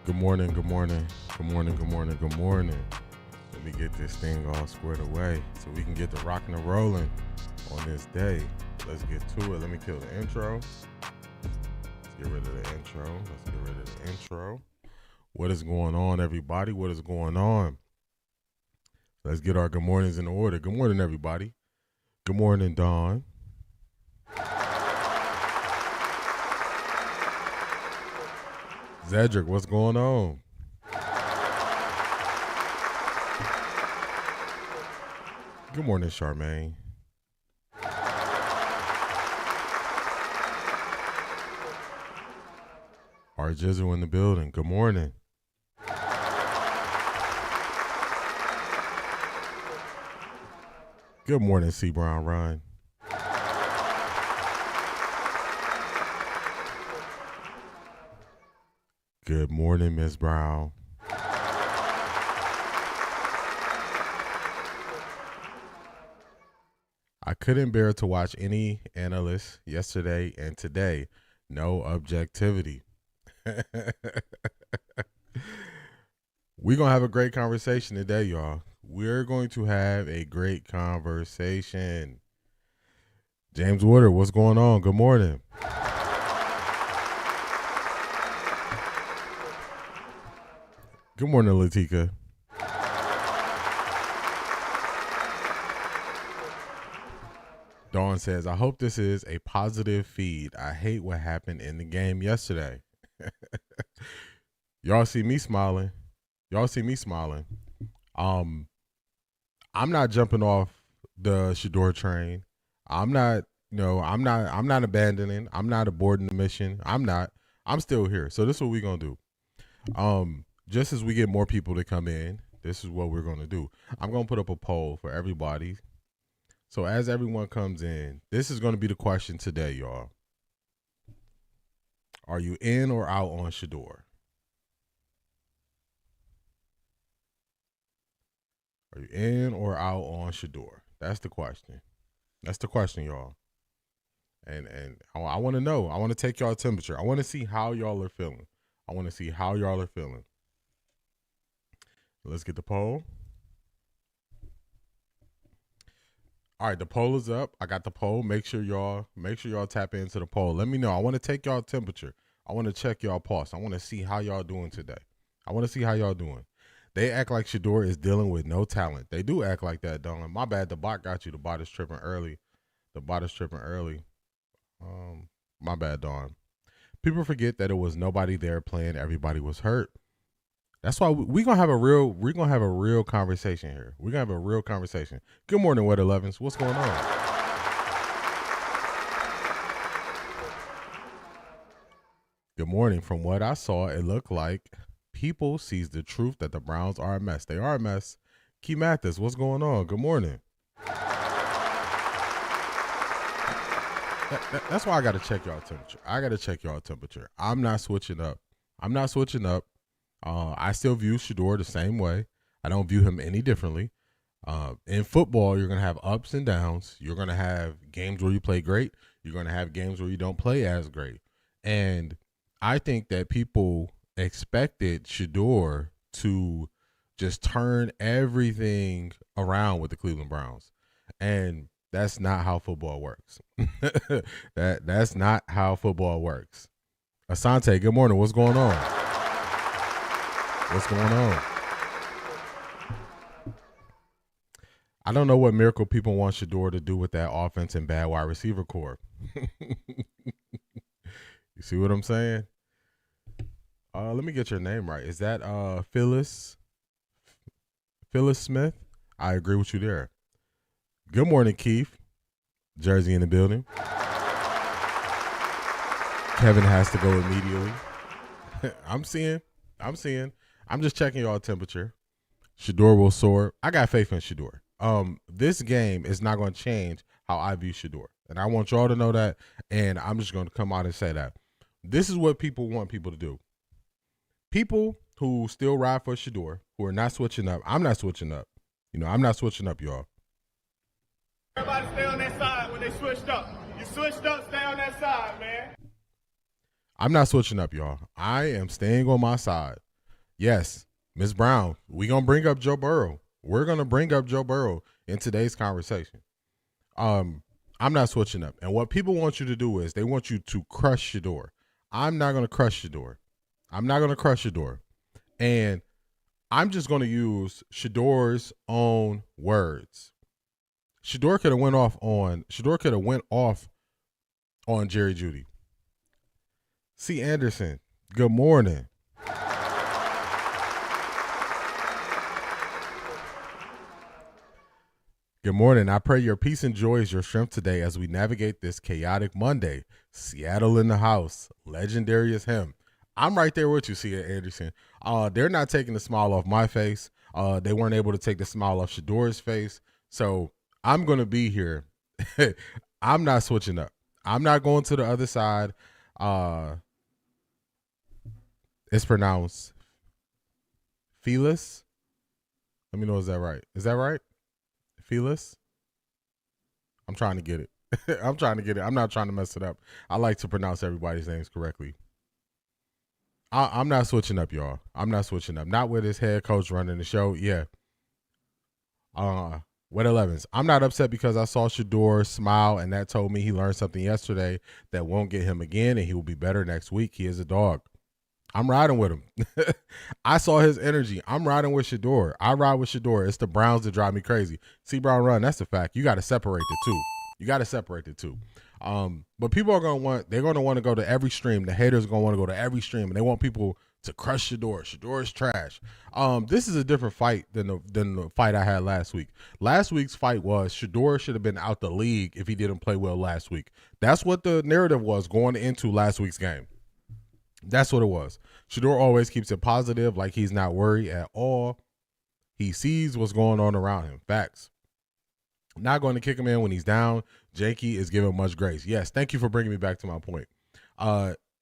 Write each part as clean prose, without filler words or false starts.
Good morning, good morning, good morning, good morning, good morning. Let me get this thing all squared away so we can get the rocking and rolling on this day. Let's get to it. Let me kill the intro. Let's get rid of the intro. What is going on, everybody? What is going on? Let's get our good mornings in order. Good morning, everybody. Good morning, Dawn. Zedric, what's going on? Good morning, Charmaine. Our Jizzle in the building. Good morning. Good morning, C. Brown Run. Good morning, Miss Brown. I couldn't bear to watch any analysts yesterday and today. No objectivity. We're going to have a great conversation today, y'all. We're going to have a great conversation. James Woodard, what's going on? Good morning. Good morning, Latika. Dawn says, I hope this is a positive feed. I hate what happened in the game yesterday. Y'all see me smiling. I'm not jumping off the Shedeur train. I'm not abandoning. I'm not aborting the mission. I'm still here. So this is what we're going to do. Just as we get more people to come in, this is what we're going to do. I'm going to put up a poll for everybody. So as everyone comes in, this is going to be the question today, y'all. Are you in or out on Shedeur? Are you in or out on Shedeur? That's the question. That's the question, y'all. And I want to know. I want to take y'all temperature. I want to see how y'all are feeling. Let's get the poll. All right, the poll is up. I got the poll. Make sure y'all tap into the poll. Let me know. I want to take y'all temperature. I want to check y'all pulse. I want to see how y'all doing today. They act like Shedeur is dealing with no talent. They do act like that, Dolan. My bad. The bot got you. The bot is tripping early. My bad, Dawn. People forget that it was nobody there playing. Everybody was hurt. That's why we're gonna have a real conversation here. We're gonna have a real conversation. Good morning, Wet 11s. What's going on? Good morning. From what I saw, it looked like people sees the truth that the Browns are a mess. They are a mess. Key Mathis, what's going on? Good morning. That's why I got to check y'all temperature. I'm not switching up. I still view Shedeur the same way. I don't view him any differently. In football, you're going to have ups and downs. You're going to have games where you play great. You're going to have games where you don't play as great. And I think that people expected Shedeur to just turn everything around with the Cleveland Browns. And that's not how football works. That's not how football works. Asante, good morning. What's going on? I don't know what miracle people want Shedeur to do with that offense and bad wide receiver core. You see what I'm saying? Let me get your name right. Is that Phyllis Smith? I agree with you there. Good morning, Keith. Jersey in the building. Kevin has to go immediately. I'm seeing. I'm just checking y'all temperature. Shedeur will soar. I got faith in Shedeur. This game is not going to change how I view Shedeur. And I want y'all to know that. And I'm just going to come out and say that. This is what people want people to do. People who still ride for Shedeur, who are not switching up. I'm not switching up. I'm not switching up, y'all. Everybody stay on that side when they switched up. You switched up, stay on that side, man. I'm not switching up, y'all. I am staying on my side. Yes, Ms. Brown, we're going to bring up Joe Burrow. We're going to bring up Joe Burrow in today's conversation. I'm not switching up. And what people want you to do is they want you to crush Shedeur. I'm not going to crush Shedeur. I'm not going to crush Shedeur. And I'm just going to use Shedeur's own words. Shedeur could have went off on Jerry Jeudy. C. Anderson, good morning. Good morning. I pray your peace and joy is your strength today as we navigate this chaotic Monday. Seattle in the house. Legendary as him. I'm right there with you, C. Anderson. They're not taking the smile off my face. They weren't able to take the smile off Shedeur's face. So I'm going to be here. I'm not switching up. I'm not going to the other side. It's pronounced Felis. Let me know, is that right? Is that right? Felis? I'm trying to get it. I'm not trying to mess it up. I like to pronounce everybody's names correctly. I'm not switching up, y'all. I'm not switching up. Not with his head coach running the show. Yeah. What 11s? I'm not upset because I saw Shedeur smile, and that told me he learned something yesterday that won't get him again, and he will be better next week. He is a dog. I'm riding with him. I saw his energy. I'm riding with Shedeur. I ride with Shedeur. It's the Browns that drive me crazy. See Brown run. That's a fact. You got to separate the two. But people are they're going to want to go to every stream. The haters are going to want to go to every stream, and they want people to crush Shedeur. Shedeur is trash. This is a different fight than the fight I had last week. Last week's fight was Shedeur should have been out the league if he didn't play well last week. That's what the narrative was going into last week's game. That's what it was. Shedeur always keeps it positive, like he's not worried at all. He sees what's going on around him. Facts. Not going to kick him in when he's down. Janky is giving much grace. Yes, thank you for bringing me back to my point.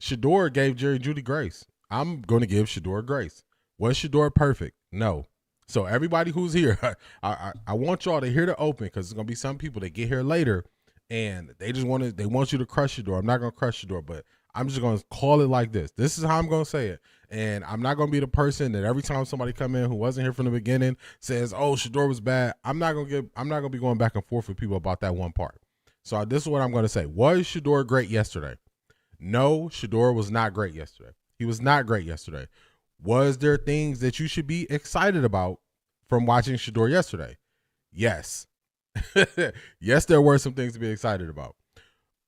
Shedeur gave Jerry Jeudy grace. I'm going to give Shedeur grace. Was Shedeur perfect? No. So everybody who's here, I want y'all to hear the open, because there's going to be some people that get here later and they want you to crush Shedeur. I'm not going to crush Shedeur, but I'm just going to call it like this. This is how I'm going to say it. And I'm not going to be the person that every time somebody come in who wasn't here from the beginning says, oh, Shedeur was bad. I'm not going to be going back and forth with people about that one part. So this is what I'm going to say. Was Shedeur great yesterday? No, Shedeur was not great yesterday. He was not great yesterday. Was there things that you should be excited about from watching Shedeur yesterday? Yes. Yes, there were some things to be excited about.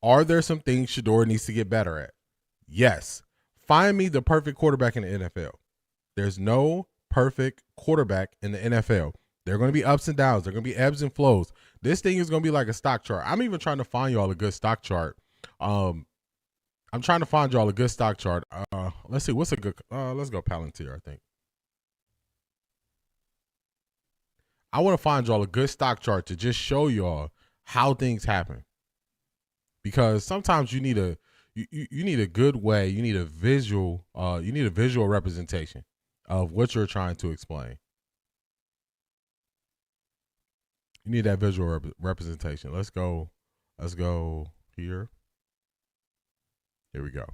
Are there some things Shedeur needs to get better at? Yes. Find me the perfect quarterback in the NFL. There's no perfect quarterback in the NFL. There are going to be ups and downs. There are going to be ebbs and flows. This thing is going to be like a stock chart. I'm even trying to find y'all a good stock chart. I'm trying to find y'all a good stock chart. Let's see. What's a good let's go Palantir, I think. I want to find y'all a good stock chart to just show y'all how things happen. Because sometimes you need a good way, you need a visual representation of what you're trying to explain. You need that visual representation. Let's go here. Here we go.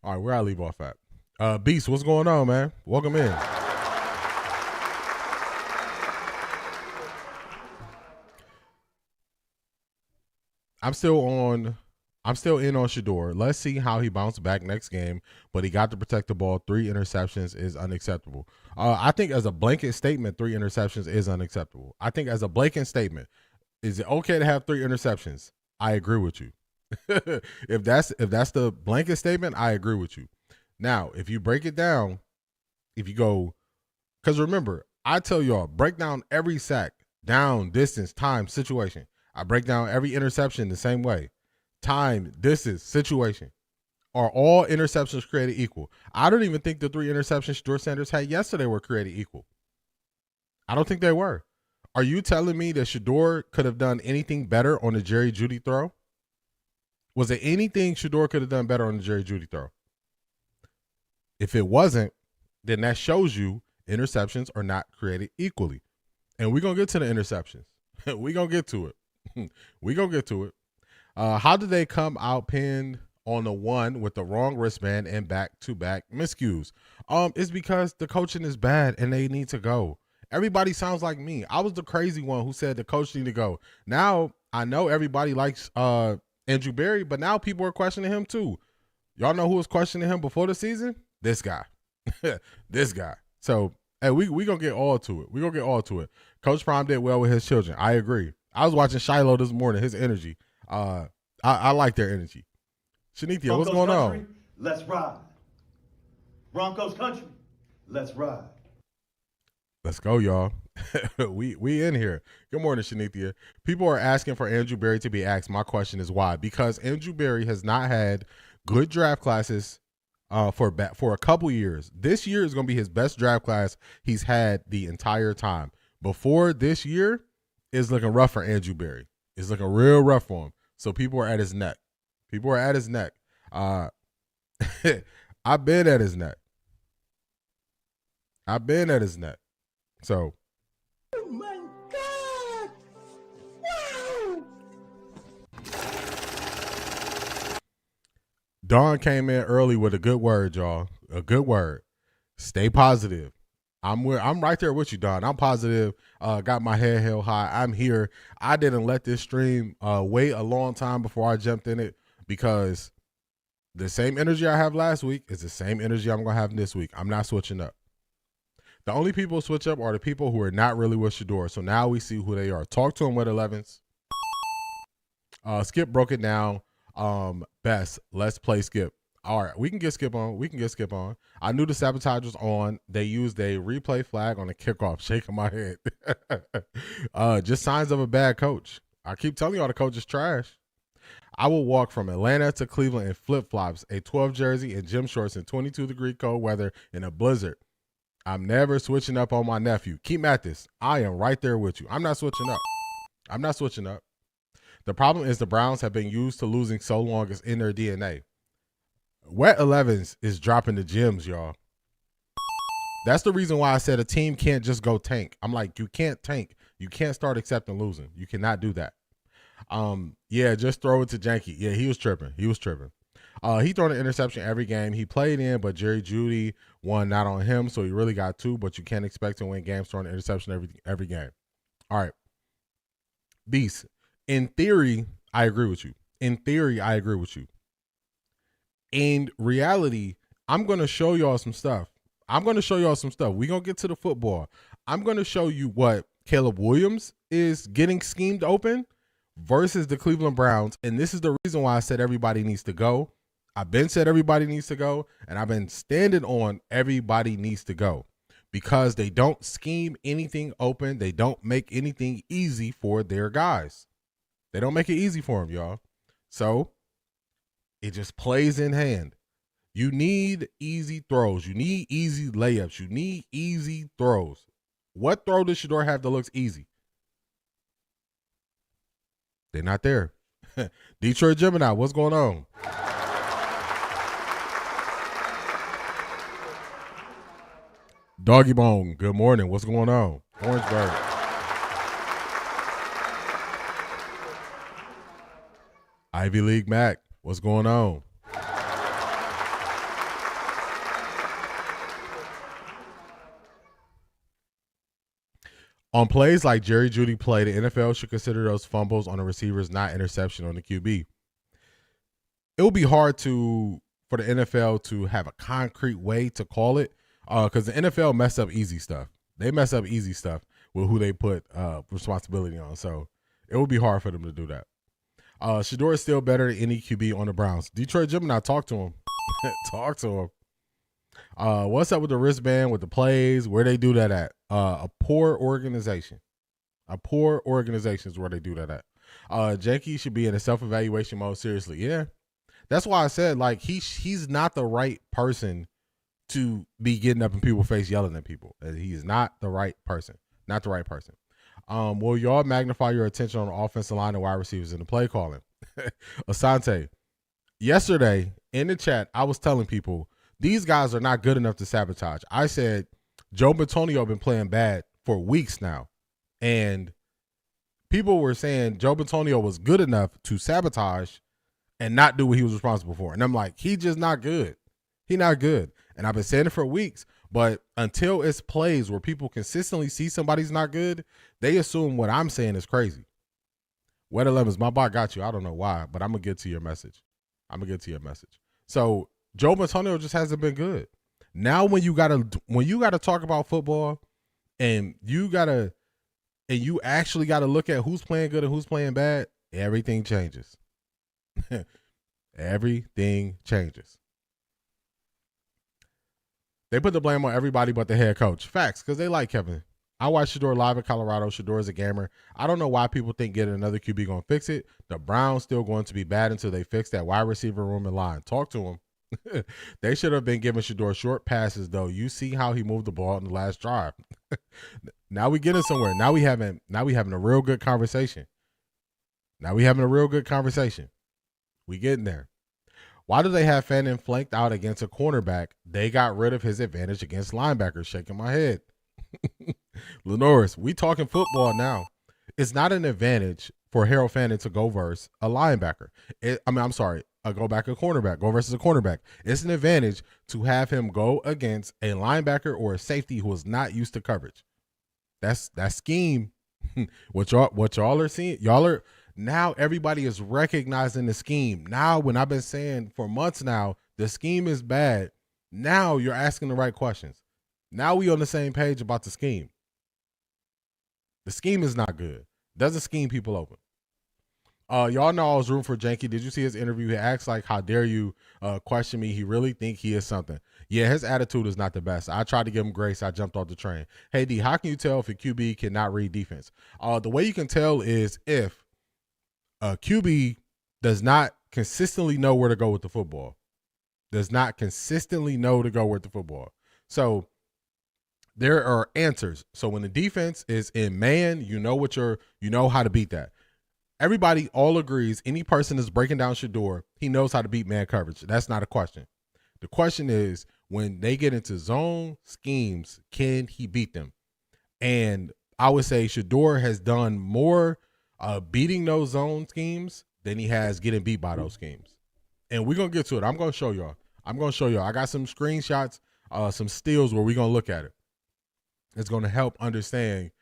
All right, where I leave off at? Beast, what's going on, man? Welcome in. I'm still in on Shedeur. Let's see how he bounced back next game, but he got to protect the ball. 3 interceptions is unacceptable. I think as a blanket statement, 3 interceptions is unacceptable. I think as a blanket statement, is it okay to have 3 interceptions? I agree with you. If that's the blanket statement, I agree with you. Now, if you break it down, if you go, because remember, I tell y'all, break down every sack, down, distance, time, situation. I break down every interception the same way. Time, distance, situation. Are all interceptions created equal? I don't even think the 3 interceptions Shedeur Sanders had yesterday were created equal. I don't think they were. Are you telling me that Shedeur could have done anything better on the Jerry Jeudy throw? Was there anything Shedeur could have done better on the Jerry Jeudy throw? If it wasn't, then that shows you interceptions are not created equally. And we're going to get to the interceptions. We're going to get to it. We're going to get to it. How did they come out pinned on the one with the wrong wristband and back-to-back miscues. It's because the coaching is bad and they need to go. Everybody sounds like me. I was the crazy one who said the coach need to go. Now I know everybody likes Andrew Berry, but now people are questioning him too. Y'all know who was questioning him before the season? This guy. This guy. So hey, we gonna get all to it. We gonna get all to it. Coach Prime did well with his children. I agree. I was watching Shiloh this morning. His energy. I like their energy. Shanithia, what's going on? Let's ride. Broncos country. Let's ride. Let's go, y'all. we in here. Good morning, Shanithia. People are asking for Andrew Berry to be asked. My question is why? Because Andrew Berry has not had good draft classes for a couple years. This year is going to be his best draft class he's had the entire time. Before this year is looking rough for Andrew Berry. It's looking real rough for him. So people are at his neck. People are at his neck. I've been at his neck. I've been at his neck. So. Oh my God! Wow! Dawn came in early with a good word, y'all. A good word. Stay positive. I'm right there with you, Dawn. I'm positive. Got my head held high. I'm here. I didn't let this stream wait a long time before I jumped in it because the same energy I have last week is the same energy I'm going to have this week. I'm not switching up. The only people who switch up are the people who are not really with Shedeur. So now we see who they are. Talk to them with 11s. Skip broke it down. Best. Let's play Skip. All right, we can get Skip on. I knew the sabotage was on. They used a replay flag on the kickoff. Shaking my head. Just signs of a bad coach. I keep telling y'all the coach is trash. I will walk from Atlanta to Cleveland in flip-flops, a 12 jersey, and gym shorts in 22-degree cold weather in a blizzard. I'm never switching up on my nephew. Keep Mathis. I am right there with you. I'm not switching up. The problem is the Browns have been used to losing so long it's in their DNA. Wet 11s is dropping the gems, y'all. That's the reason why I said a team can't just go tank. I'm like, you can't tank. You can't start accepting losing. You cannot do that. Yeah, just throw it to Janky. Yeah, he was tripping. He threw an interception every game he played in, but Jerry Jeudy won not on him, so he really got 2, but you can't expect to win games throwing an interception every game. All right. Beast. In theory, I agree with you. In reality, I'm going to show y'all some stuff. We're going to get to the football. I'm going to show you what Caleb Williams is getting schemed open versus the Cleveland Browns. And this is the reason why I said everybody needs to go. I've been said everybody needs to go, and I've been standing on everybody needs to go because they don't scheme anything open. They don't make anything easy for their guys. They don't make it easy for them, y'all. So it just plays in hand. You need easy throws. You need easy layups. You need easy throws. What throw does Shedeur have that looks easy? They're not there. Detroit Gemini, what's going on? Doggy Bone, good morning. What's going on? Orangeburg. Ivy League Mac, what's going on? On plays like Jerry Jeudy play, the NFL should consider those fumbles on the receivers not interception on the QB. It will be hard for the NFL to have a concrete way to call it because the NFL mess up easy stuff. They mess up easy stuff with who they put responsibility on. So it will be hard for them to do that. Shedeur is still better than any QB on the Browns. Detroit Gemini, talk to him. Talk to him. What's up with the wristband, with the plays, where they do that at? A poor organization. A poor organization is where they do that at. Janky should be in a self-evaluation mode, seriously. Yeah. That's why I said, like, he's not the right person to be getting up in people's face yelling at people. He is not the right person. Not the right person. Will y'all magnify your attention on the offensive line and wide receivers in the play calling? Asante, yesterday in the chat, I was telling people, these guys are not good enough to sabotage. I said, Joe Bitonio been playing bad for weeks now. And people were saying Joe Bitonio was good enough to sabotage, and not do what he was responsible for. And I'm like, he just not good. He not good. And I've been saying it for weeks, but until it's plays where people consistently see somebody's not good, they assume what I'm saying is crazy. Wet 11s, my bot got you. I don't know why, but I'm going to get to your message. So Joe Antonio just hasn't been good. Now when you gotta talk about football and you actually gotta look at who's playing good and who's playing bad, everything changes. Everything changes. They put the blame on everybody but the head coach. Facts, because they like Kevin. I watched Shedeur live in Colorado. Shedeur is a gamer. I don't know why people think getting another QB going to fix it. The Browns still going to be bad until they fix that wide receiver room and line. Talk to them. They should have been giving Shedeur short passes, though. You see how he moved the ball in the last drive. Now we getting somewhere. Now we having a real good conversation. We getting there. Why do they have Fannin flanked out against a cornerback? They got rid of his advantage against linebackers. Shaking my head. Lenoris, we talking football now. It's not an advantage for Harold Fannin to go versus a linebacker. Go back a cornerback. Go versus a cornerback. It's an advantage to have him go against a linebacker or a safety who is not used to coverage. That's scheme. What y'all are seeing, now everybody is recognizing the scheme. Now, when I've been saying for months now, the scheme is bad. Now you're asking the right questions. Now we on the same page about the scheme. The scheme is not good. Doesn't scheme people open. Y'all know I was rooting for Janky. Did you see his interview? He acts like, how dare you question me? He really think he is something. Yeah, his attitude is not the best. I tried to give him grace. I jumped off the train. Hey, D, how can you tell if a QB cannot read defense? The way you can tell is if a QB does not consistently know where to go with the football. So there are answers. So when the defense is in man, you know how to beat that. Everybody all agrees any person is breaking down Shedeur, he knows how to beat man coverage. That's not a question. The question is when they get into zone schemes, can he beat them? And I would say Shedeur has done more beating those zone schemes than he has getting beat by those schemes. And we're going to get to it. I'm going to show y'all. I got some screenshots, some steals where we're going to look at it. It's going to help understand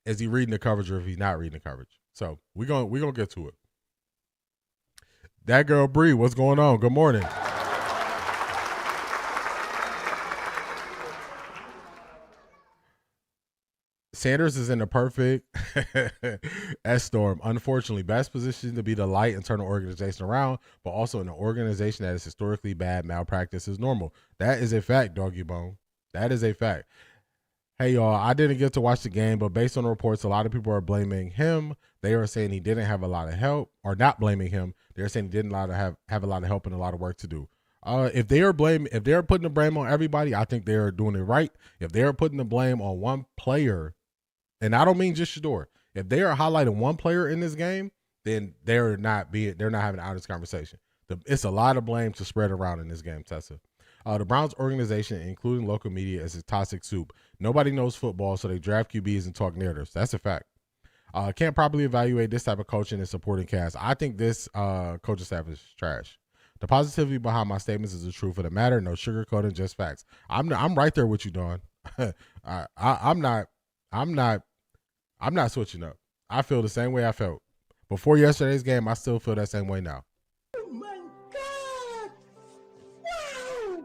is he reading the coverage or if he's not reading the coverage. So we're gonna get to it. That girl Bree, what's going on? Good morning. Sanders is in the perfect S-storm. Unfortunately, best position to be the light and turn the organization around, but also in an organization that is historically bad, malpractice is normal. That is a fact, Doggy Bone. That is a fact. Hey, y'all, I didn't get to watch the game, but based on the reports, a lot of people are blaming him. They are saying he didn't have a lot of help, or not blaming him. They're saying he didn't have a lot of help and a lot of work to do. If they're putting the blame on everybody, I think they're doing it right. If they're putting the blame on one player, and I don't mean just Shedeur, if they are highlighting one player in this game, then they're not having an honest conversation. It's a lot of blame to spread around in this game, Tessa. The Browns organization, including local media, is a toxic soup. Nobody knows football, so they draft QBs and talk narratives. That's a fact. Can't properly evaluate this type of coaching and supporting cast. I think this coaching staff is trash. The positivity behind my statements is the truth of the matter. No sugarcoating, just facts. I'm right there with you, Dawn. I'm not switching up. I feel the same way I felt before yesterday's game. I still feel that same way now. Oh my God! Wow!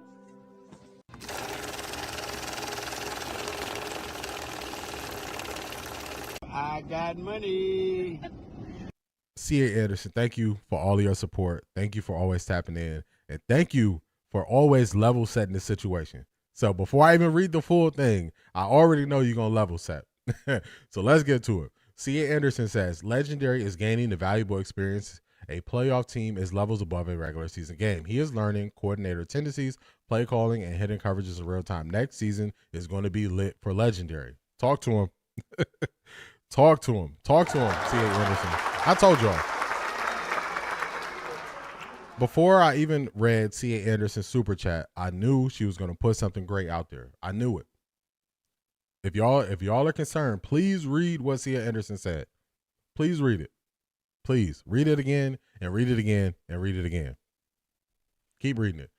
I got money. C.A. Anderson, thank you for all of your support. Thank you for always tapping in. And thank you for always level setting the situation. So before I even read the full thing, I already know you're going to level set. So let's get to it. C.A. Anderson says, Legendary is gaining the valuable experience. A playoff team is levels above a regular season game. He is learning coordinator tendencies, play calling, and hidden coverages in real time. Next season is going to be lit for Legendary. Talk to him. Talk to him, C.A. Anderson. I told y'all. Before I even read C.A. Anderson's super chat, I knew she was going to put something great out there. I knew it. If y'all are concerned, please read what C.A. Anderson said. Please read it. Please read it again and read it again and read it again. Keep reading it.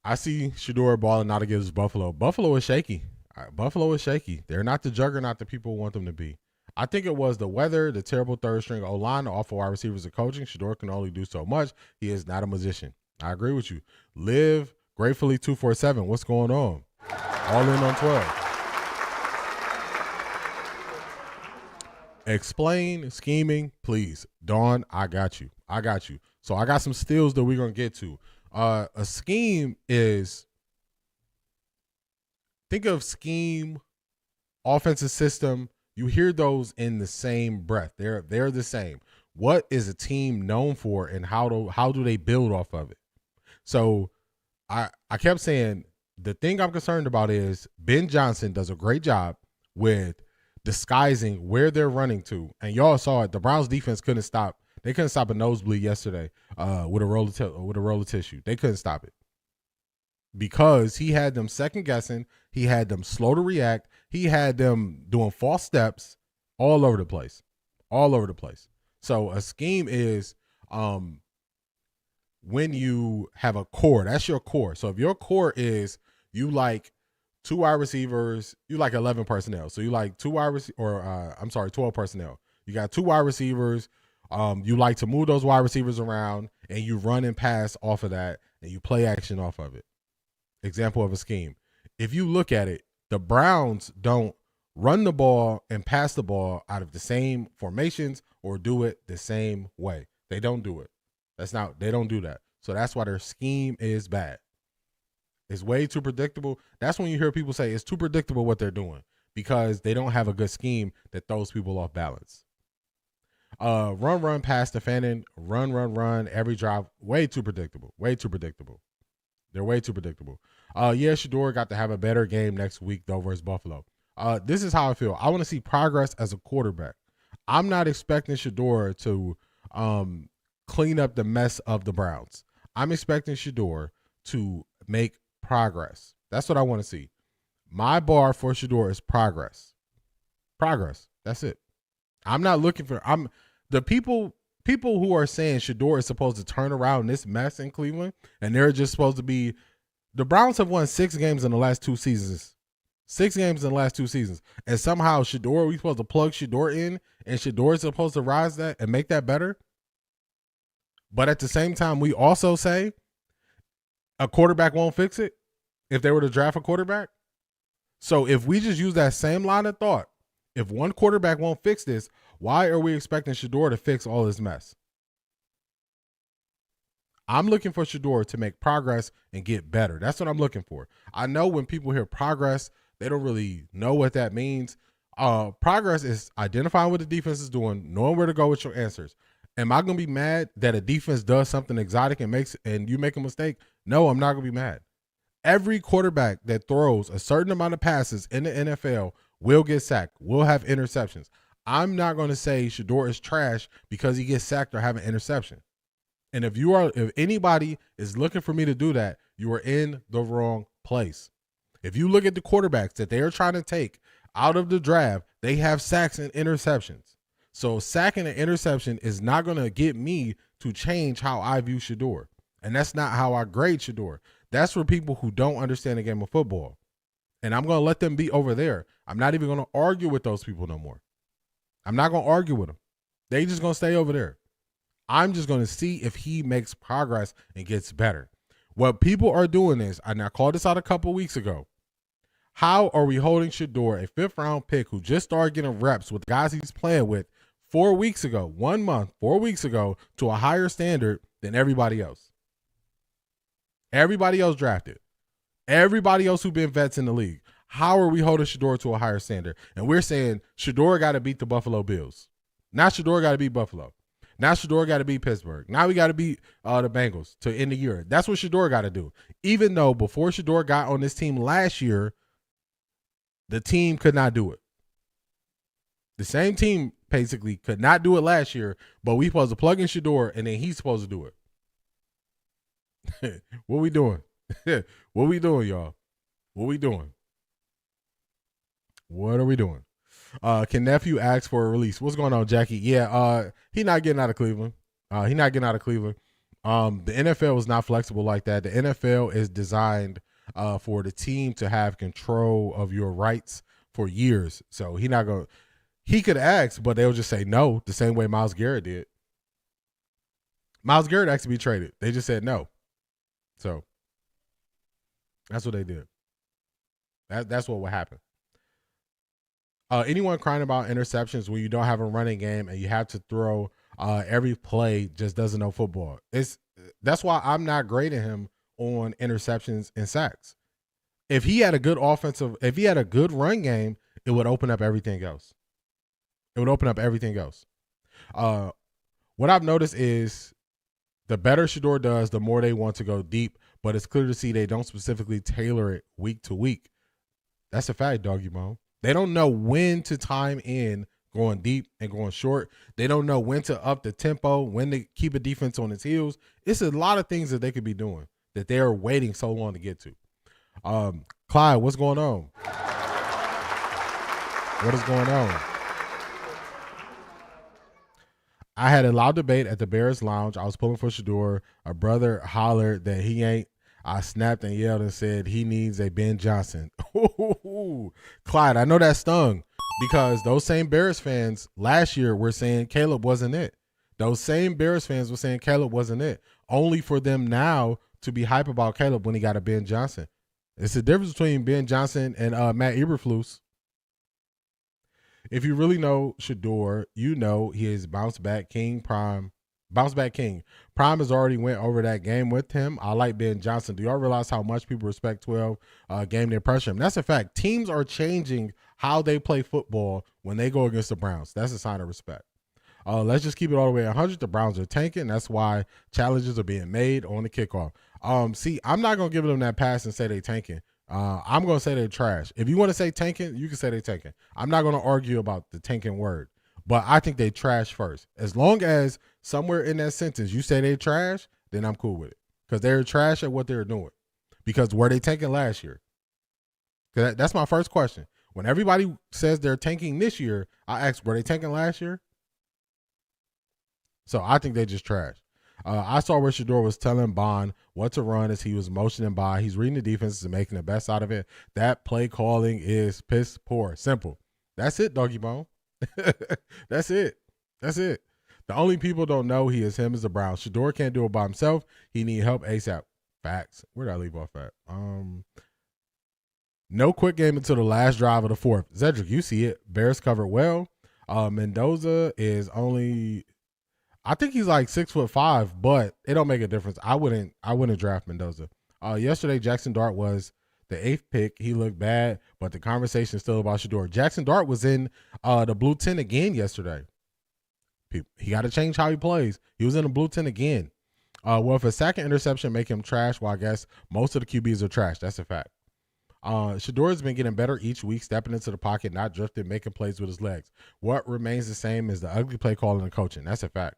I see Shedeur balling out against Buffalo. Buffalo is shaky. Buffalo is shaky. They're not the juggernaut that people want them to be. I think it was the weather, the terrible third string O-line, the awful wide receivers and coaching. Shedeur can only do so much. He is not a magician. I agree with you. Live gratefully 247. What's going on? All in on 12. Explain scheming, please. Dawn, I got you. I got you. So I got some steals that we're going to get to. A scheme is, think of scheme, offensive system. You hear those in the same breath. They're the same. What is a team known for, and how do they build off of it? So I kept saying the thing I'm concerned about is Ben Johnson does a great job with disguising where they're running to, and y'all saw it. The Browns defense couldn't stop. They couldn't stop a nosebleed yesterday with a roll of tissue. They couldn't stop it because he had them second guessing. He had them slow to react. He had them doing false steps all over the place, all over the place. So a scheme is when you have a core. That's your core. So if your core is you like 2 wide receivers, you like 11 personnel. So you like 12 personnel. You got 2 wide receivers. You like to move those wide receivers around, and you run and pass off of that, and you play action off of it. Example of a scheme. If you look at it, the Browns don't run the ball and pass the ball out of the same formations or do it the same way. They don't do it. They don't do that. So that's why their scheme is bad. It's way too predictable. That's when you hear people say it's too predictable what they're doing because they don't have a good scheme that throws people off balance. Run, pass to Fannin, run, every drive. Way too predictable. Way too predictable. They're way too predictable. Shedeur got to have a better game next week, though, versus Buffalo. This is how I feel. I want to see progress as a quarterback. I'm not expecting Shedeur to clean up the mess of the Browns. I'm expecting Shedeur to make progress. That's what I want to see. My bar for Shedeur is progress. Progress. That's it. I'm not looking for the people who are saying Shedeur is supposed to turn around this mess in Cleveland, and they're just supposed to be. The Browns have won 6 games in the last 2 seasons. 6 games in the last 2 seasons. And somehow we're supposed to plug Shedeur in, and Shedeur is supposed to rise that and make that better. But at the same time, we also say a quarterback won't fix it if they were to draft a quarterback. So if we just use that same line of thought, if one quarterback won't fix this, why are we expecting Shedeur to fix all this mess? I'm looking for Shedeur to make progress and get better. That's what I'm looking for. I know when people hear progress, they don't really know what that means. Progress is identifying what the defense is doing, knowing where to go with your answers. Am I going to be mad that a defense does something exotic and you make a mistake? No, I'm not going to be mad. Every quarterback that throws a certain amount of passes in the NFL will get sacked, will have interceptions. I'm not going to say Shedeur is trash because he gets sacked or have an interception. And if anybody is looking for me to do that, you are in the wrong place. If you look at the quarterbacks that they are trying to take out of the draft, they have sacks and interceptions. So sacking an interception is not going to get me to change how I view Shedeur. And that's not how I grade Shedeur. That's for people who don't understand the game of football. And I'm going to let them be over there. I'm not even going to argue with those people no more. I'm not going to argue with them. They just going to stay over there. I'm just going to see if he makes progress and gets better. What people are doing is, and I called this out a couple weeks ago, how are we holding Shedeur, a 5th-round pick who just started getting reps with guys he's playing with 4 weeks ago, 1 month, 4 weeks ago, to a higher standard than everybody else? Everybody else drafted. Everybody else who've been vets in the league. How are we holding Shedeur to a higher standard? And we're saying Shedeur got to beat the Buffalo Bills. Now Shedeur got to beat Buffalo. Now Shedeur got to beat Pittsburgh. Now we got to beat the Bengals to end the year. That's what Shedeur got to do. Even though before Shedeur got on this team last year, the team could not do it. The same team basically could not do it last year, but we supposed to plug in Shedeur and then he's supposed to do it. What we doing? What we doing, y'all? What we doing? What are we doing? Can nephew ask for a release? What's going on, Jackie? Yeah, he not getting out of Cleveland. He not getting out of Cleveland. The NFL is not flexible like that. The NFL is designed for the team to have control of your rights for years. So he not going. He could ask, but they'll just say no, the same way Myles Garrett did. Myles Garrett asked to be traded. They just said no. So that's what they did. That's what will happen. Anyone crying about interceptions when you don't have a running game and you have to throw every play just doesn't know football. That's why I'm not grading him on interceptions and sacks. If he had a good run game, it would open up everything else. What I've noticed is the better Shedeur does, the more they want to go deep, but it's clear to see they don't specifically tailor it week to week. That's a fact, doggy bone. They don't know when to time in going deep and going short. They don't know when to up the tempo, when to keep a defense on its heels. It's a lot of things that they could be doing that they are waiting so long to get to. Clyde, what's going on? What is going on? I had a loud debate at the Bears lounge. I was pulling for Shedeur. A brother hollered that he ain't. I snapped and yelled and said he needs a Ben Johnson. Clyde, I know that stung because those same Bears fans last year were saying Caleb wasn't it. Those same Bears fans were saying Caleb wasn't it, only for them now to be hype about Caleb when he got a Ben Johnson. It's the difference between Ben Johnson and Matt Eberflus. If you really know Shedeur, you know he is bounce back king. Prime has already went over that game with him. I like Ben Johnson. Do y'all realize how much people respect 12 game day pressure him? That's a fact. Teams are changing how they play football when they go against the Browns. That's a sign of respect. Let's just keep it all the way 100. The Browns are tanking. That's why challenges are being made on the kickoff. See, I'm not going to give them that pass and say they tanking. I'm going to say they're trash. If you want to say tanking, you can say they tanking. I'm not going to argue about the tanking word, but I think they trash first. As long as somewhere in that sentence you say they trash, then I'm cool with it because they're trash at what they're doing. Because were they tanking last year? Because that's my first question. When everybody says they're tanking this year, I ask, were they tanking last year? So I think they just trash. I saw where Shedeur was telling Bond what to run as he was motioning by. He's reading the defenses and making the best out of it. That play calling is piss poor. Simple. That's it, doggy bone. That's it. The only people don't know he is him is the Browns. Shedeur can't do it by himself. He need help ASAP. Facts. Where did I leave off at? No quick game until the last drive of the fourth. Zedric, you see it. Bears covered well. Mendoza is only, I think he's like 6'5", but it don't make a difference. I wouldn't draft Mendoza. Yesterday, Jackson Dart was the 8th pick. He looked bad, but the conversation is still about Shedeur. Jackson Dart was in the blue 10 again yesterday. He got to change how he plays. He was in the blue 10 again. Well, if a second interception make him trash, well, I guess most of the QBs are trash. That's a fact. Shedeur has been getting better each week, stepping into the pocket, not drifting, making plays with his legs. What remains the same is the ugly play calling and coaching. That's a fact.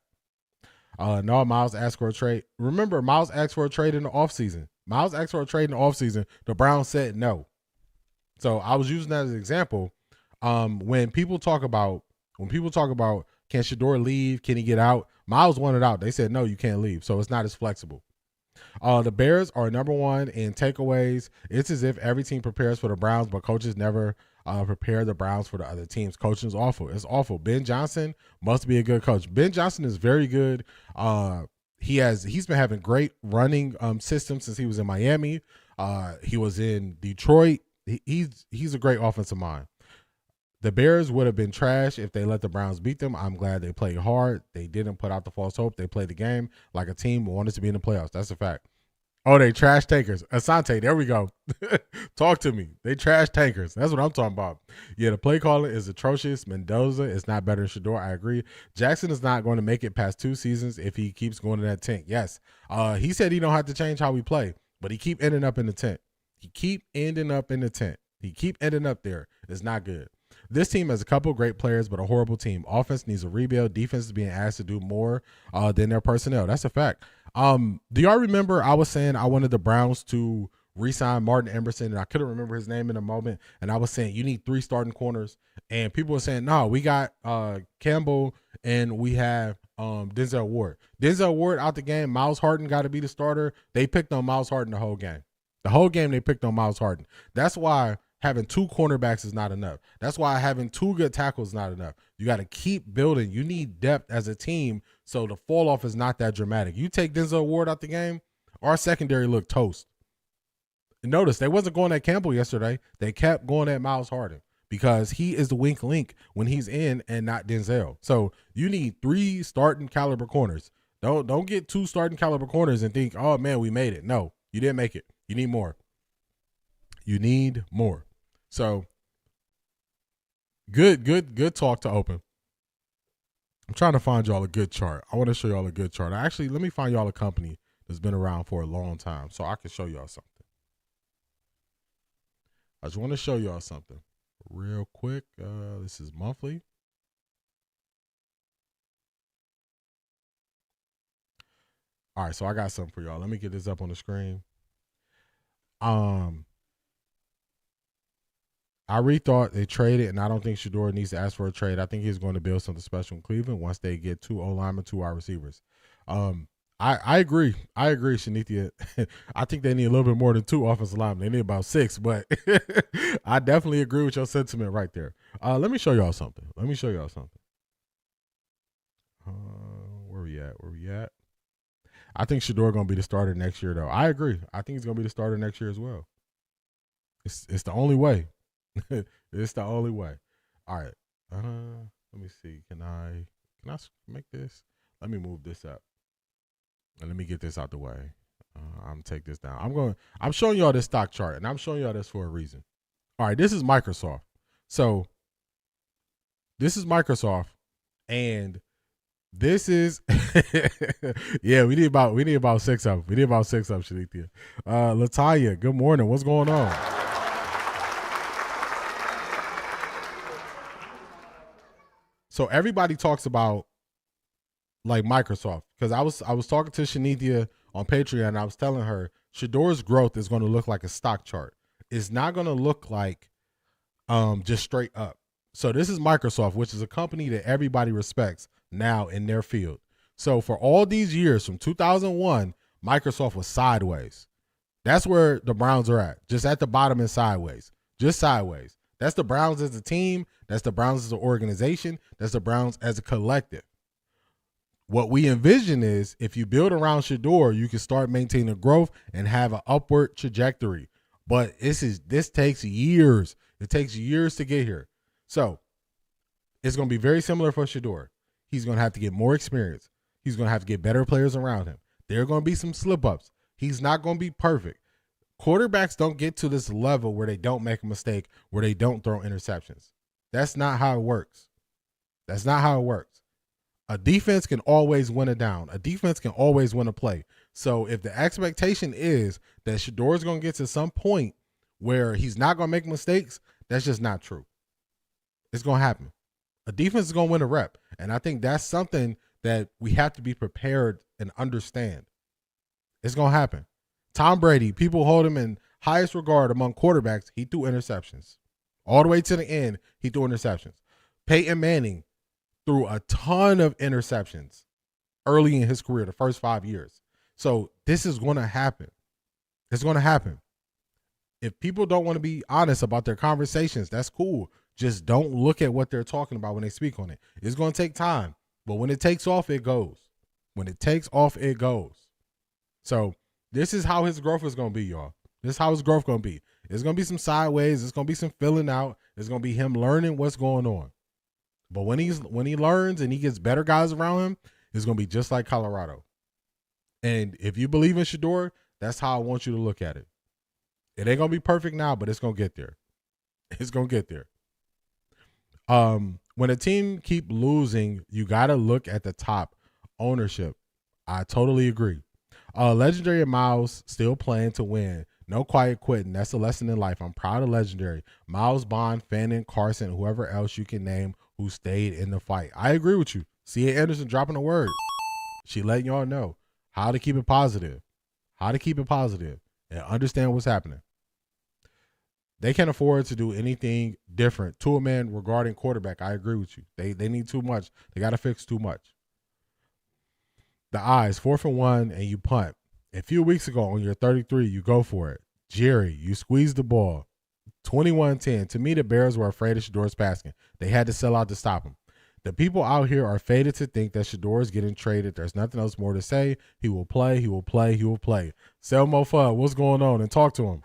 No, Myles asked for a trade. Remember, Myles asked for a trade in the offseason. The Browns said no. So I was using that as an example. When people talk about can Shedeur leave? Can he get out? Myles wanted out. They said no, you can't leave. So it's not as flexible. The Bears are number one in takeaways. It's as if every team prepares for the Browns, but coaches never prepare the Browns for the other teams. Coaching is awful. It's awful. Ben Johnson must be a good coach. Ben Johnson is very good. He's been having great running systems since he was in Miami. He was in Detroit. He's a great offensive mind. The Bears would have been trash if they let the Browns beat them. I'm glad they played hard. They didn't put out the false hope. They played the game like a team wanted to be in the playoffs. That's a fact. Oh, they trash tankers. Asante, there we go. Talk to me. They trash tankers. That's what I'm talking about. Yeah, the play calling is atrocious. Mendoza is not better than Shedeur. I agree. Jackson is not going to make it past 2 seasons if he keeps going to that tent. Yes. He said he don't have to change how we play, but he keep ending up in the tent. He keep ending up there. It's not good. This team has a couple great players, but a horrible team. Offense needs a rebuild. Defense is being asked to do more than their personnel. That's a fact. Do y'all remember I was saying I wanted the Browns to re-signed Martin Emerson, and I couldn't remember his name in a moment. And I was saying, you need 3 starting corners. And people were saying, no, we got Campbell and we have Denzel Ward. Denzel Ward out the game. Miles Harden got to be the starter. They picked on Miles Harden the whole game. The whole game they picked on Miles Harden. That's why having 2 cornerbacks is not enough. That's why having 2 good tackles is not enough. You got to keep building. You need depth as a team so the fall off is not that dramatic. You take Denzel Ward out the game, our secondary looked toast. And notice they wasn't going at Campbell yesterday. They kept going at Miles Harden because he is the weak link when he's in and not Denzel. So you need 3 starting caliber corners. Don't get 2 starting caliber corners and think, oh man, we made it. No, you didn't make it. You need more. You need more. So good talk to open. I'm trying to find y'all a good chart. I want to show y'all a good chart. Actually, let me find y'all a company that's been around for a long time so I can show y'all something. I just want to show y'all something real quick. This is monthly. All right, so I got something for y'all. Let me get this up on the screen. I rethought they traded, and I don't think Shedeur needs to ask for a trade. I think he's going to build something special in Cleveland once they get 2 O-linemen, 2 wide receivers. I agree. Shanithia. I think they need a little bit more than 2 offensive linemen. They need about 6, but I definitely agree with your sentiment right there. Let me show y'all something. Where we at? I think Shedeur going to be the starter next year, though. I agree. I think he's going to be the starter next year as well. It's the only way. It's the only way. All right. Let me see. Can I make this? Let me move this up. And let me get this out the way. I'm gonna take this down. I'm showing y'all this stock chart, and I'm showing y'all this for a reason. All right, this is Microsoft. So this is Microsoft, and this is yeah, we need about 6 of them. We need about 6 of them, Shanithia. Latanya, good morning. What's going on? So everybody talks about like Microsoft, because I was talking to Shanithia on Patreon, and I was telling her Shedeur's growth is going to look like a stock chart. It's not going to look like just straight up. So this is Microsoft, which is a company that everybody respects now in their field. So for all these years, from 2001, Microsoft was sideways. That's where the Browns are at, just at the bottom and sideways, just sideways. That's the Browns as a team. That's the Browns as an organization. That's the Browns as a collective. What we envision is if you build around Shedeur, you can start maintaining growth and have an upward trajectory. But this takes years. It takes years to get here. So it's going to be very similar for Shedeur. He's going to have to get more experience. He's going to have to get better players around him. There are going to be some slip-ups. He's not going to be perfect. Quarterbacks don't get to this level where they don't make a mistake, where they don't throw interceptions. That's not how it works. That's not how it works. A defense can always win a down. A defense can always win a play. So if the expectation is that Shedeur is going to get to some point where he's not going to make mistakes, that's just not true. It's going to happen. A defense is going to win a rep. And I think that's something that we have to be prepared and understand. It's going to happen. Tom Brady, people hold him in highest regard among quarterbacks. He threw interceptions. All the way to the end, he threw interceptions. Peyton Manning threw a ton of interceptions early in his career, the first 5 years. So this is going to happen. It's going to happen. If people don't want to be honest about their conversations, that's cool. Just don't look at what they're talking about when they speak on it. It's going to take time. But when it takes off, it goes. When it takes off, it goes. So this is how his growth is going to be, y'all. This is how his growth going to be. It's going to be some sideways. It's going to be some filling out. It's going to be him learning what's going on. But when he learns and he gets better guys around him, it's going to be just like Colorado. And if you believe in Shedeur, that's how I want you to look at it. It ain't going to be perfect now, but it's going to get there. It's going to get there. When a team keep losing, you got to look at the top ownership. I totally agree. Legendary and Miles still playing to win. No quiet quitting. That's a lesson in life. I'm proud of Legendary. Miles, Bond, Fannin, Carson, whoever else you can name who stayed in the fight. I agree with you. C.A. Anderson dropping a word. She letting y'all know how to keep it positive. How to keep it positive. and understand what's happening. They can't afford to do anything different. To a man regarding quarterback, I agree with you. They need too much. They got to fix too much. The eyes, 4th and 1, and you punt. A few weeks ago on your 33, you go for it. Jerry, you squeeze the ball. 21-10. To me, the Bears were afraid of Shedeur passing. They had to sell out to stop him. The people out here are fated to think that Shedeur is getting traded. There's nothing else more to say. He will play. He will play. He will play. Selmo Fudd, what's going on? And talk to him.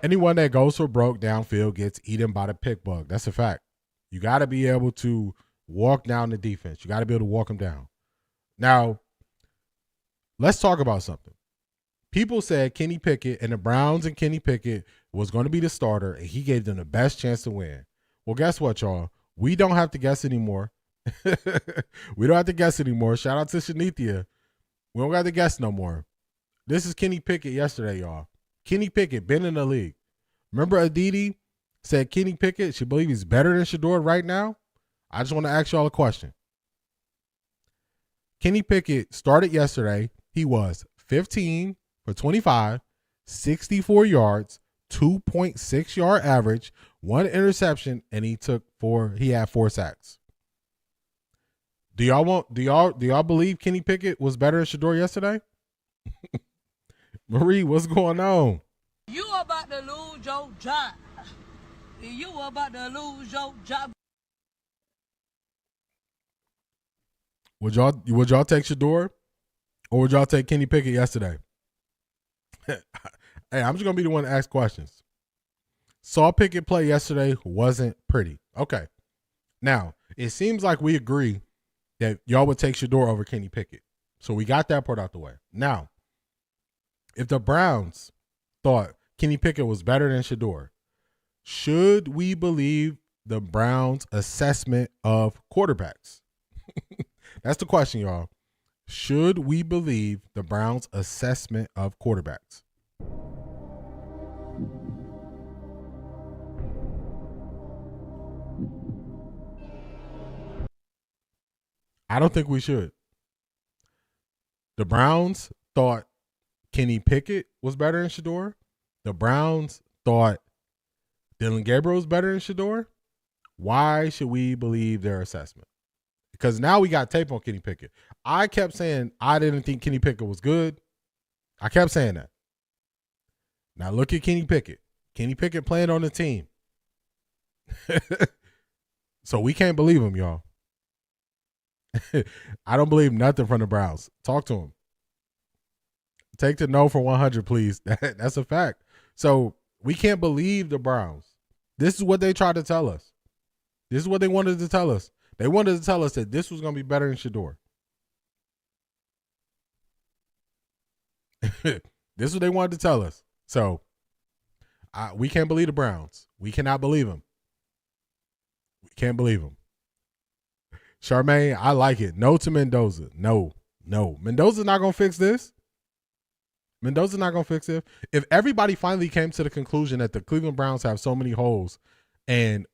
Anyone that goes for broke downfield gets eaten by the pick bug. That's a fact. You got to be able to walk down the defense. You got to be able to walk them down. Now, let's talk about something. People said Kenny Pickett and the Browns and Kenny Pickett was going to be the starter, and he gave them the best chance to win. Well, guess what, y'all? We don't have to guess anymore. We don't have to guess anymore. Shout out to Shanithia. We don't got to guess no more. This is Kenny Pickett yesterday, y'all. Kenny Pickett been in the league. Remember Aditi said Kenny Pickett should believe he's better than Shedeur right now? I just want to ask y'all a question. Kenny Pickett started yesterday. He was 15 for 25, 64 yards, 2.6 yard average, 1 interception, and he had 4 sacks. Do y'all believe Kenny Pickett was better than Shedeur yesterday? Marie, what's going on? You about to lose your job. You about to lose your job. Would y'all take Shedeur, or would y'all take Kenny Pickett yesterday? Hey, I'm just gonna be the one to ask questions. Saw Pickett play yesterday, wasn't pretty. Okay. Now, it seems like we agree that y'all would take Shedeur over Kenny Pickett. So we got that part out the way. Now, if the Browns thought Kenny Pickett was better than Shedeur, should we believe the Browns' assessment of quarterbacks? That's the question, y'all. Should we believe the Browns' assessment of quarterbacks? I don't think we should. The Browns thought Kenny Pickett was better than Shedeur. The Browns thought Dylan Gabriel was better than Shedeur. Why should we believe their assessment? Because now we got tape on Kenny Pickett. I kept saying I didn't think Kenny Pickett was good. I kept saying that. Now look at Kenny Pickett. Kenny Pickett playing on the team. So we can't believe him, y'all. I don't believe nothing from the Browns. Talk to him. Take the no for 100, please. That's a fact. So we can't believe the Browns. This is what they tried to tell us. This is what they wanted to tell us. They wanted to tell us that this was going to be better than Shedeur. This is what they wanted to tell us. So we can't believe the Browns. We cannot believe them. We can't believe them. Charmaine, I like it. No to Mendoza. No. Mendoza's not going to fix this. Mendoza's not going to fix it. If everybody finally came to the conclusion that the Cleveland Browns have so many holes and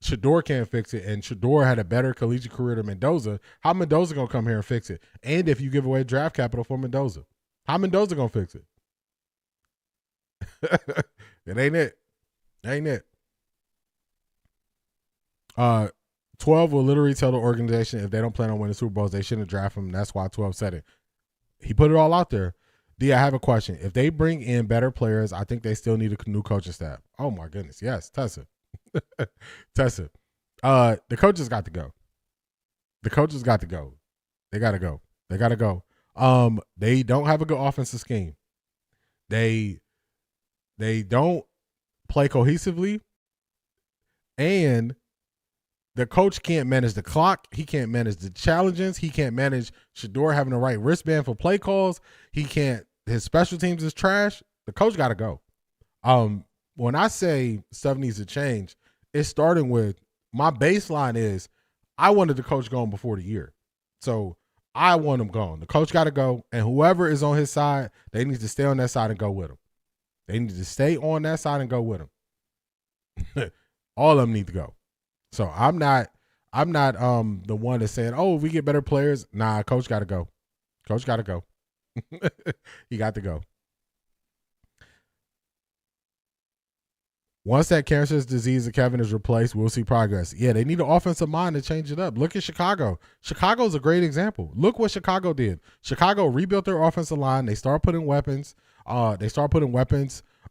Shedeur can't fix it, and Shedeur had a better collegiate career than Mendoza, how Mendoza going to come here and fix it? And if you give away draft capital for Mendoza, how Mendoza going to fix it? It ain't it. Ain't it. 12 will literally tell the organization if they don't plan on winning Super Bowls, they shouldn't draft him. That's why 12 said it. He put it all out there. D, I have a question. If they bring in better players, I think they still need a new coaching staff. Oh, my goodness. Yes, Tessa. Tessa. The coaches got to go. The coaches got to go. They got to go. They got to go. They don't have a good offensive scheme. They don't play cohesively. And the coach can't manage the clock. He can't manage the challenges. He can't manage Shedeur having the right wristband for play calls. He can't. His special teams is trash. The coach got to go. When I say stuff needs to change, it's starting with my baseline is I wanted the coach gone before the year. So I want him gone. The coach got to go. And whoever is on his side, they need to stay on that side and go with him. They need to stay on that side and go with him. All of them need to go. So I'm not the one that's saying, oh, if we get better players. Nah, coach got to go. Coach got to go. He got to go. Once that cancerous disease of Kevin is replaced, we'll see progress. Yeah, they need an offensive mind to change it up. Look at Chicago. Chicago's a great example. Look what Chicago did. Chicago rebuilt their offensive line. They start putting weapons.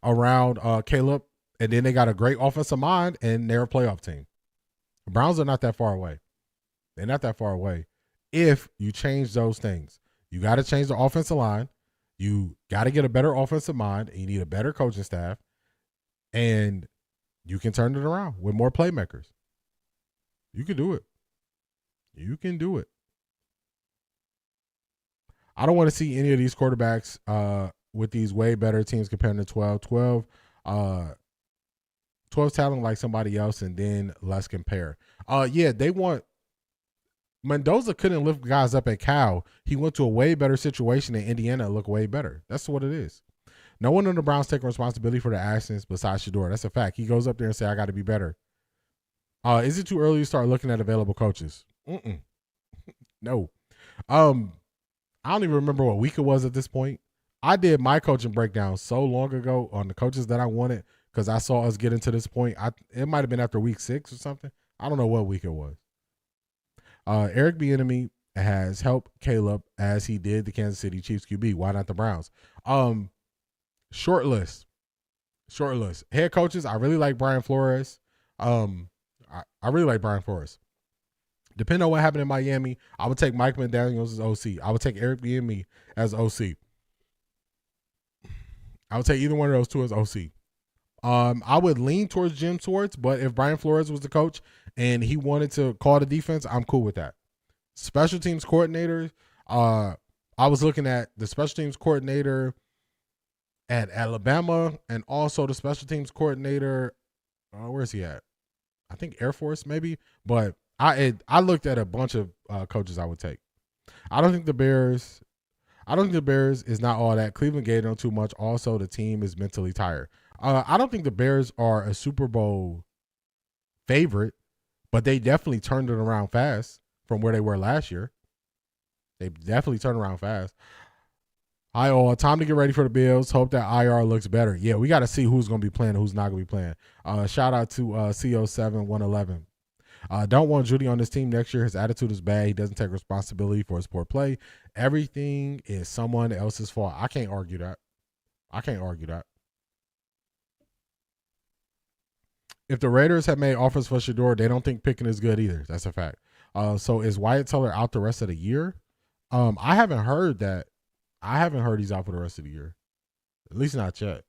Around Caleb, and then they got a great offensive mind, and they're a playoff team. The Browns are not that far away. They're not that far away. If you change those things, you got to change the offensive line. You got to get a better offensive mind. And you need a better coaching staff. And you can turn it around with more playmakers. You can do it. You can do it. I don't want to see any of these quarterbacks with these way better teams compared to 12. 12 talent like somebody else, and then let's compare. Yeah, they want Mendoza couldn't lift guys up at Cal. He went to a way better situation in Indiana and looked way better. That's what it is. No one on the Browns taking responsibility for the actions besides Shedeur. That's a fact. He goes up there and say, I got to be better. Is it too early to start looking at available coaches? No. I don't even remember what week it was at this point. I did my coaching breakdown so long ago on the coaches that I wanted because I saw us get into this point. It might have been after week 6 or something. I don't know what week it was. Eric Bieniemy has helped Caleb as he did the Kansas City Chiefs QB. Why not the Browns? Short list. Head coaches, I really like Brian Flores. I really like Brian Flores. Depending on what happened in Miami, I would take Mike McDaniels as OC. I would take Eric Bieniemy as OC. I would take either one of those two as OC. I would lean towards Jim Schwartz, but if Brian Flores was the coach and he wanted to call the defense, I'm cool with that. Special teams coordinator, I was looking at the special teams coordinator at Alabama and also the special teams coordinator. Where's he at? I think Air Force maybe, but I looked at a bunch of coaches I would take. I don't think the Bears is not all that. Cleveland gave them too much. Also, the team is mentally tired. I don't think the Bears are a Super Bowl favorite, but they definitely turned it around fast from where they were last year. They definitely turned around fast. Hi, all. Time to get ready for the Bills. Hope that IR looks better. Yeah, we got to see who's going to be playing and who's not going to be playing. Shout out to CO7111. Don't want Judy on this team next year. His attitude is bad. He doesn't take responsibility for his poor play. Everything is someone else's fault. I can't argue that. If the Raiders have made offers for Shedeur, they don't think Pickens is good either. That's a fact. So is Wyatt Teller out the rest of the year? I haven't heard that. I haven't heard he's out for the rest of the year. At least not yet.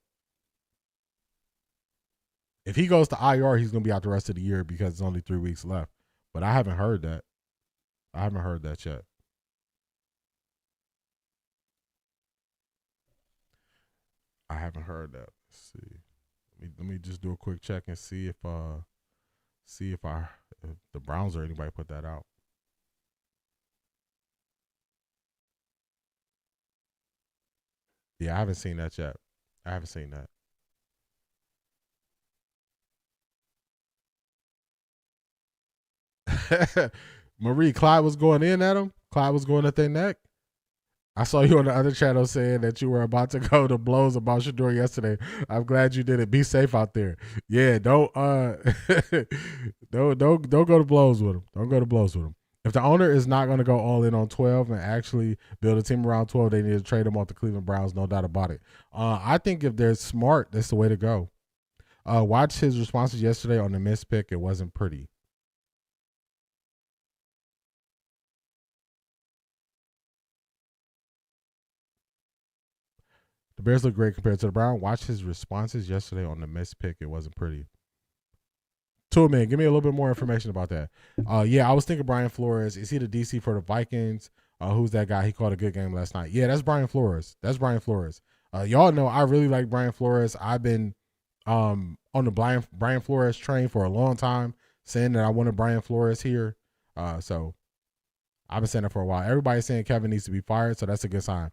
If he goes to IR, he's going to be out the rest of the year because it's only 3 weeks left. But I haven't heard that. I haven't heard that yet. I haven't heard that. Let's see. Let me just do a quick check and see if the Browns or anybody put that out. Yeah, I haven't seen that yet. I haven't seen that. Marie, Clyde was going in at him. Clyde was going at their neck. I saw you on the other channel saying that you were about to go to blows about Shedeur yesterday. I'm glad you did it. Be safe out there. Yeah, don't go to blows with him. Don't go to blows with him. If the owner is not going to go all in on 12 and actually build a team around 12, they need to trade him off the Cleveland Browns, no doubt about it. I think if they're smart, that's the way to go. Watch his responses yesterday on the missed pick. It wasn't pretty. The Bears look great compared to the Browns. Watch his responses yesterday on the missed pick. It wasn't pretty. Toolman, give me a little bit more information about that. Yeah, I was thinking Brian Flores. Is he the DC for the Vikings? Who's that guy? He called a good game last night. Yeah, that's Brian Flores. Y'all know I really like Brian Flores. I've been on the Brian Flores train for a long time, saying that I wanted Brian Flores here. So I've been saying that for a while. Everybody's saying Kevin needs to be fired, so that's a good sign.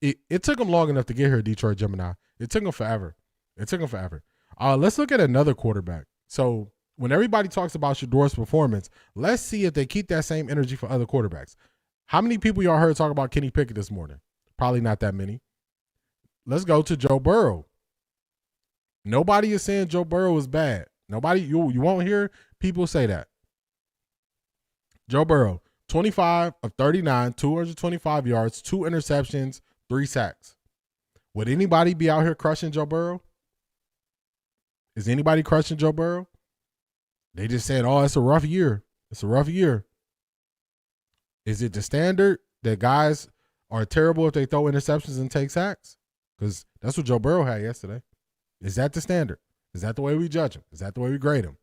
It took him long enough to get here, Detroit Gemini. It took him forever. Let's look at another quarterback. So when everybody talks about Shedeur's performance, let's see if they keep that same energy for other quarterbacks. How many people y'all heard talk about Kenny Pickett this morning? Probably not that many. Let's go to Joe Burrow. Nobody is saying Joe Burrow is bad. Nobody, you won't hear people say that. Joe Burrow, 25 of 39, 225 yards, 2 interceptions, 3 sacks. Would anybody be out here crushing Joe Burrow? Is anybody crushing Joe Burrow? They just saying, oh, it's a rough year. It's a rough year. Is it the standard that guys are terrible if they throw interceptions and take sacks? Because that's what Joe Burrow had yesterday. Is that the standard? Is that the way we judge him? Is that the way we grade him?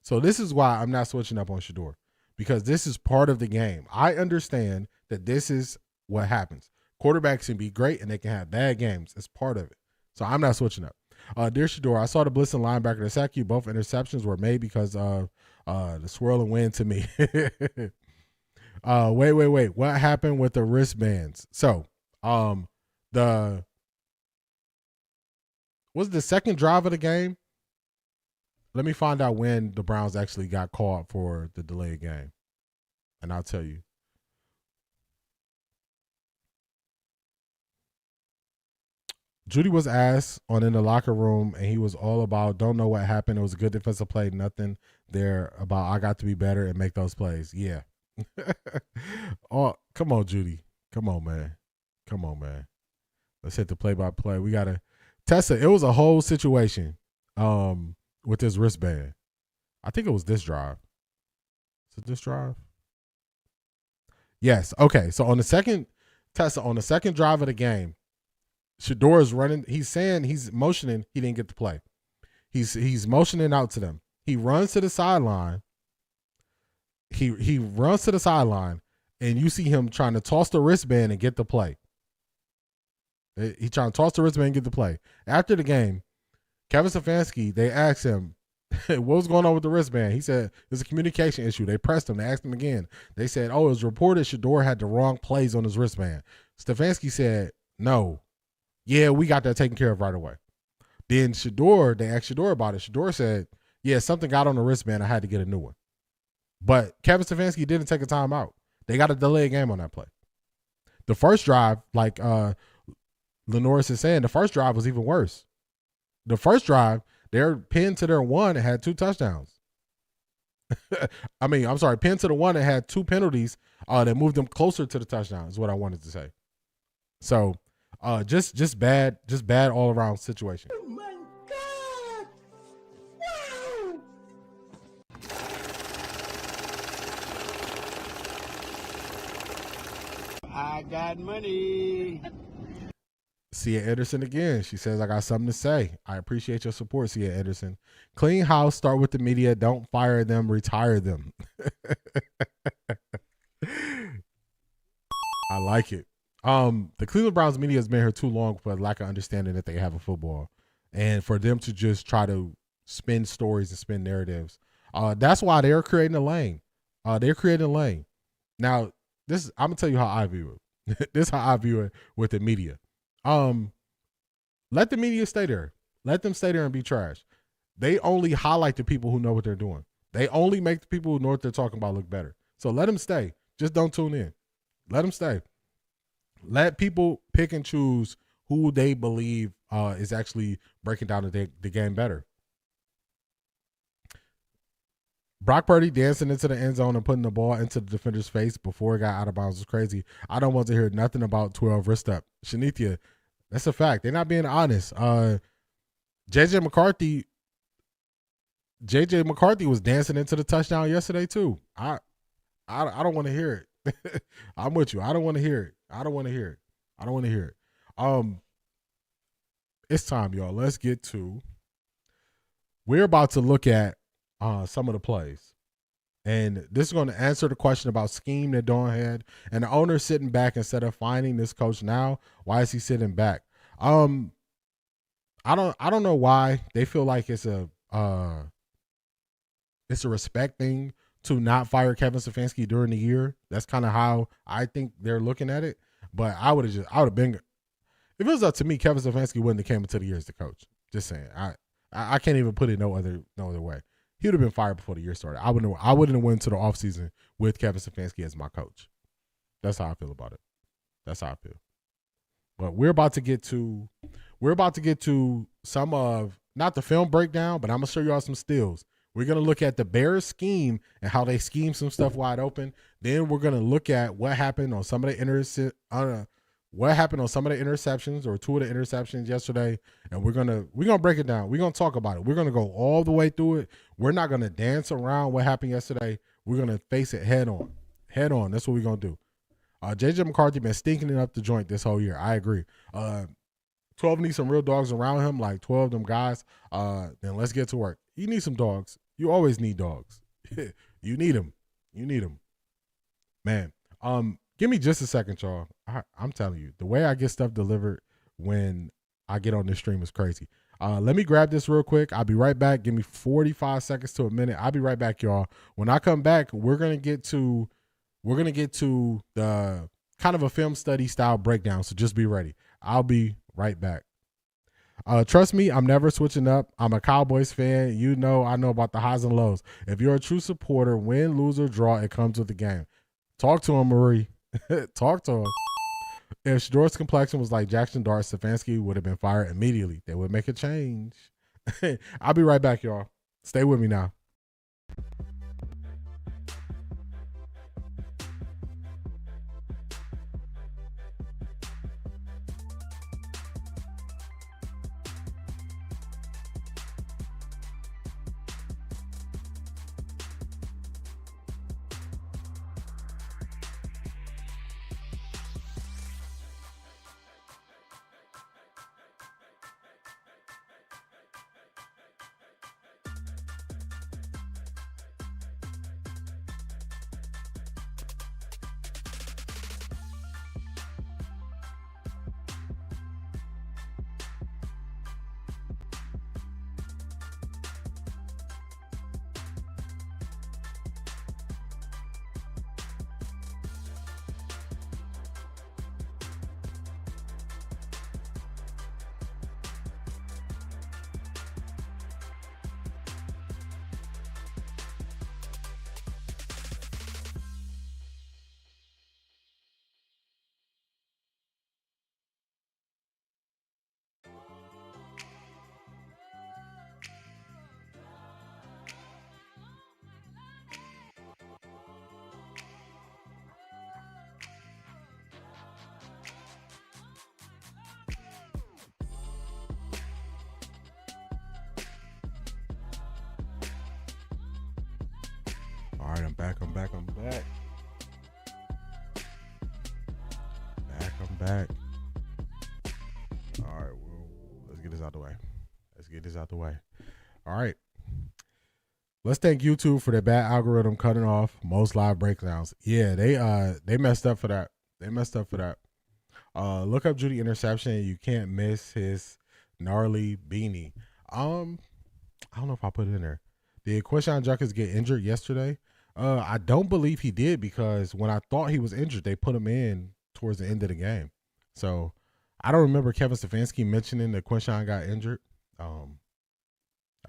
So this is why I'm not switching up on Shedeur, because this is part of the game. I understand that this is what happens. Quarterbacks can be great and they can have bad games. It's part of it. So I'm not switching up. Dear Shedeur, I saw the blitzing linebacker to sack you. Both interceptions were made because of the swirl and wind to me. Wait. What happened with the wristbands? So was the second drive of the game? Let me find out when the Browns actually got called for the delayed game, and I'll tell you. Judy was asked on in the locker room, and he was all about, don't know what happened. It was a good defensive play. Nothing there about I got to be better and make those plays. Yeah. Oh, come on, Judy. Come on, man. Let's hit the play-by-play. We got to Tessa. It was a whole situation with this wristband. I think it was this drive. Is it this drive? Yes. Okay. So on the second, Tessa, on the second drive of the game, Shedeur is running. He's saying he's motioning. He didn't get the play. He's motioning out to them. He runs to the sideline. He runs to the sideline, and you see him trying to toss the wristband and get the play. He's trying to toss the wristband and get the play. After the game, Kevin Stefanski, they asked him, what was going on with the wristband? He said, it's a communication issue. They pressed him. They asked him again. They said, oh, it was reported Shedeur had the wrong plays on his wristband. Stefanski said, no. Yeah, we got that taken care of right away. Then Shedeur, they asked Shedeur about it. Shedeur said, yeah, something got on the wristband. I had to get a new one. But Kevin Stefanski didn't take a timeout. They got a delayed game on that play. The first drive, like Lenoris is saying, the first drive was even worse. The first drive, they're pinned to their one and had 2 touchdowns. Pinned to the one and had 2 penalties that moved them closer to the touchdown is what I wanted to say. So just bad all around situation. Oh my God! Wow! I got money. Sia Anderson again. She says, I got something to say. I appreciate your support, Sia Anderson. Clean house, start with the media. Don't fire them, retire them. I like it. The Cleveland Browns media has been here too long for lack of understanding that they have a football. And for them to just try to spin stories and spin narratives. That's why they're creating a lane. They're creating a lane. Now, I'm gonna tell you how I view it. This is how I view it with the media. Let the media stay there. Let them stay there and be trash. They only highlight the people who know what they're doing. They only make the people who know what they're talking about look better. So let them stay. Just don't tune in. Let them stay. Let people pick and choose who they believe is actually breaking down the game better. Brock Purdy dancing into the end zone and putting the ball into the defender's face before it got out of bounds was crazy. I don't want to hear nothing about 12 wrist up. Shanithia, that's a fact. They're not being honest. JJ McCarthy was dancing into the touchdown yesterday too. I don't want to hear it. I'm with you. I don't want to hear it. It's time, y'all. Let's get to. We're about to look at some of the plays, and this is going to answer the question about scheme that Dawn had, and the owner sitting back instead of finding this coach now. Why is he sitting back? I don't know why they feel like it's a respect thing to not fire Kevin Stefanski during the year. That's kind of how I think they're looking at it. But I would have been, if it was up to me, Kevin Stefanski wouldn't have came into the year as the coach. Just saying. I can't even put it no other way. He would have been fired before the year started. I wouldn't have went to the offseason with Kevin Stefanski as my coach. That's how I feel about it. That's how I feel. But we're about to get to some of, not the film breakdown, but I'm gonna show y'all some stills. We're gonna look at the Bears scheme and how they scheme some stuff wide open. Then we're gonna look at what happened on some of the interceptions or two of the interceptions yesterday, and we're gonna break it down. We're gonna talk about it. We're gonna go all the way through it. We're not gonna dance around what happened yesterday. We're gonna face it head on. Head on. That's what we're gonna do. JJ McCarthy been stinking it up the joint this whole year. I agree. 12 needs some real dogs around him, like 12 of them guys. Then let's get to work. You need some dogs. You always need dogs. You need them. You need them. Man, give me just a second, y'all. I'm telling you, the way I get stuff delivered when I get on this stream is crazy. Let me grab this real quick. I'll be right back. Give me 45 seconds to a minute. I'll be right back, y'all. When I come back, we're gonna get to the kind of a film study style breakdown. So just be ready. I'll be right back. Trust me, I'm never switching up. I'm a Cowboys fan. You know, I know about the highs and lows. If you're a true supporter, win, lose, or draw, it comes with the game. Talk to him, Marie. Talk to him. If Shedeur's complexion was like Jackson Dart, Stefanski would have been fired immediately. They would make a change. I'll be right back, y'all. Stay with me now. All right, I'm back. I'm back. All right, well, let's get this out the way. All right. Let's thank YouTube for their bad algorithm cutting off most live breakdowns. Yeah, they messed up for that. Look up Judy interception. You can't miss his gnarly beanie. I don't know if I put it in there. Did Quinshon Judkins get injured yesterday? I don't believe he did, because when I thought he was injured, they put him in towards the end of the game. So I don't remember Kevin Stefanski mentioning that Quinshon got injured. I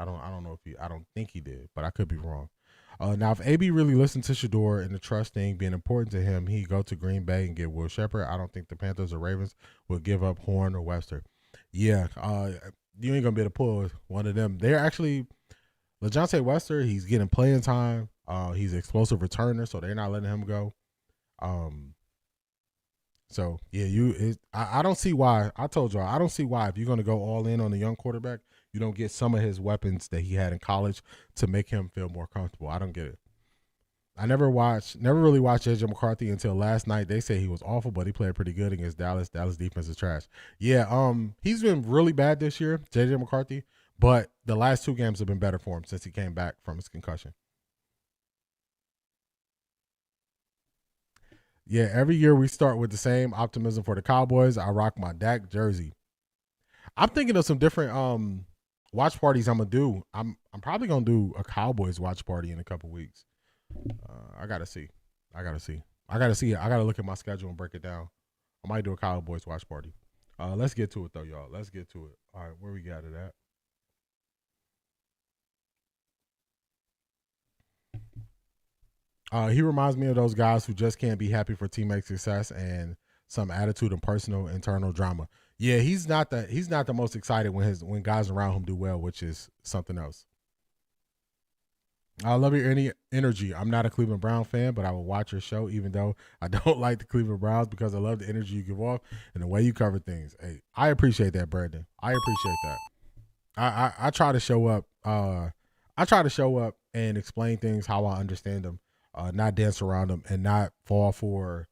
don't think he did, but I could be wrong. Now, if AB really listened to Shedeur and the trust thing being important to him, he'd go to Green Bay and get Will Shepherd. I don't think the Panthers or Ravens would give up Horn or Webster. Yeah, you ain't gonna be able to pull one of them. They're actually LeJohntay Webster. He's getting playing time. He's an explosive returner, so they're not letting him go. So yeah, I don't see why. I told y'all I don't see why, if you're gonna go all in on a young quarterback, you don't get some of his weapons that he had in college to make him feel more comfortable. I don't get it. I never really watched JJ McCarthy until last night. They say he was awful, but he played pretty good against Dallas. Dallas defense is trash. Yeah, he's been really bad this year, JJ McCarthy, but the last two games have been better for him since he came back from his concussion. Yeah, every year we start with the same optimism for the Cowboys. I rock my Dak jersey. I'm thinking of some different watch parties I'm gonna do. I'm probably gonna do a Cowboys watch party in a couple weeks. I gotta see. I gotta look at my schedule and break it down. I might do a Cowboys watch party. Let's get to it though, y'all. Let's get to it. All right, where we got it at? He reminds me of those guys who just can't be happy for teammate success and some attitude and personal internal drama. Yeah, he's not the most excited when guys around him do well, which is something else. I love your energy. I'm not a Cleveland Brown fan, but I will watch your show even though I don't like the Cleveland Browns because I love the energy you give off and the way you cover things. Hey, I appreciate that, Brandon. I appreciate that. I try to show up. I try to show up and explain things how I understand them, not dance around them, and not fall for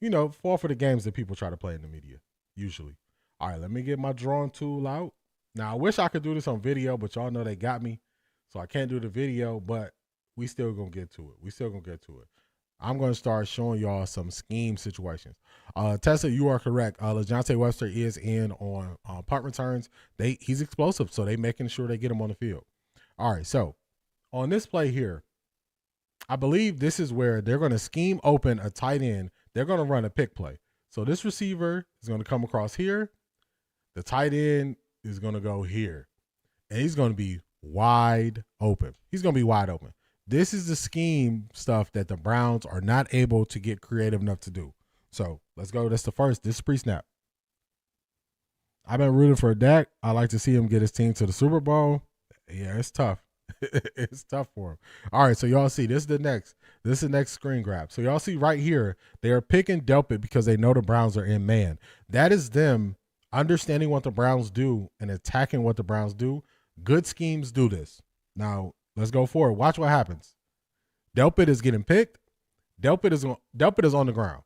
the games that people try to play in the media. Usually. All right, let me get my drawing tool out. Now I wish I could do this on video, but y'all know they got me. So I can't do the video, but we still gonna get to it. I'm gonna start showing y'all some scheme situations. Tessa, you are correct. LeJohntay Webster is in on punt returns. He's explosive, so they making sure they get him on the field. All right, so on this play here, I believe this is where they're gonna scheme open a tight end. They're gonna run a pick play. So this receiver is gonna come across here. The tight end is gonna go here, and he's gonna be wide open. He's going to be wide open. This is the scheme stuff that the Browns are not able to get creative enough to do. So let's go. That's the first. This is pre-snap. I've been rooting for Dak. I like to see him get his team to the Super Bowl. Yeah, it's tough. It's tough for him. All right, so y'all see, this is the next screen grab. So y'all see right here, they are picking Delpit because they know the Browns are in man. That is them understanding what the Browns do and attacking what the Browns do. Good schemes do this. Now, let's go forward. Watch what happens. Delpit is getting picked. Delpit is on the ground.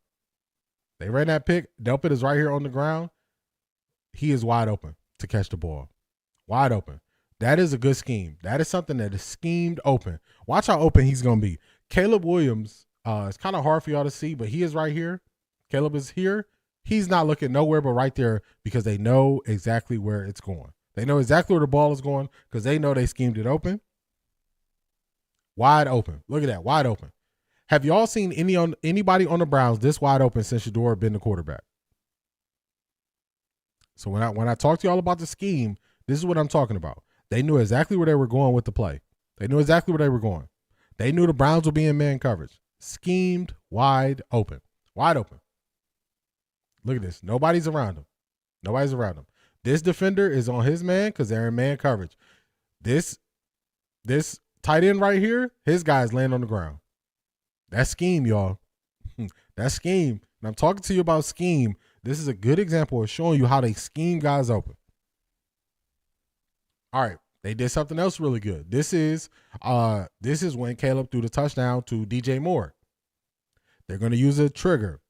They ran that pick. Delpit is right here on the ground. He is wide open to catch the ball. Wide open. That is a good scheme. That is something that is schemed open. Watch how open he's going to be. Caleb Williams, it's kind of hard for y'all to see, but he is right here. Caleb is here. He's not looking nowhere but right there because they know exactly where it's going. They know exactly where the ball is going because they know they schemed it open. Wide open. Look at that. Wide open. Have y'all seen anybody on the Browns this wide open since Shedeur been the quarterback? So when I talk to y'all about the scheme, this is what I'm talking about. They knew exactly where they were going with the play. They knew exactly where they were going. They knew the Browns would be in man coverage. Schemed wide open. Wide open. Look at this. Nobody's around him. Nobody's around him. This defender is on his man because they're in man coverage. This tight end right here, his guy's laying on the ground. That's scheme, y'all. That's scheme. And I'm talking to you about scheme. This is a good example of showing you how they scheme guys open. All right. They did something else really good. This is when Caleb threw the touchdown to DJ Moore. They're going to use a trigger.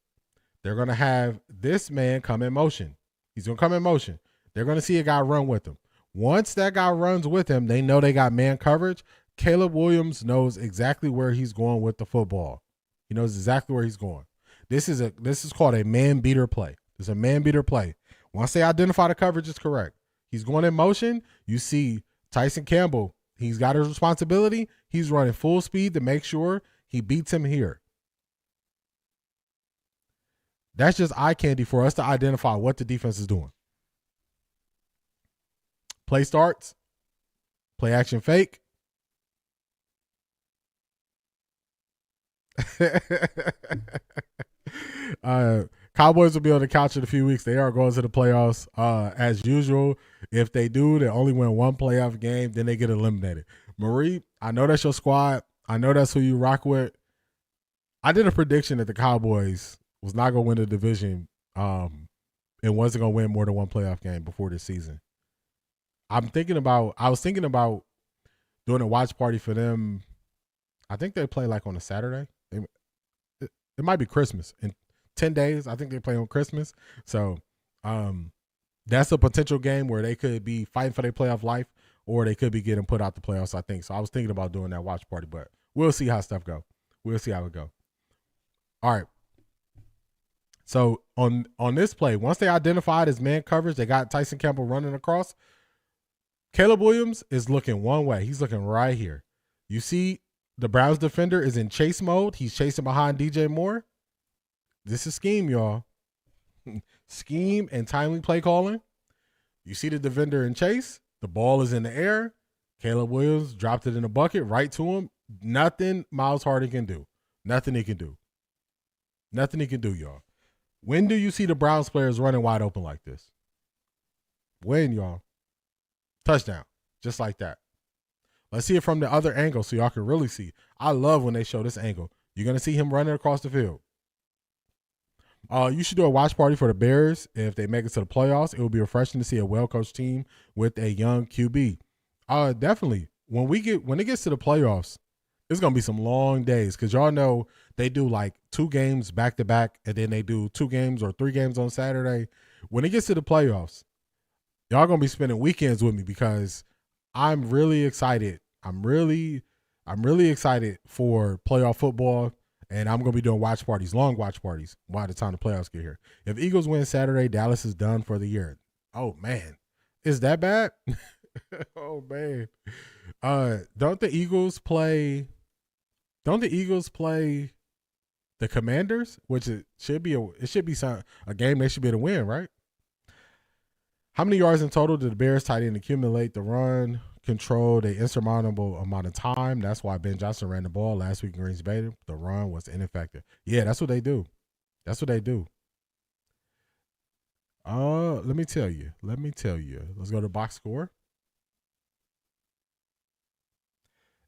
They're going to have this man come in motion. He's going to come in motion. They're going to see a guy run with him. Once that guy runs with him, they know they got man coverage. Caleb Williams knows exactly where he's going with the football. He knows exactly where he's going. This is called a man beater play. It's a man beater play. Once they identify the coverage is correct, he's going in motion. You see Tyson Campbell. He's got his responsibility. He's running full speed to make sure he beats him here. That's just eye candy for us to identify what the defense is doing. Play starts. Play action fake. Cowboys will be on the couch in a few weeks. They are going to the playoffs. As usual, if they do, they only win one playoff game, then they get eliminated. Marie, I know that's your squad. I know that's who you rock with. I did a prediction that the Cowboys was not going to win the division and wasn't going to win more than one playoff game before this season. I was thinking about doing a watch party for them. I think they play like on a Saturday. It might be Christmas. In 10 days, I think they play on Christmas. So that's a potential game where they could be fighting for their playoff life or they could be getting put out the playoffs, I think. So I was thinking about doing that watch party, but we'll see how stuff go. We'll see how it go. All right. So on this play, once they identified as man coverage, they got Tyson Campbell running across. Caleb Williams is looking one way. He's looking right here. You see the Browns defender is in chase mode. He's chasing behind DJ Moore. This is scheme, y'all. Scheme and timely play calling. You see the defender in chase. The ball is in the air. Caleb Williams dropped it in a bucket right to him. Nothing Miles Hardy can do. Nothing he can do. Nothing he can do, y'all. When do you see the Browns players running wide open like this? When, y'all? Touchdown. Just like that. Let's see it from the other angle so y'all can really see. I love when they show this angle. You're going to see him running across the field. You should do a watch party for the Bears. If they make it to the playoffs, it will be refreshing to see a well-coached team with a young QB. Definitely. When it gets to the playoffs, it's going to be some long days because y'all know they do like 2 games back-to-back, and then they do 2 games or 3 games on Saturday. When it gets to the playoffs, y'all going to be spending weekends with me because I'm really excited. I'm really excited for playoff football, and I'm going to be doing watch parties, long watch parties, by the time the playoffs get here. If Eagles win Saturday, Dallas is done for the year. Oh, man. Is that bad? Oh, man. Don't the Eagles play the Commanders, which it should be a game they should be able to win, right? How many yards in total did the Bears tight end accumulate? The run controlled an insurmountable amount of time. That's why Ben Johnson ran the ball last week in Green Bay. The run was ineffective. Yeah, that's what they do. That's what they do. Let me tell you. Let's go to box score.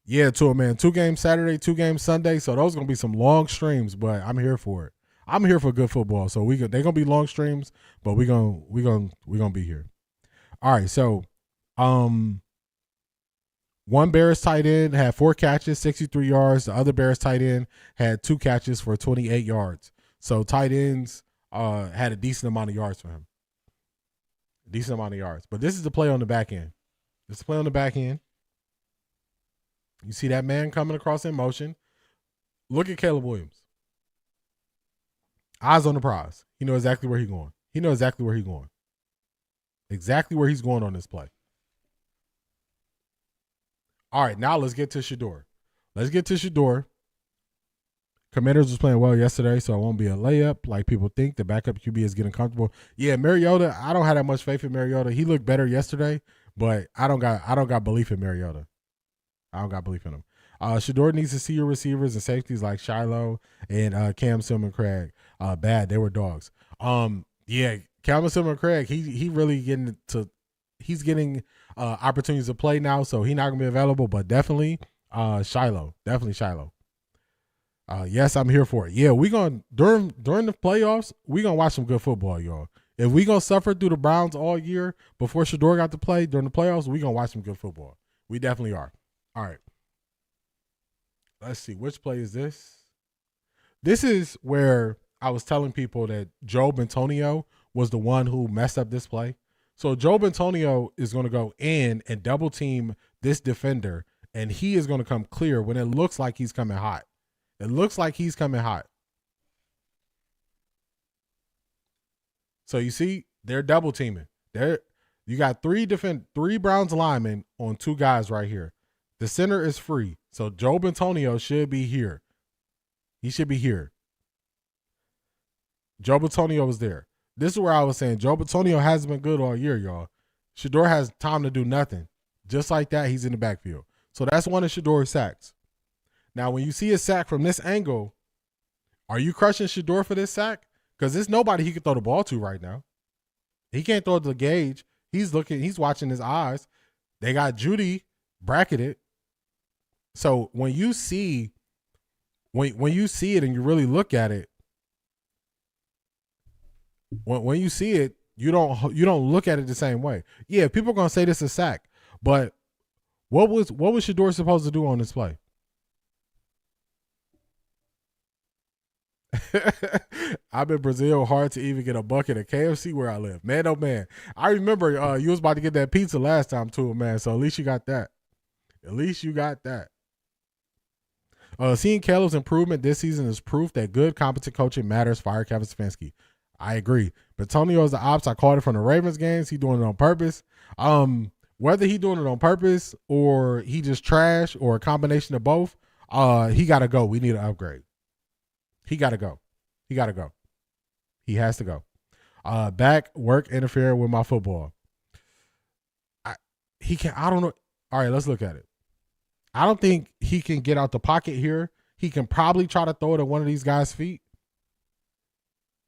Yeah, man. 2 games Saturday, 2 games Sunday. So those are gonna be some long streams, but I'm here for it. I'm here for good football. So they're gonna be long streams, but we're gonna be here. All right, so one Bears tight end had 4 catches, 63 yards. The other Bears tight end had 2 catches for 28 yards. So tight ends had a decent amount of yards for him. Decent amount of yards. But this is the play on the back end. You see that man coming across in motion. Look at Caleb Williams. Eyes on the prize. He knows exactly where he's going. Exactly where he's going on this play. All right, now let's get to Shedeur. Commanders was playing well yesterday, so it won't be a layup like people think. The backup QB is getting comfortable. Yeah, Mariota, I don't have that much faith in Mariota. He looked better yesterday, but I don't got belief in Mariota. I don't got belief in him. Shedeur needs to see your receivers and safeties like Shiloh and Cam Silman-Craig. Bad. They were dogs. Yeah, Cam Silman-Craig, he really he's getting opportunities to play now, so he's not gonna be available, but definitely Shiloh. Yes, I'm here for it. Yeah, we gonna during the playoffs, we gonna watch some good football, y'all. If we gonna suffer through the Browns all year before Shedeur got to play during the playoffs, we gonna watch some good football. We definitely are. All right. Let's see. Which play is this? This is where I was telling people that Joe Bentonio was the one who messed up this play. So Joe Bentonio is going to go in and double team this defender, and he is going to come clear when it looks like he's coming hot. So you see, they're double teaming. You got 3 Browns linemen on 2 guys right here. The center is free. So Joe Bentonio should be here. He should be here. Joe Bentonio was there. This is where I was saying Joe Bentonio hasn't been good all year, y'all. Shedeur has time to do nothing. Just like that, he's in the backfield. So that's one of Shedeur's sacks. Now, when you see a sack from this angle, are you crushing Shedeur for this sack? Because there's nobody he can throw the ball to right now. He can't throw it to Gage. He's watching his eyes. They got Judy bracketed. So when you see it and you really look at it, when you see it, you don't look at it the same way. Yeah, people are gonna say this is a sack, but what was Shedeur supposed to do on this play? I'm in Brazil, hard to even get a bucket at KFC where I live. Man, oh man. I remember you was about to get that pizza last time too, man. So at least you got that. Seeing Caleb's improvement this season is proof that good, competent coaching matters. Fire Kevin Stefanski. I agree. But Antonio is the ops. I called it from the Ravens games. He doing it on purpose. Whether he doing it on purpose or he just trash or a combination of both, he got to go. We need an upgrade. He got to go. He has to go. Back, work, interfere with my football. I don't know. All right, let's look at it. I don't think he can get out the pocket here. he can probably try to throw it at one of these guys' feet.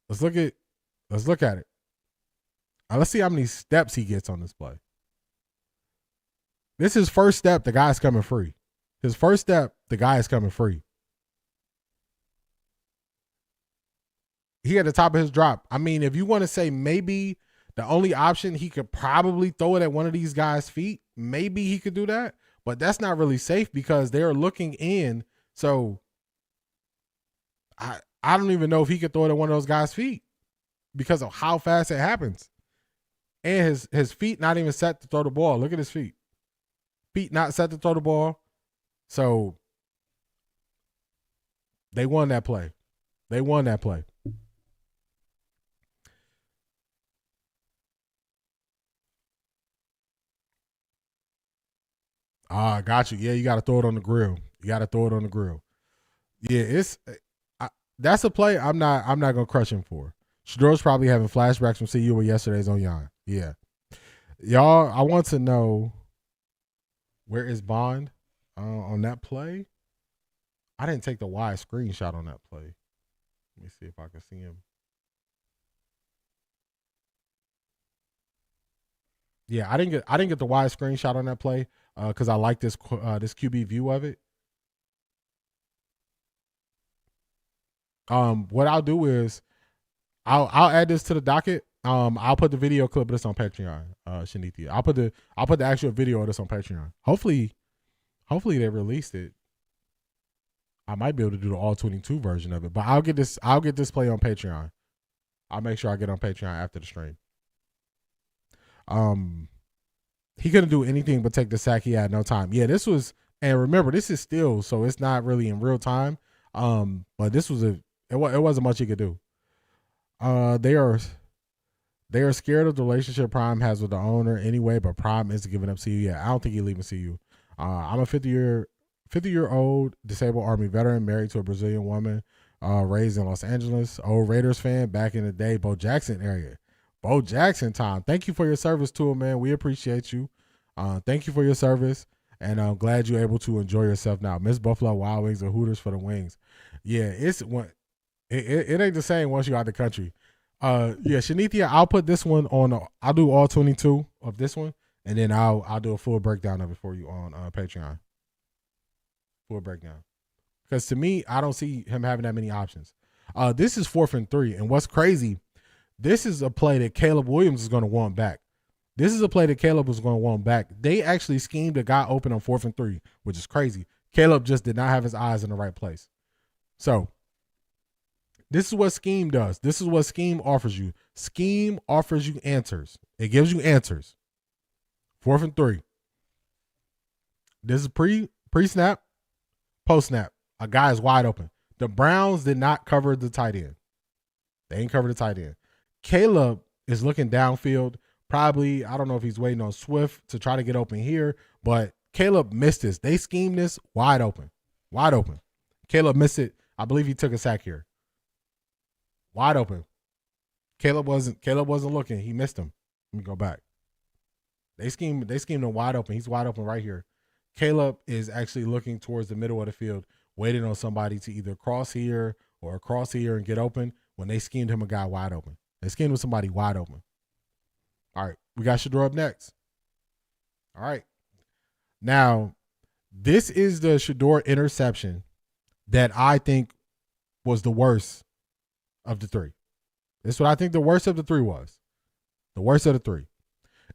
Let's look at it. Let's see how many steps he gets on this play. This is his first step. The guy's coming free. His first step, the guy is coming free. He at the top of his drop. I mean, if you want to say maybe the only option, he could probably throw it at one of these guys' feet. Maybe he could do that, but that's not really safe because they're looking in. So I don't even know if he could throw it at one of those guys' feet because of how fast it happens. And his feet not even set to throw the ball. Look at his feet. Feet not set to throw the ball. So they won that play. They won that play. Got you. Yeah, you got to throw it on the grill. Yeah, that's a play I'm not gonna crush him for. Shedeur's probably having flashbacks from CU with yesterday's on Yon. Yeah, y'all. I want to know where is Bond on that play. I didn't take the wide screenshot on that play. Let me see if I can see him. Yeah, I didn't get the wide screenshot on that play because I like this QB view of it. What I'll do is I'll add this to the docket. I'll put the video clip of this on Patreon. Shanithia, I'll put the actual video of this on Patreon. Hopefully they released it. I might be able to do the all 22 version of it, but I'll get this play on Patreon. I'll make sure I get on Patreon after the stream. He couldn't do anything but take the sack. He had no time. Yeah, this was, and remember, this is still, so it's not really in real time. But this was it wasn't much he could do. They are scared of the relationship Prime has with the owner anyway, but Prime isn't giving up CU. Yeah, I don't think he's leaving CU. I'm a 50-year-old disabled Army veteran married to a Brazilian woman, raised in Los Angeles. Old Raiders fan back in the day, Bo Jackson area. Bo Jackson time. Thank you for your service to him, man. We appreciate you. Thank you for your service, and I'm glad you're able to enjoy yourself now. Miss Buffalo Wild Wings and Hooters for the wings. Yeah, it ain't the same once you're out the country. Yeah, Shanithia, I'll put this one on. I'll do all 22 of this one, and then I'll do a full breakdown of it for you on Patreon. Full breakdown, because to me, I don't see him having that many options. This is 4th and 3, and what's crazy, this is a play that Caleb Williams is going to want back. This is a play that Caleb was going to want back. They actually schemed a guy open on 4th and 3, which is crazy. Caleb just did not have his eyes in the right place. So this is what scheme does. This is what scheme offers you. Scheme offers you answers. It gives you answers. 4th and 3. This is pre-snap, post-snap. A guy is wide open. The Browns did not cover the tight end. They ain't covered the tight end. Caleb is looking downfield. Probably, I don't know if he's waiting on Swift to try to get open here, but Caleb missed this. They schemed this wide open. Wide open. Caleb missed it. I believe he took a sack here. Wide open. Caleb wasn't looking. He missed him. Let me go back. They schemed him wide open. He's wide open right here. Caleb is actually looking towards the middle of the field, waiting on somebody to either cross here or cross here and get open when they schemed him a guy wide open. They schemed with somebody wide open. All right, we got Shedeur up next. All right. Now, this is the Shedeur interception that I think was the worst of the three. This is what I think the worst of the three was. The worst of the three.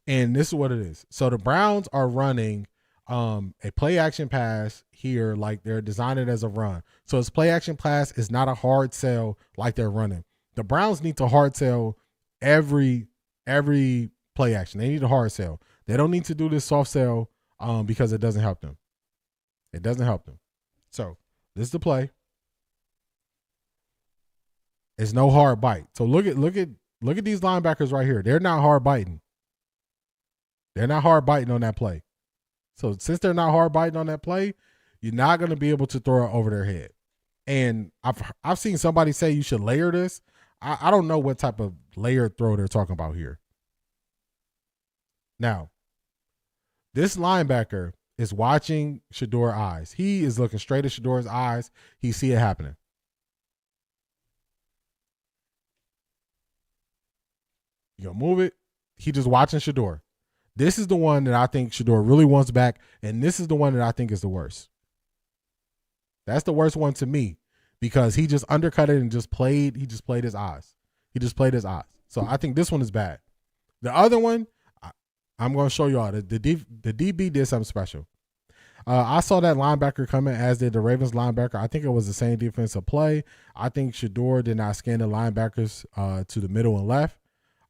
And this is what it is. So the Browns are running a play action pass here, like they're designing it as a run. So it's play action pass is not a hard sell like they're running. The Browns need to hard sell every play action. They need a hard sell. They don't need to do this soft sell because it doesn't help them. It doesn't help them. So this is the play. It's no hard bite. So look at these linebackers right here. They're not hard biting. They're not hard biting on that play. So since they're not hard biting on that play, you're not going to be able to throw it over their head. And I've seen somebody say you should layer this. I don't know what type of layered throw they're talking about here. Now, this linebacker is watching Shedeur's eyes. He is looking straight at Shedeur's eyes. He see it happening. You gonna move it? He just watching Shedeur. This is the one that I think Shedeur really wants back, and this is the one that I think is the worst. That's the worst one to me because he just undercut it and just played. He just played his eyes. He just played his eyes. So I think this one is bad. The other one, I'm going to show y'all. The DB did something special. I saw that linebacker coming, as did the Ravens linebacker. I think it was the same defensive play. I think Shedeur did not scan the linebackers to the middle and left.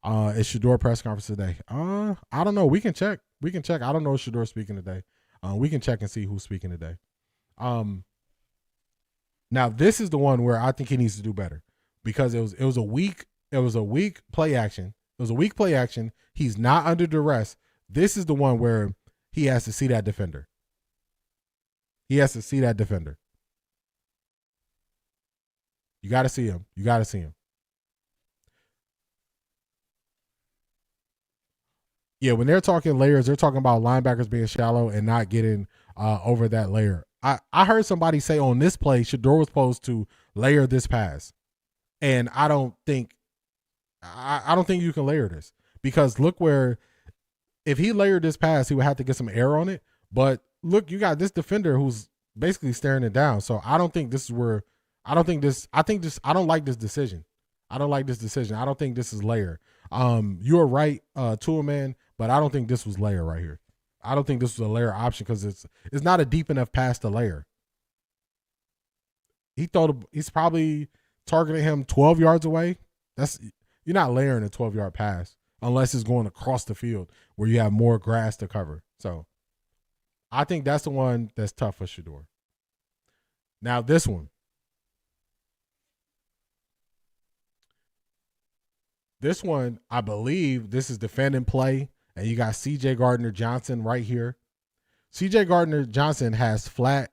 Is Shedeur press conference today? I don't know. We can check. I don't know if Shedeur speaking today. We can check and see who's speaking today. Now this is the one where I think he needs to do better because it was a weak play action. It was a weak play action. He's not under duress. This is the one where he has to see that defender. You got to see him. Yeah, when they're talking layers, they're talking about linebackers being shallow and not getting over that layer. I heard somebody say on this play, Shedeur was supposed to layer this pass. And I don't think you can layer this because look where if he layered this pass, he would have to get some air on it. But look, you got this defender who's basically staring it down. So I don't think this is where I don't like this decision. I don't think this is layer. You're right, Tool Man, but I don't think this was layer right here. I don't think this was a layer option because it's not a deep enough pass to layer. He's probably targeting him 12 yards away. You're not layering a 12-yard pass unless it's going across the field where you have more grass to cover. So I think that's the one that's tough for Shedeur. Now this one. This one, I believe this is defending play, and you got C.J. Gardner-Johnson right here. C.J. Gardner-Johnson has flat.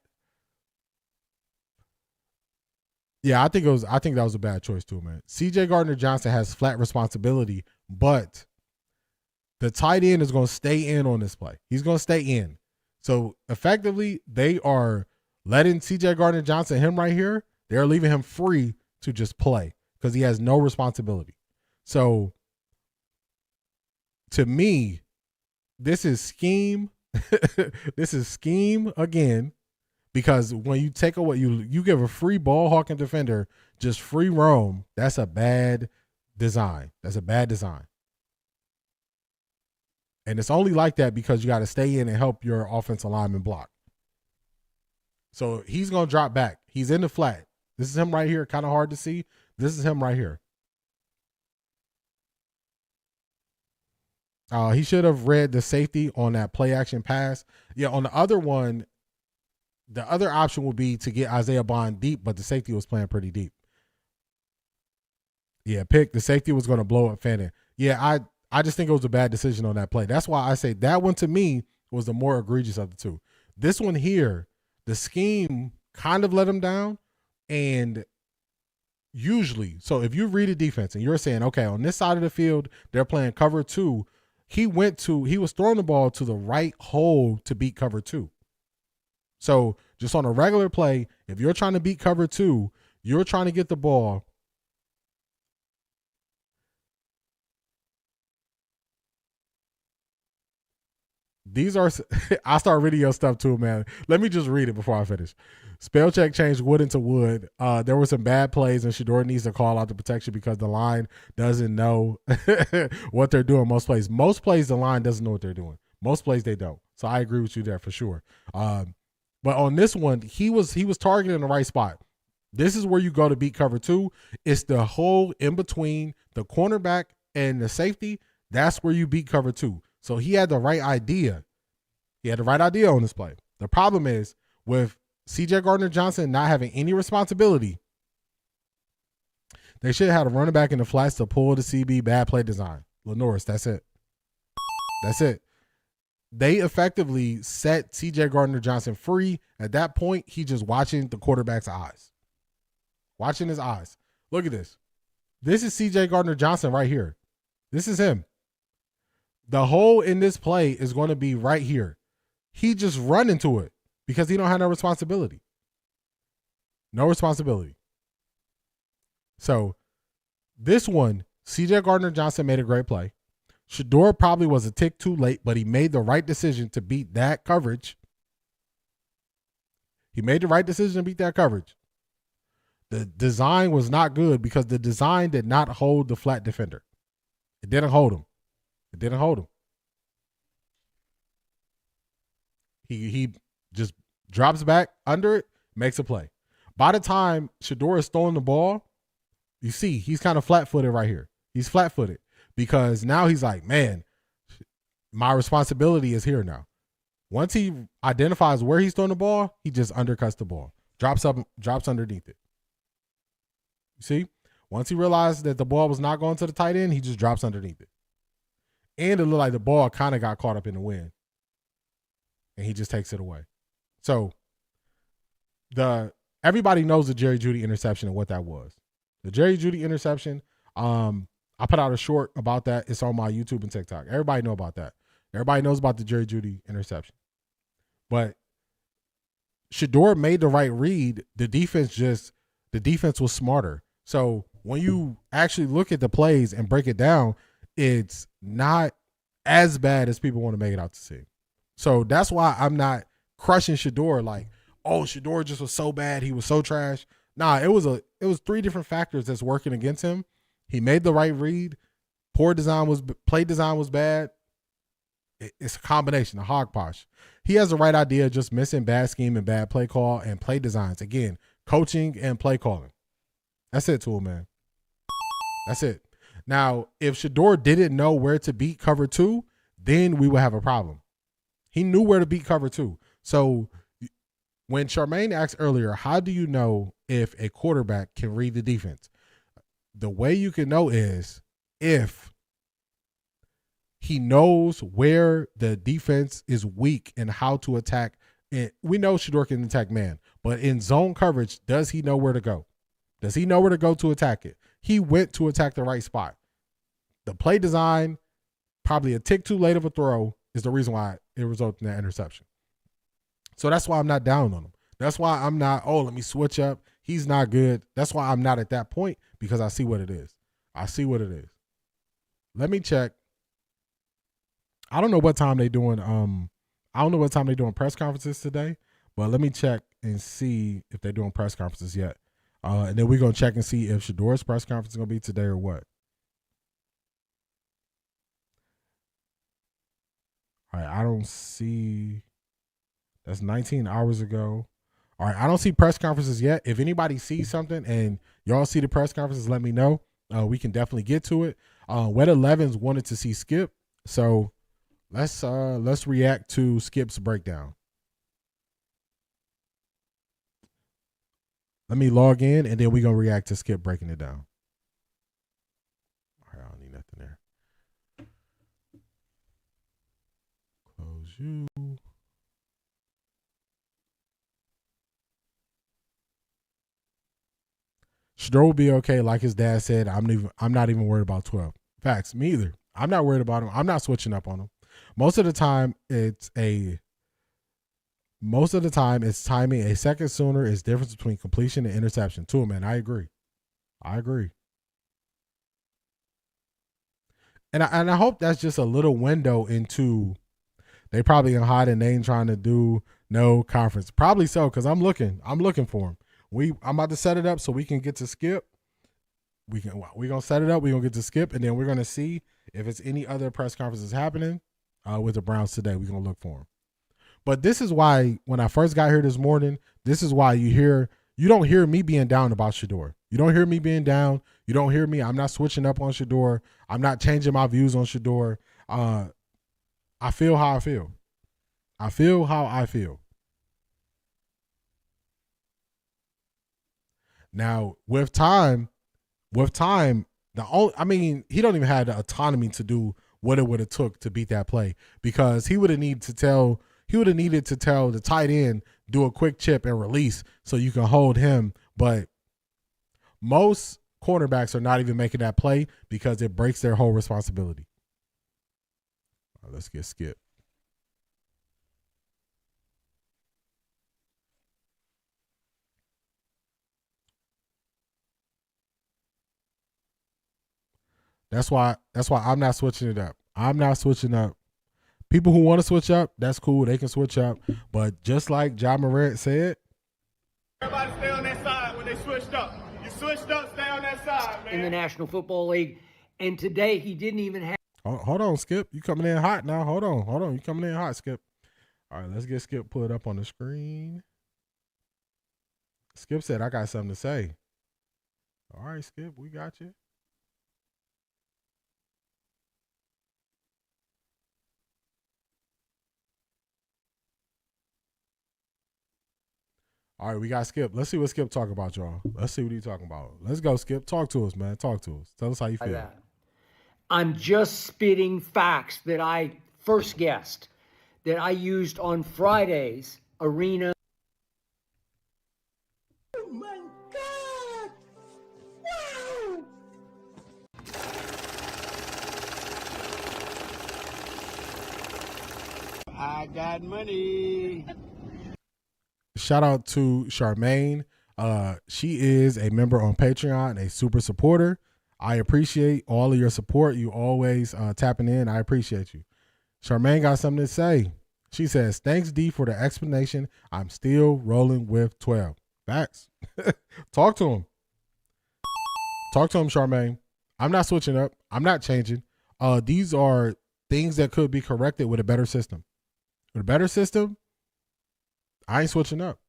Yeah, I think that was a bad choice too, man. C.J. Gardner-Johnson has flat responsibility, but the tight end is going to stay in on this play. He's going to stay in. So effectively, they are letting C.J. Gardner-Johnson, him right here, they're leaving him free to just play because he has no responsibility. So to me, this is scheme. This is scheme again, because when you take away, you give a free ball hawking defender just free roam, that's a bad design. And it's only like that because you got to stay in and help your offensive lineman block. So he's going to drop back. He's in the flat. This is him right here. Kind of hard to see. This is him right here. He should have read the safety on that play action pass. Yeah, on the other one, the other option would be to get Isaiah Bond deep, but the safety was playing pretty deep. Yeah, the safety was going to blow up Fannin. Yeah, I just think it was a bad decision on that play. That's why I say that one to me was the more egregious of the two. This one here, the scheme kind of let him down, and usually, so if you read a defense and you're saying, okay, on this side of the field, they're playing cover two, he was throwing the ball to the right hole to beat cover two. So just on a regular play, if you're trying to beat cover two, you're trying to get the ball. These are, I start reading your stuff too, man. Let me just read it before I finish. Spell check changed wood into wood. There were some bad plays, and Shedeur needs to call out the protection because the line doesn't know what they're doing. Most plays, the line doesn't know what they're doing. Most plays, they don't. So I agree with you there for sure. But on this one, he was targeting the right spot. This is where you go to beat cover two. It's the hole in between the cornerback and the safety. That's where you beat cover two. So he had the right idea. He had the right idea on this play. The problem is with C.J. Gardner-Johnson not having any responsibility, they should have had a running back in the flats to pull the CB. Bad play design. Lenoris, that's it. They effectively set C.J. Gardner-Johnson free. At that point, he just watching the quarterback's eyes. Watching his eyes. Look at this. This is C.J. Gardner-Johnson right here. This is him. The hole in this play is going to be right here. he just run into it because he don't have no responsibility. No responsibility. So this one, CJ Gardner-Johnson made a great play. Shedeur probably was a tick too late, but he made the right decision to beat that coverage. He made the right decision to beat that coverage. The design was not good because the design did not hold the flat defender. It didn't hold him. It didn't hold him. He just drops back under it, makes a play. By the time Shedeur is throwing the ball, you see he's kind of flat-footed right here. He's flat-footed because now he's like, man, my responsibility is here now. Once he identifies where he's throwing the ball, he just undercuts the ball, drops underneath it. You see? Once he realized that the ball was not going to the tight end, he just drops underneath it. And it looked like the ball kind of got caught up in the wind. And he just takes it away. So everybody knows the Jerry Jeudy interception and what that was. The Jerry Jeudy interception, I put out a short about that. It's on my YouTube and TikTok. Everybody know about that. Everybody knows about the Jerry Jeudy interception. But Shedeur made the right read. The defense was smarter. So when you actually look at the plays and break it down, it's not as bad as people want to make it out to see. So that's why I'm not crushing Shedeur like, oh, Shedeur just was so bad. He was so trash. Nah, it was three different factors that's working against him. He made the right read. Play design was bad. It's a combination, a hogposh. He has the right idea, just missing bad scheme and bad play call and play designs. Again, coaching and play calling. That's it, Tool Man. That's it. Now, if Shedeur didn't know where to beat cover 2, then we would have a problem. He knew where to beat cover 2. So when Charmaine asked earlier, how do you know if a quarterback can read the defense? The way you can know is if he knows where the defense is weak and how to attack. And we know Shedeur can attack man, but in zone coverage, does he know where to go? Does he know where to go to attack it? He went to attack the right spot. The play design, probably a tick too late of a throw, is the reason why it resulted in that interception. So that's why I'm not down on him. That's why I'm not, oh, let me switch up. He's not good. That's why I'm not at that point, because I see what it is. I see what it is. Let me check. I don't know what time they doing. I don't know what time they're doing press conferences today, but let me check and see if they're doing press conferences yet. And then we're going to check and see if Shedeur's press conference is going to be today or what. All right, I don't see. That's 19 hours ago. All right, I don't see press conferences yet. If anybody sees something and y'all see the press conferences, let me know. We can definitely get to it. Wet 11s wanted to see Skip, so let's react to Skip's breakdown. Let me log in, and then we're gonna react to Skip breaking it down. All right, I don't need nothing there. Close you. Shedeur will be okay, like his dad said. I'm not even worried about 12. Facts, me either. I'm not worried about him. I'm not switching up on him. Most of the time, it's timing. A second sooner is difference between completion and interception. Too, man. I agree. And I hope that's just a little window into they probably gonna hide and they ain't trying to do no conference. Probably so, because I'm looking for him. I'm about to set it up so we can get to Skip. We're gonna set it up. We're gonna get to Skip, and then we're gonna see if it's any other press conferences happening with the Browns today. We're gonna look for them. But this is why when I first got here this morning, this is why you don't hear me being down about Shedeur. You don't hear me being down. You don't hear me. I'm not switching up on Shedeur. I'm not changing my views on Shedeur. I feel how I feel. I feel how I feel. Now, with time, he don't even have the autonomy to do what it would have took to beat that play, because he would have needed to tell the tight end, do a quick chip and release so you can hold him. But most cornerbacks are not even making that play because it breaks their whole responsibility. All right, let's get Skip. That's why I'm not switching it up. I'm not switching up. People who want to switch up, that's cool. They can switch up. But just like Ja Morant said, Everybody stay on that side when they switched up. You switched up, stay on that side, man. In the National Football League. And today he didn't even have. hold on, Skip. You coming in hot now. Hold on. You coming in hot, Skip. All right, let's get Skip put up on the screen. Skip said, I got something to say. All right, Skip, we got you. All right, we got Skip. Let's see what Skip talk about, y'all. Let's see what he's talking about. Let's go, Skip. Talk to us, man. Talk to us. Tell us how you feel. I'm just spitting facts that I first guessed that I used on Friday's arena. Oh my God! Wow! I got money. Shout out to Charmaine. She is a member on Patreon, a super supporter. I appreciate all of your support. You always tapping in. I appreciate you. Charmaine got something to say. She says, thanks, D, for the explanation. I'm still rolling with 12. Facts. Talk to him. Talk to him, Charmaine. I'm not switching up. I'm not changing. These are things that could be corrected with a better system. With a better system, I ain't switching up.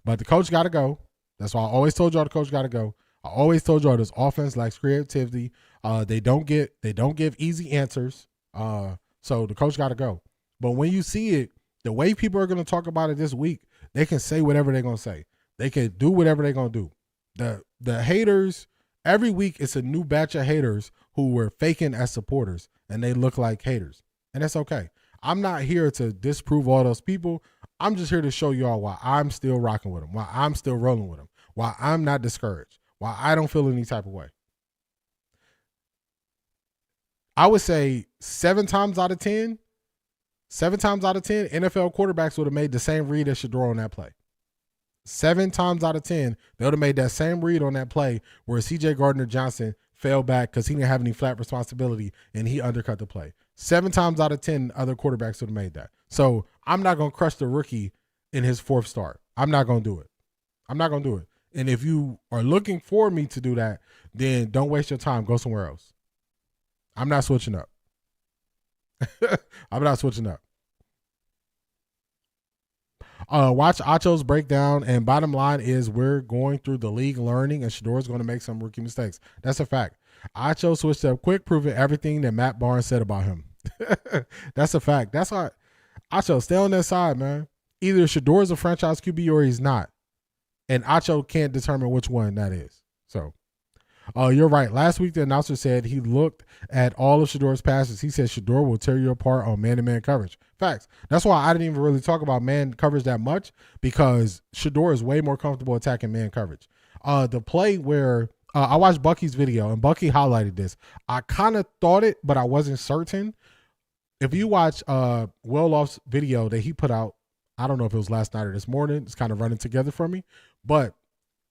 But the coach got to go. That's why I always told y'all the coach got to go. I always told y'all this offense lacks creativity. They don't give easy answers. So the coach got to go. But when you see it, the way people are going to talk about it this week, they can say whatever they're going to say. They can do whatever they're going to do. The haters, every week it's a new batch of haters who were faking as supporters, and they look like haters. And that's okay. I'm not here to disprove all those people. I'm just here to show y'all why I'm still rocking with them, why I'm still rolling with them, why I'm not discouraged, why I don't feel any type of way. I would say 7 times out of 10, NFL quarterbacks would have made the same read as Shedeur on that play. 7 times out of 10, they would have made that same read on that play where C.J. Gardner-Johnson fell back because he didn't have any flat responsibility and he undercut the play. 7 times out of 10, other quarterbacks would have made that. So I'm not going to crush the rookie in his 4th start. I'm not going to do it. And if you are looking for me to do that, then don't waste your time. Go somewhere else. I'm not switching up. Watch Acho's breakdown, and bottom line is we're going through the league learning, and Shedeur's going to make some rookie mistakes. That's a fact. Acho switched up quick, proving everything that Matt Barnes said about him. That's a fact. That's why Acho, stay on that side, man. Either Shedeur is a franchise QB or he's not. And Acho can't determine which one that is. So, you're right. Last week, the announcer said he looked at all of Shedeur's passes. He said Shedeur will tear you apart on man-to-man coverage. Facts. That's why I didn't even really talk about man coverage that much, because Shedeur is way more comfortable attacking man coverage. The play where I watched Bucky's video, and Bucky highlighted this. I kind of thought it, but I wasn't certain. If you watch Well-Off's video that he put out, I don't know if it was last night or this morning. It's kind of running together for me. But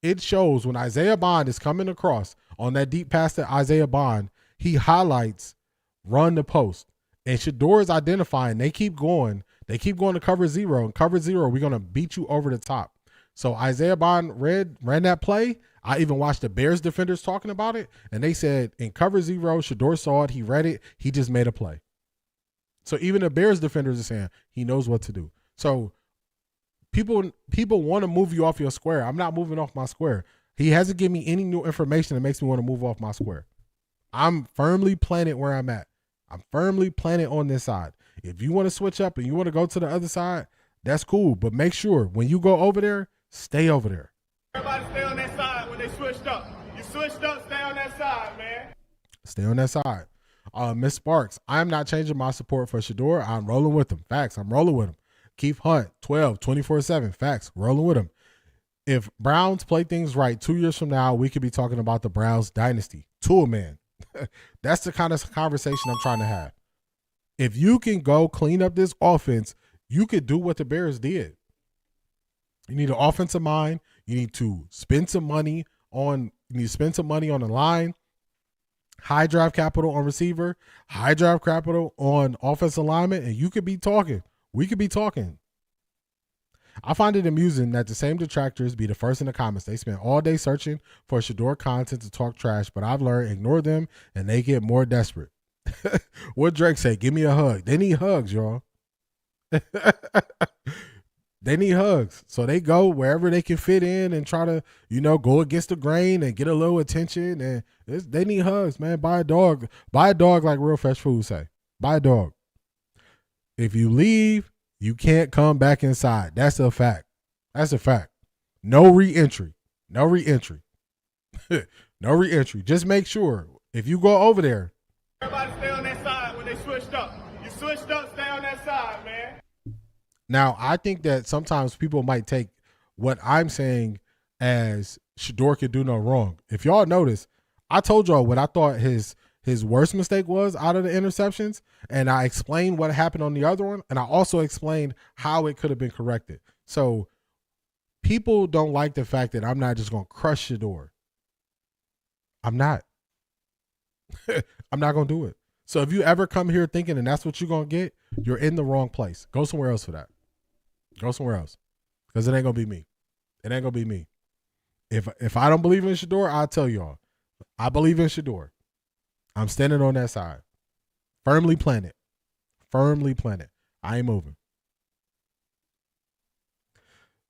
it shows when Isaiah Bond is coming across on that deep pass to Isaiah Bond, he highlights run the post. And Shedeur is identifying. They keep going. They keep going to cover 0. And cover 0, we're going to beat you over the top. So Isaiah Bond ran that play. I even watched the Bears defenders talking about it. And they said in cover 0, Shedeur saw it. He read it. He just made a play. So even the Bears defenders are saying he knows what to do. So people want to move you off your square. I'm not moving off my square. He hasn't given me any new information that makes me want to move off my square. I'm firmly planted where I'm at. I'm firmly planted on this side. If you want to switch up and you want to go to the other side, that's cool. But make sure when you go over there, stay over there. Everybody stay on that side when they switched up. You switched up, stay on that side, man. Stay on that side. Miss Sparks, I'm not changing my support for Shedeur. I'm rolling with him. Facts. I'm rolling with him. Keith Hunt, 12, 24/7. Facts. Rolling with him. If Browns play things right 2 years from now, we could be talking about the Browns dynasty. Tool man. That's the kind of conversation I'm trying to have. If you can go clean up this offense, you could do what the Bears did. You need an offensive mind. You need to spend some money on the line. high draft capital on receiver, high draft capital on offensive alignment, and you could be talking. We could be talking. I find it amusing that the same detractors be the first in the comments. They spend all day searching for Shedeur content to talk trash, but I've learned ignore them and they get more desperate. What Drake say? Give me a hug. They need hugs, y'all. They need hugs. So they go wherever they can fit in and try to, go against the grain and get a little attention. And they need hugs, man. Buy a dog. Buy a dog like Real Fresh Food say. Buy a dog. If you leave, you can't come back inside. That's a fact. That's a fact. No re-entry. No re-entry. No re-entry. Just make sure if you go over there. Everybody stay on that side when they switched up. You switched up, stay on that side, man. Now, I think that sometimes people might take what I'm saying as Shedeur could do no wrong. If y'all notice, I told y'all what I thought his worst mistake was out of the interceptions, and I explained what happened on the other one, and I also explained how it could have been corrected. So people don't like the fact that I'm not just going to crush Shedeur. I'm not. I'm not going to do it. So if you ever come here thinking and that's what you're going to get, you're in the wrong place. Go somewhere else for that. Go somewhere else. Because it ain't going to be me. It ain't going to be me. If I don't believe in Shedeur, I'll tell y'all. I believe in Shedeur. I'm standing on that side. Firmly planted. Firmly planted. I ain't moving.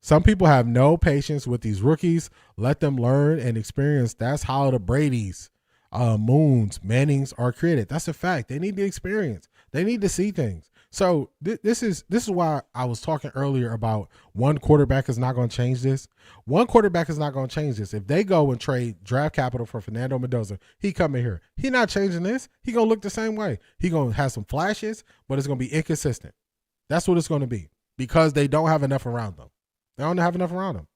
Some people have no patience with these rookies. Let them learn and experience. That's how the Bradys, Moons, Mannings are created. That's a fact. They need the experience. They need to see things. So this is why I was talking earlier about one quarterback is not going to change this. One quarterback is not going to change this. If they go and trade draft capital for Fernando Mendoza, he come in here. He not changing this. He going to look the same way. He going to have some flashes, but it's going to be inconsistent. That's what it's going to be because they don't have enough around them. They don't have enough around them.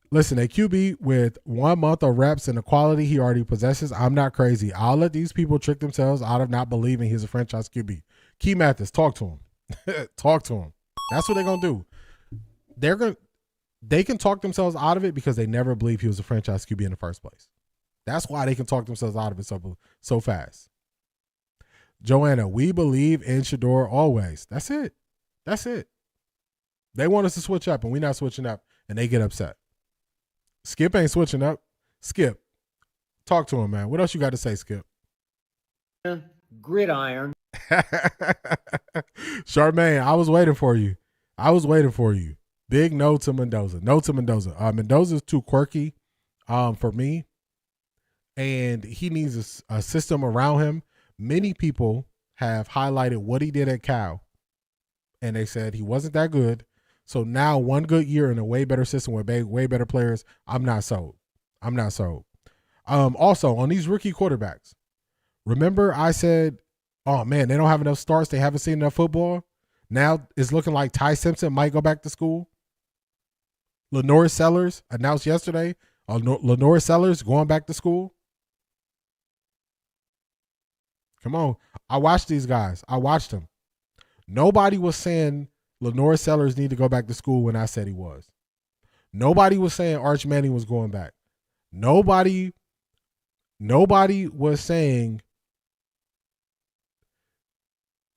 Listen, a QB with 1 month of reps and the quality he already possesses, I'm not crazy. I'll let these people trick themselves out of not believing he's a franchise QB. Key Mathis, talk to him. Talk to him. That's what they're going to do. They can talk themselves out of it because they never believed he was a franchise QB in the first place. That's why they can talk themselves out of it so fast. Joanna, we believe in Shedeur always. That's it. That's it. They want us to switch up and we're not switching up and they get upset. Skip ain't switching up. Skip, talk to him, man. What else you got to say, Skip? Gridiron. Charmaine, I was waiting for you. Big no to Mendoza. No to Mendoza. Mendoza's too quirky for me, and he needs a system around him. Many people have highlighted what he did at Cal, and they said he wasn't that good. So now 1 good year in a way better system with way better players, I'm not sold. Also, on these rookie quarterbacks, remember I said, oh, man, they don't have enough starts. They haven't seen enough football. Now it's looking like Ty Simpson might go back to school. Lenore Sellers announced yesterday, Lenore Sellers going back to school. Come on. I watched these guys. I watched them. Nobody was saying Lenore Sellers need to go back to school when I said he was. Nobody was saying Arch Manning was going back. Nobody was saying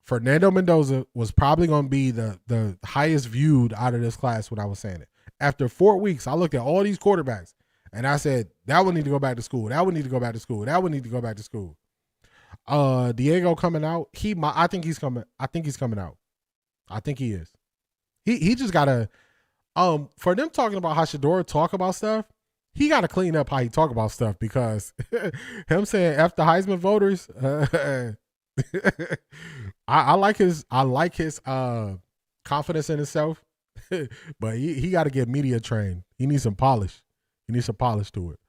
Fernando Mendoza was probably going to be the highest viewed out of this class when I was saying it. After 4 weeks, I looked at all these quarterbacks and I said, that one need to go back to school. That one need to go back to school. That one need to go back to school. Diego coming out. I think he's coming out. I think he is. He just gotta for them talking about how Shedeur talk about stuff, he gotta clean up how he talk about stuff because him saying F the Heisman voters, I like his confidence in himself, but he gotta get media trained. He needs some polish. He needs some polish to it.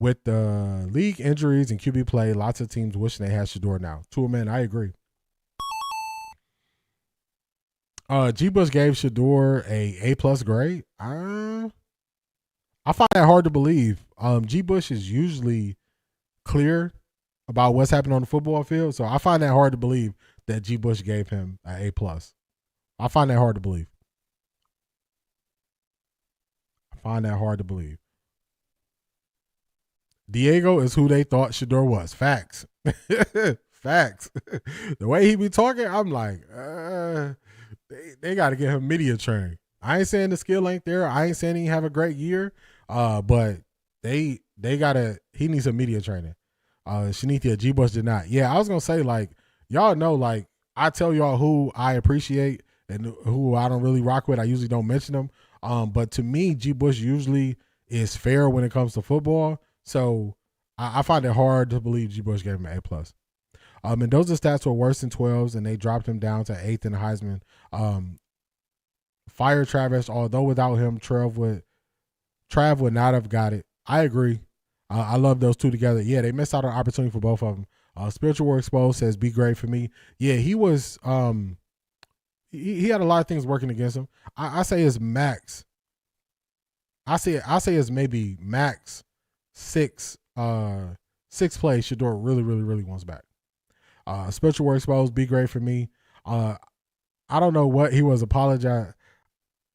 With the league injuries and QB play, lots of teams wishing they had Shedeur now. Man, I agree. G. Bush gave Shedeur a A+ grade. I find that hard to believe. G. Bush is usually clear about what's happening on the football field, so I find that hard to believe that G. Bush gave him an A+. I find that hard to believe. Diego is who they thought Shedeur was. Facts. Facts. The way he be talking, I'm like, they got to get him media training. I ain't saying the skill ain't there. I ain't saying he have a great year. But they gotta. He needs some media training. Shanithia G. Bush did not. Yeah, I was gonna say, like, y'all know, like, I tell y'all who I appreciate and who I don't really rock with. I usually don't mention them. But to me, G. Bush usually is fair when it comes to football. So I find it hard to believe G. Bush gave him an A+. Mendoza's stats were worse than 12s, and they dropped him down to 8th in the Heisman. Fire Travis, although without him, Trav would not have got it. I agree. I love those two together. Yeah, they missed out on opportunity for both of them. Spiritual War Exposed says, be great for me. Yeah, he was he had a lot of things working against him. I say his max. I say his maybe max 6 plays Shedeur really wants back. Spiritual War Exposed, be great for me. I don't know what he was apologizing.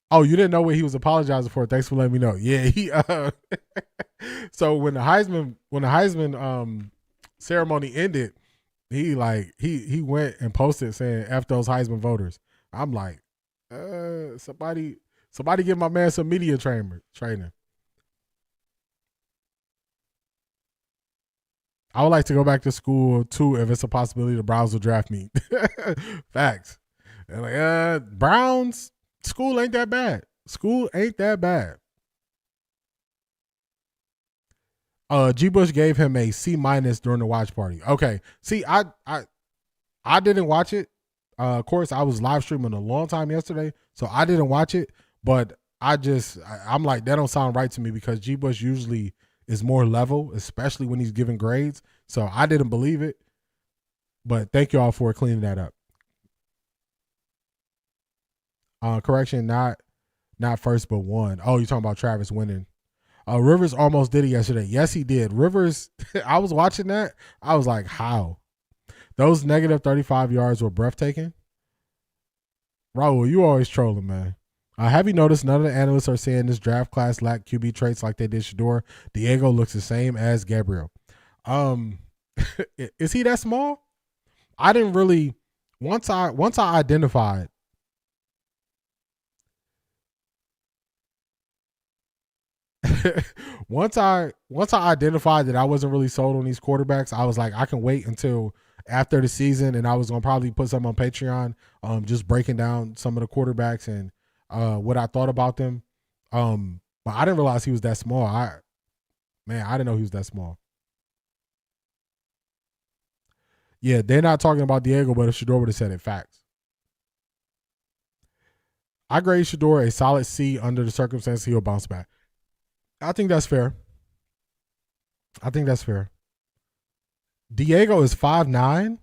Oh, you didn't know what he was apologizing for. Thanks for letting me know. Yeah, he so when the Heisman ceremony ended, he went and posted saying F those Heisman voters. I'm like, somebody give my man some media training. I would like to go back to school too if it's a possibility the Browns will draft me. Facts. And like, Browns, school ain't that bad. School ain't that bad. G. Bush gave him a C- during the watch party. Okay. See, I didn't watch it. Of course, I was live streaming a long time yesterday, so I didn't watch it. But I'm like, that don't sound right to me because G. Bush usually is more level, especially when he's giving grades. So I didn't believe it. But thank y'all for cleaning that up. Correction, not first, but one. Oh, you're talking about Travis winning. Rivers almost did it yesterday. Yes, he did. Rivers, I was watching that. I was like, how? Those negative 35 yards were breathtaking. Raul, you always trolling, man. Have you noticed none of the analysts are saying this draft class lacked QB traits like they did Shedeur? Diego looks the same as Gabriel. Is he that small? I didn't really. Once I identified. once I identified that I wasn't really sold on these quarterbacks, I was like, I can wait until after the season, and I was gonna probably put some on Patreon, just breaking down some of the quarterbacks and what I thought about them. But I didn't realize he was that small. I didn't know he was that small. Yeah, they're not talking about Diego, but if Shedeur would have said it, facts. I grade Shedeur a solid C under the circumstances. He'll bounce back. I think that's fair. Diego is 5'9".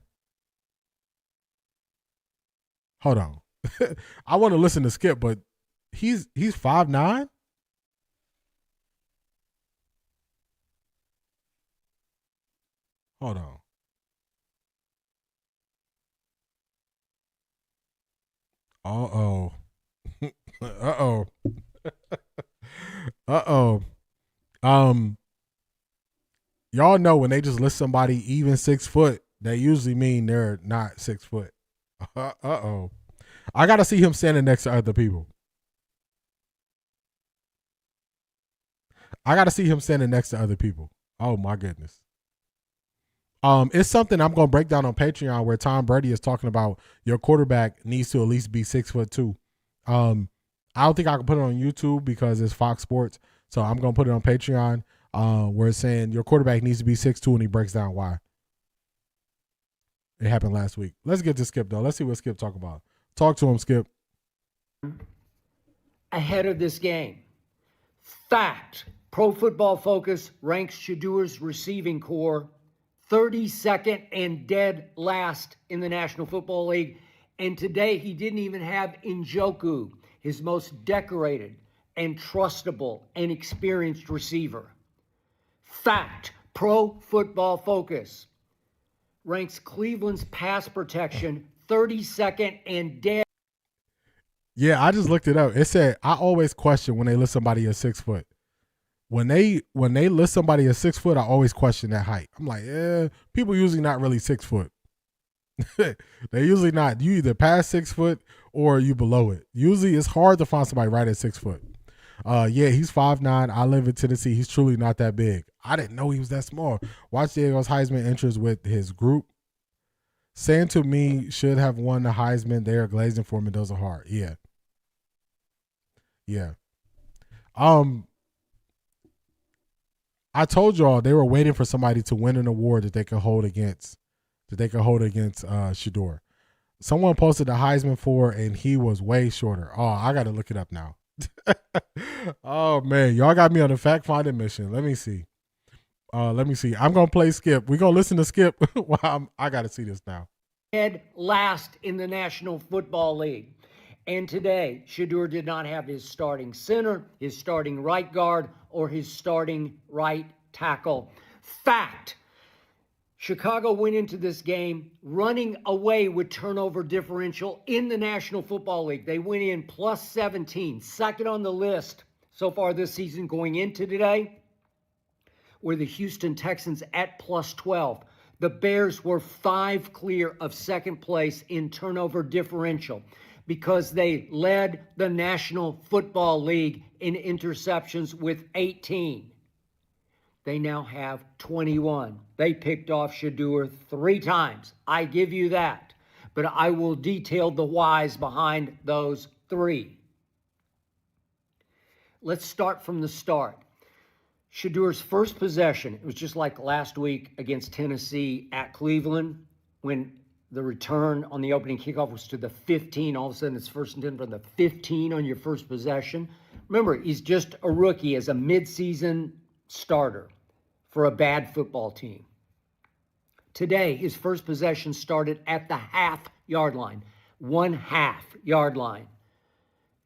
Hold on. I want to listen to Skip, but he's 5'9". Hold on. Uh-oh. Uh-oh. Uh-oh. Y'all know when they just list somebody even 6 foot, they usually mean they're not 6 foot. Uh-oh. I got to see him standing next to other people. Oh, my goodness. It's something I'm going to break down on Patreon where Tom Brady is talking about your quarterback needs to at least be 6'2". I don't think I can put it on YouTube because it's Fox Sports. So I'm going to put it on Patreon where it's saying your quarterback needs to be 6'2", and he breaks down why. It happened last week. Let's get to Skip, though. Let's see what Skip talk about. Talk to him, Skip. Ahead of this game. Fact. Pro Football Focus ranks Shedeur's receiving core 32nd and dead last in the National Football League. And today he didn't even have Njoku, his most decorated and trustable and experienced receiver. Fact. Pro Football Focus ranks Cleveland's pass protection 32nd and dead. Yeah, I just looked it up. It said, I always question when they list somebody as 6 foot. when they list somebody as 6 foot, I always question that height. I'm like, people usually not really 6 foot. They usually not. You either past 6 foot or you below it. Usually it's hard to find somebody right at 6 foot. Yeah, he's 5'9". I live in Tennessee. He's truly not that big. I didn't know he was that small. Watch Diego's Heisman entrance with his group. Saying to me should have won the Heisman. They are glazing for Mendoza hard. Yeah. Yeah. I told y'all they were waiting for somebody to win an award that they could hold against Shedeur. Someone posted the Heisman for, and he was way shorter. Oh, I got to look it up now. Oh man, y'all got me on a fact finding mission. Let me see. I'm gonna play Skip. We're gonna listen to Skip. I got to see this now. Dead last in the National Football League. And today, Shedeur did not have his starting center, his starting right guard, or his starting right tackle. Fact. Chicago went into this game running away with turnover differential in the National Football League. They went in plus 17, second on the list so far this season. Going into today were the Houston Texans at plus 12. The Bears were 5 clear of second place in turnover differential because they led the National Football League in interceptions with 18. They now have 21. They picked off Shedeur 3 times. I give you that. But I will detail the whys behind those 3. Let's start from the start. Shedeur's first possession, it was just like last week against Tennessee at Cleveland when the return on the opening kickoff was to the 15. All of a sudden, it's first and 10 from the 15 on your first possession. Remember, he's just a rookie as a midseason starter for a bad football team. Today, his first possession started at the half-yard line, 1/2 yard line,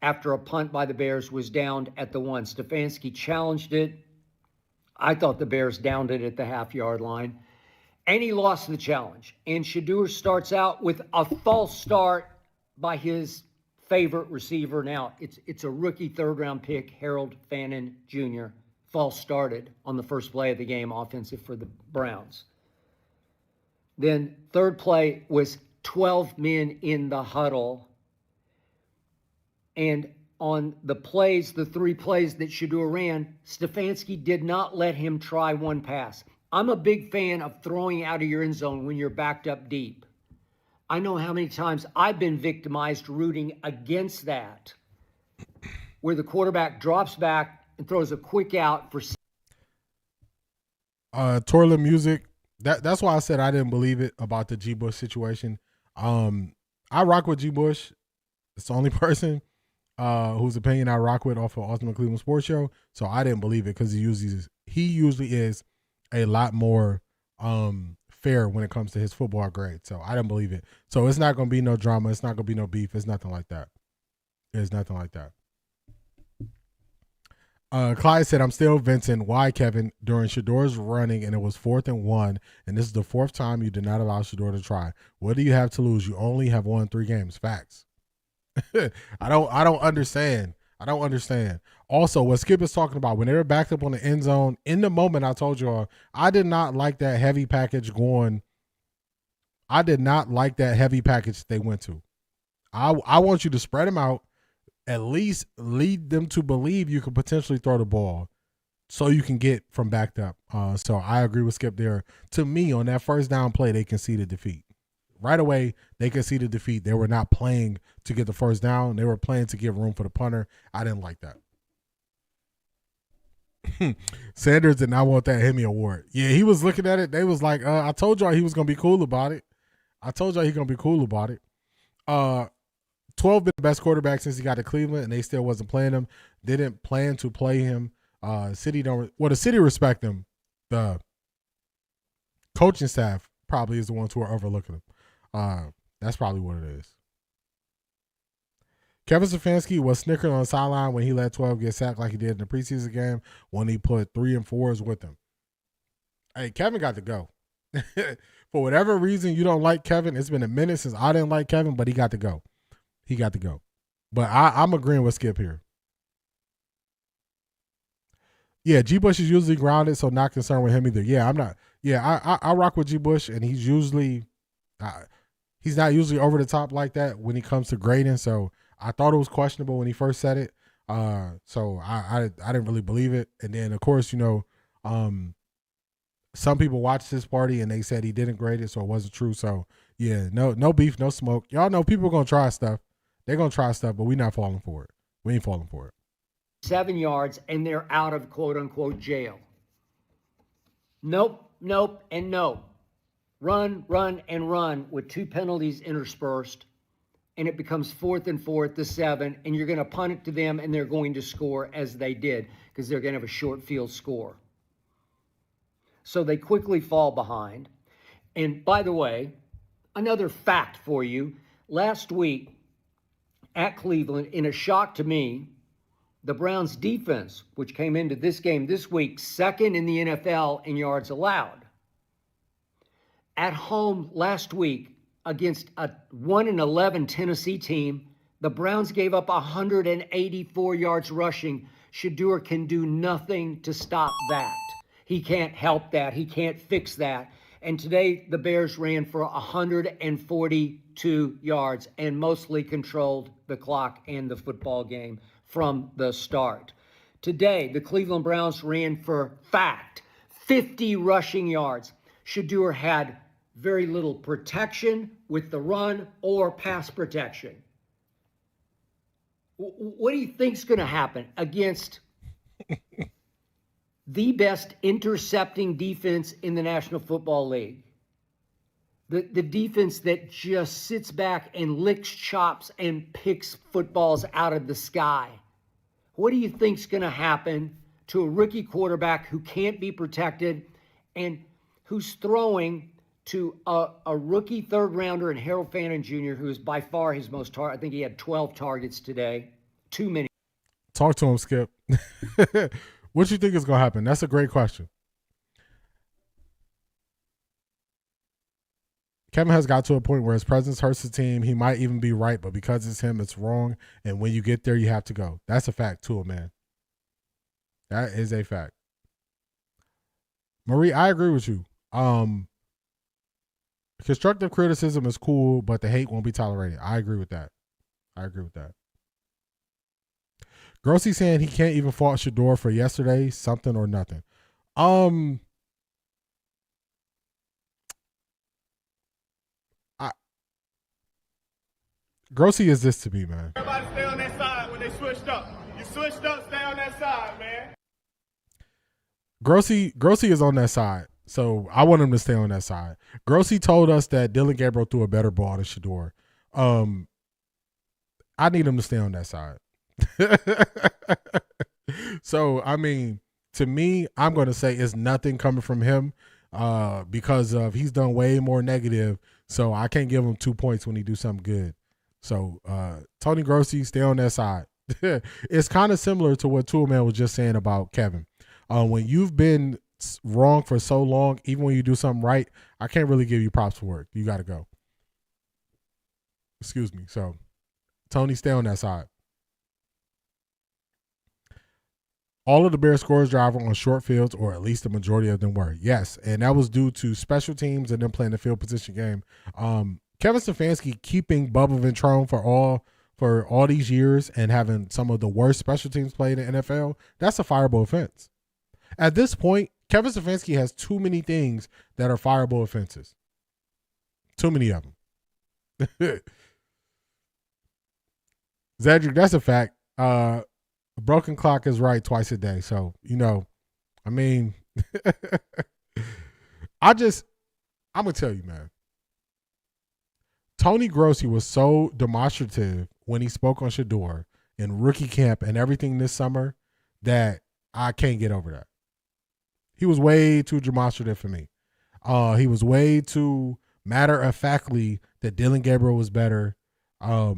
after a punt by the Bears was downed at the 1. Stefanski challenged it. I thought the Bears downed it at the half-yard line, and he lost the challenge. And Shedeur starts out with a false start by his favorite receiver. Now, it's a rookie third-round pick, Harold Fannin Jr., false started on the first play of the game, offensive for the Browns. Then third play was 12 men in the huddle. And on the 3 plays that Shedeur ran, Stefanski did not let him try one pass. I'm a big fan of throwing out of your end zone when you're backed up deep. I know how many times I've been victimized rooting against that, where the quarterback drops back and throws a quick out for Toilet music. That's why I said I didn't believe it about the G. Bush situation. I rock with G. Bush. It's the only person whose opinion I rock with off of Ultimate Cleveland Sports Show. So I didn't believe it because he usually is a lot more fair when it comes to his football grade. So I didn't believe it. So it's not going to be no drama. It's not going to be no beef. It's nothing like that. It's nothing like that. Clyde said, I'm still venting. Why, Kevin? During Shedeur's running, and it was 4th and 1, and this is the 4th time you did not allow Shedeur to try. What do you have to lose? You only have won 3 games. Facts. I don't understand. I don't understand. Also, what Skip is talking about, when they were backed up on the end zone, in the moment, I told y'all, I did not like that heavy package going. I did not like that heavy package they went to. I want you to spread them out. At least lead them to believe you could potentially throw the ball so you can get from backed up. So I agree with Skip there. To me, on that first down play, they conceded defeat. Right away, they conceded defeat. They were not playing to get the first down. They were playing to give room for the punter. I didn't like that. Sanders did not want that Hemi award. Yeah, he was looking at it. They was like, I told y'all he was going to be cool about it. 12 been the best quarterback since he got to Cleveland, and they still wasn't playing him. Didn't plan to play him. The city respect him. The coaching staff probably is the ones who are overlooking him. That's probably what it is. Kevin Stefanski was snickering on the sideline when he let 12 get sacked like he did in the preseason game when he put 3 and 4s with him. Hey, Kevin got to go. For whatever reason you don't like Kevin, it's been a minute since I didn't like Kevin, but he got to go. He got to go. But I'm agreeing with Skip here. Yeah, G. Bush is usually grounded, so not concerned with him either. Yeah, I'm not. Yeah, I rock with G. Bush, and he's not usually over the top like that when he comes to grading. So I thought it was questionable when he first said it. So I didn't really believe it. And then of course, some people watched this party and they said he didn't grade it, so it wasn't true. So yeah, no beef, no smoke. Y'all know people are gonna try stuff. They're gonna try stuff, but we're not falling for it. We ain't falling for it. 7 yards, and they're out of quote-unquote jail. Nope, and no. Run, and run with 2 penalties interspersed, and it becomes 4th and 4 at the 7, and you're going to punt it to them, and they're going to score as they did because they're going to have a short field score. So they quickly fall behind. And by the way, another fact for you, last week at Cleveland, in a shock to me, the Browns defense, which came into this game this week, 2nd in the NFL in yards allowed. At home last week against a 1-11 Tennessee team, the Browns gave up 184 yards rushing. Shedeur can do nothing to stop that. He can't help that. He can't fix that. And today the Bears ran for 142 yards and mostly controlled the clock and the football game from the start. Today, the Cleveland Browns ran for 50 rushing yards. Shedeur had very little protection with the run or pass protection. What do you think's going to happen against the best intercepting defense in the National Football League? The defense that just sits back and licks chops and picks footballs out of the sky. What do you think's going to happen to a rookie quarterback who can't be protected and who's throwing to a rookie third-rounder in Harold Fannin Jr., who is by far his most target? I think he had 12 targets today. Too many. Talk to him, Skip. What you think is going to happen? That's a great question. Kevin has got to a point where his presence hurts the team. He might even be right, but because it's him, it's wrong. And when you get there, you have to go. That's a fact too, man. That is a fact. Marie, I agree with you. Constructive criticism is cool, but the hate won't be tolerated. I agree with that. Grossi saying he can't even fault Shedeur for yesterday, something or nothing. Grossi is this to me, man. Everybody stay on that side when they switched up. You switched up, stay on that side, man. Grossi is on that side, so I want him to stay on that side. Grossi told us that Dylan Gabriel threw a better ball than Shedeur. I need him to stay on that side. So, I mean, to me, I'm going to say it's nothing coming from him because of he's done way more negative, so I can't give him 2 points when he do something good. So, Tony Grossi, stay on that side. It's kind of similar to what Toolman was just saying about Kevin. When you've been wrong for so long, even when you do something right, I can't really give you props for it. You got to go. Excuse me. So, Tony, stay on that side. All of the Bears scores drive on short fields, or at least the majority of them were. Yes, and that was due to special teams and them playing the field position game. Kevin Stefanski keeping Bubba Ventrone for all these years and having some of the worst special teams played in the NFL, that's a fireable offense. At this point, Kevin Stefanski has too many things that are fireable offenses. Too many of them. Zedric, that's a fact. A broken clock is right twice a day. So, I mean, I'm going to tell you, man. Tony Grossi was so demonstrative when he spoke on Shedeur in rookie camp and everything this summer that I can't get over that. He was way too demonstrative for me. He was way too matter-of-factly that Dylan Gabriel was better. I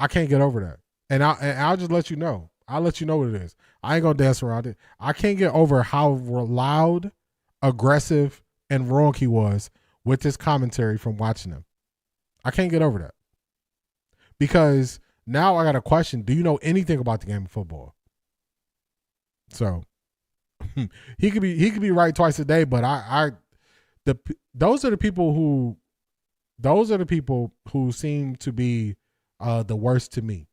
can't get over that. And I'll just let you know. I'll let you know what it is. I ain't going to dance around it. I can't get over how loud, aggressive, and wrong he was with this commentary from watching him. I can't get over that. Because now I got a question. Do you know anything about the game of football? So, he could be right twice a day, but those are the people who seem to be the worst to me.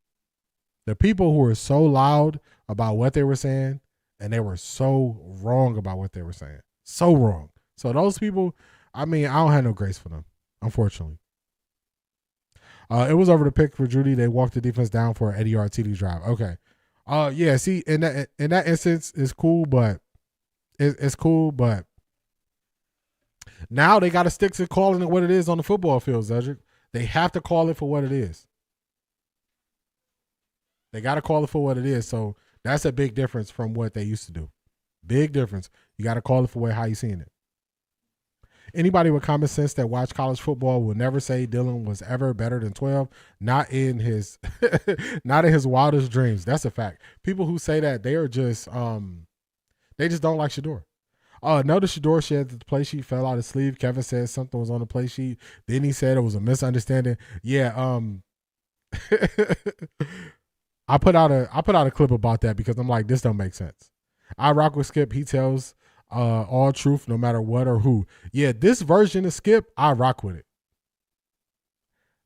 The people who are so loud about what they were saying, and they were so wrong about what they were saying. So wrong. So those people, I mean, I don't have no grace for them, unfortunately. It was over the pick for Judy. They walked the defense down for an 80-yard TD drive. Okay. Yeah, see, in that instance, it's cool, but it's cool, but now they got to stick to calling it what it is on the football field, Cedric. They have to call it for what it is. They got to call it for what it is. So that's a big difference from what they used to do. Big difference. You got to call it for how you seeing it. Anybody with common sense that watched college football will never say Dylan was ever better than 12. Not in his wildest dreams. That's a fact. People who say that, they are just they just don't like Shedeur. Notice Shedeur said that the play sheet fell out his sleeve. Kevin said something was on the play sheet. Then he said it was a misunderstanding. Yeah, I put out a clip about that because I'm like, this don't make sense. I rock with Skip. He tells all truth no matter what or who. Yeah, this version of Skip, I rock with it.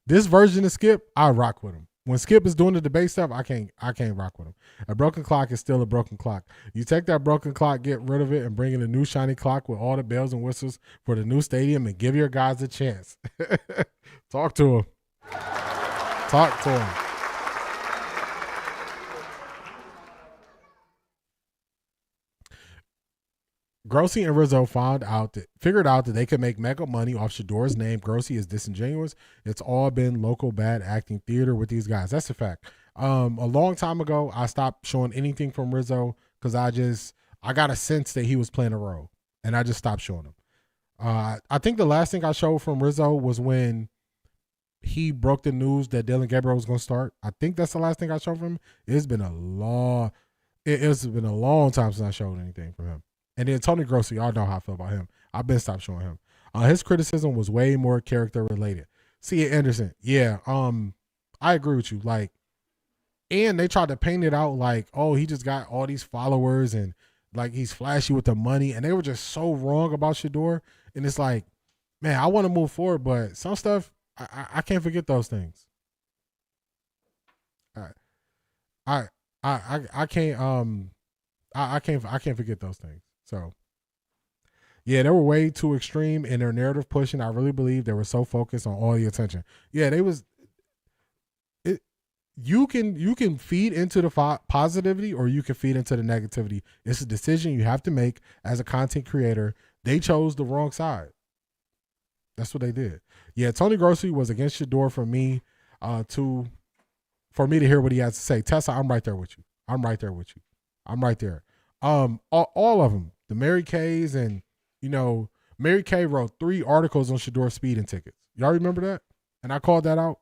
This version of Skip, I rock with him. When Skip is doing the debate stuff, I can't rock with him. A broken clock is still a broken clock. You take that broken clock, get rid of it, and bring in a new shiny clock with all the bells and whistles for the new stadium and give your guys a chance. Talk to him. Talk to him. Grossi and Rizzo figured out that they could make mega money off Shedeur's name. Grossi is disingenuous. It's all been local bad acting theater with these guys. That's a fact. A long time ago, I stopped showing anything from Rizzo because I got a sense that he was playing a role, and I just stopped showing him. I think the last thing I showed from Rizzo was when he broke the news that Dylan Gabriel was going to start. I think that's the last thing I showed from him. It's been a long time since I showed anything from him. And then Tony Grossi, y'all know how I feel about him. I've been stopped showing him. His criticism was way more character related. C.A. Anderson, yeah, I agree with you. Like, and they tried to paint it out like, oh, he just got all these followers and like he's flashy with the money, and they were just so wrong about Shedeur. And it's like, man, I want to move forward, but some stuff I can't forget those things. I can't I can't forget those things. So, yeah, they were way too extreme in their narrative pushing. I really believe they were so focused on all the attention. Yeah, they was. You can feed into the positivity or you can feed into the negativity. It's a decision you have to make as a content creator. They chose the wrong side. That's what they did. Yeah, Tony Grossi was against Shedeur for me to hear what he has to say. Tessa, I'm right there with you. I'm right there. All of them, the Mary Kays, and Mary Kay wrote 3 articles on Shedeur speeding tickets. Y'all remember that? And I called that out.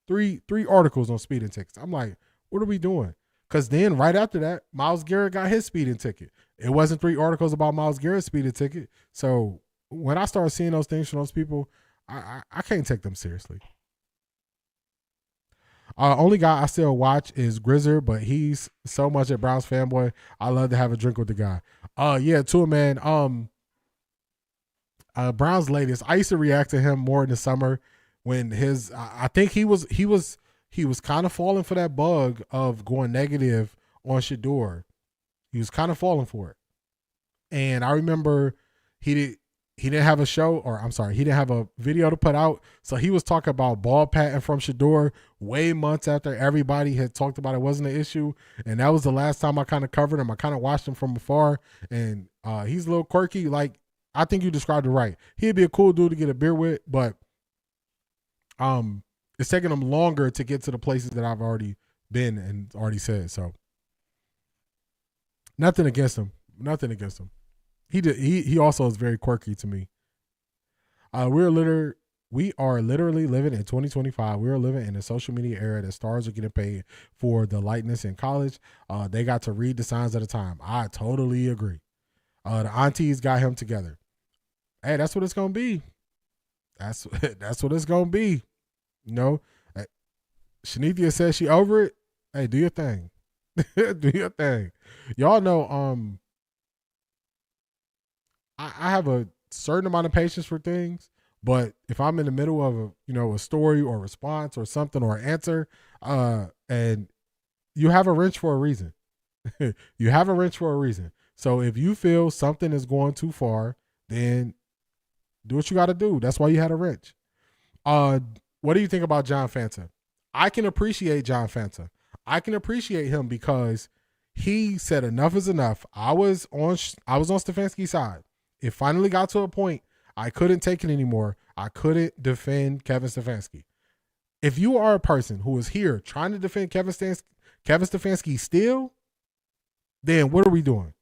3 articles on speeding tickets. I'm like, what are we doing? Because then right after that, Myles Garrett got his speeding ticket. It wasn't 3 articles about Myles Garrett's speeding ticket. So when I start seeing those things from those people, I can't take them seriously. Only guy I still watch is Grizzer, but he's so much a Browns fanboy. I love to have a drink with the guy. Yeah, too, man. Browns latest. I used to react to him more in the summer when I think he was kind of falling for that bug of going negative on Shedeur. He was kind of falling for it. And I remember he didn't have a show, or I'm sorry, he didn't have a video to put out. So he was talking about ball patting from Shedeur way months after everybody had talked about it wasn't an issue. And that was the last time I kind of covered him. I kind of watched him from afar, and he's a little quirky. Like, I think you described it right. He'd be a cool dude to get a beer with, but it's taking him longer to get to the places that I've already been and already said. So nothing against him. He also is very quirky to me. We are literally living in 2025. We are living in a social media era that stars are getting paid for the likeness in college. They got to read the signs of the time. I totally agree. The aunties got him together. Hey, that's what it's gonna be. That's what it's gonna be. Shanithia says she over it. Hey, do your thing. Do your thing. Y'all know I have a certain amount of patience for things, but if I'm in the middle of a story or response or something or answer, and you have a wrench for a reason. You have a wrench for a reason. So if you feel something is going too far, then do what you got to do. That's why you had a wrench. What do you think about John Fanta? I can appreciate John Fanta. I can appreciate him because he said enough is enough. I was on Stefanski's side. It finally got to a point I couldn't take it anymore. I couldn't defend Kevin Stefanski. If you are a person who is here trying to defend Kevin Stefanski still, then what are we doing?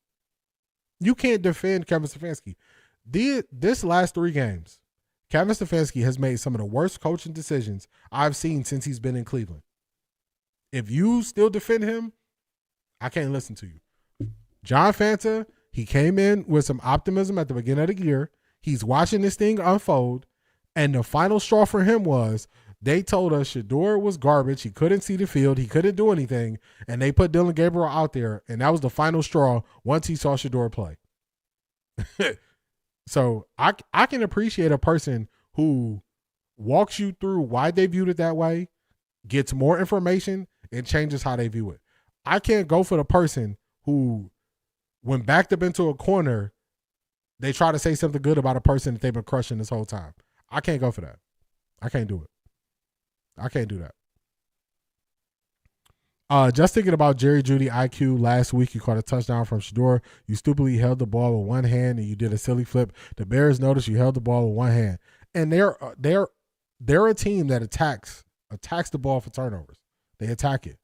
You can't defend Kevin Stefanski. This last 3 games, Kevin Stefanski has made some of the worst coaching decisions I've seen since he's been in Cleveland. If you still defend him, I can't listen to you. John Fanta, he came in with some optimism at the beginning of the year. He's watching this thing unfold, and the final straw for him was they told us Shedeur was garbage. He couldn't see the field. He couldn't do anything, and they put Dylan Gabriel out there, and that was the final straw once he saw Shedeur play. So I can appreciate a person who walks you through why they viewed it that way, gets more information, and changes how they view it. I can't go for the person who, when backed up into a corner, they try to say something good about a person that they've been crushing this whole time. I can't go for that. I can't do it. I can't do that. Just thinking about Jerry Jeudy IQ last week, you caught a touchdown from Shedeur. You stupidly held the ball with one hand and you did a silly flip. The Bears noticed you held the ball with one hand, and they're a team that attacks the ball for turnovers. They attack it.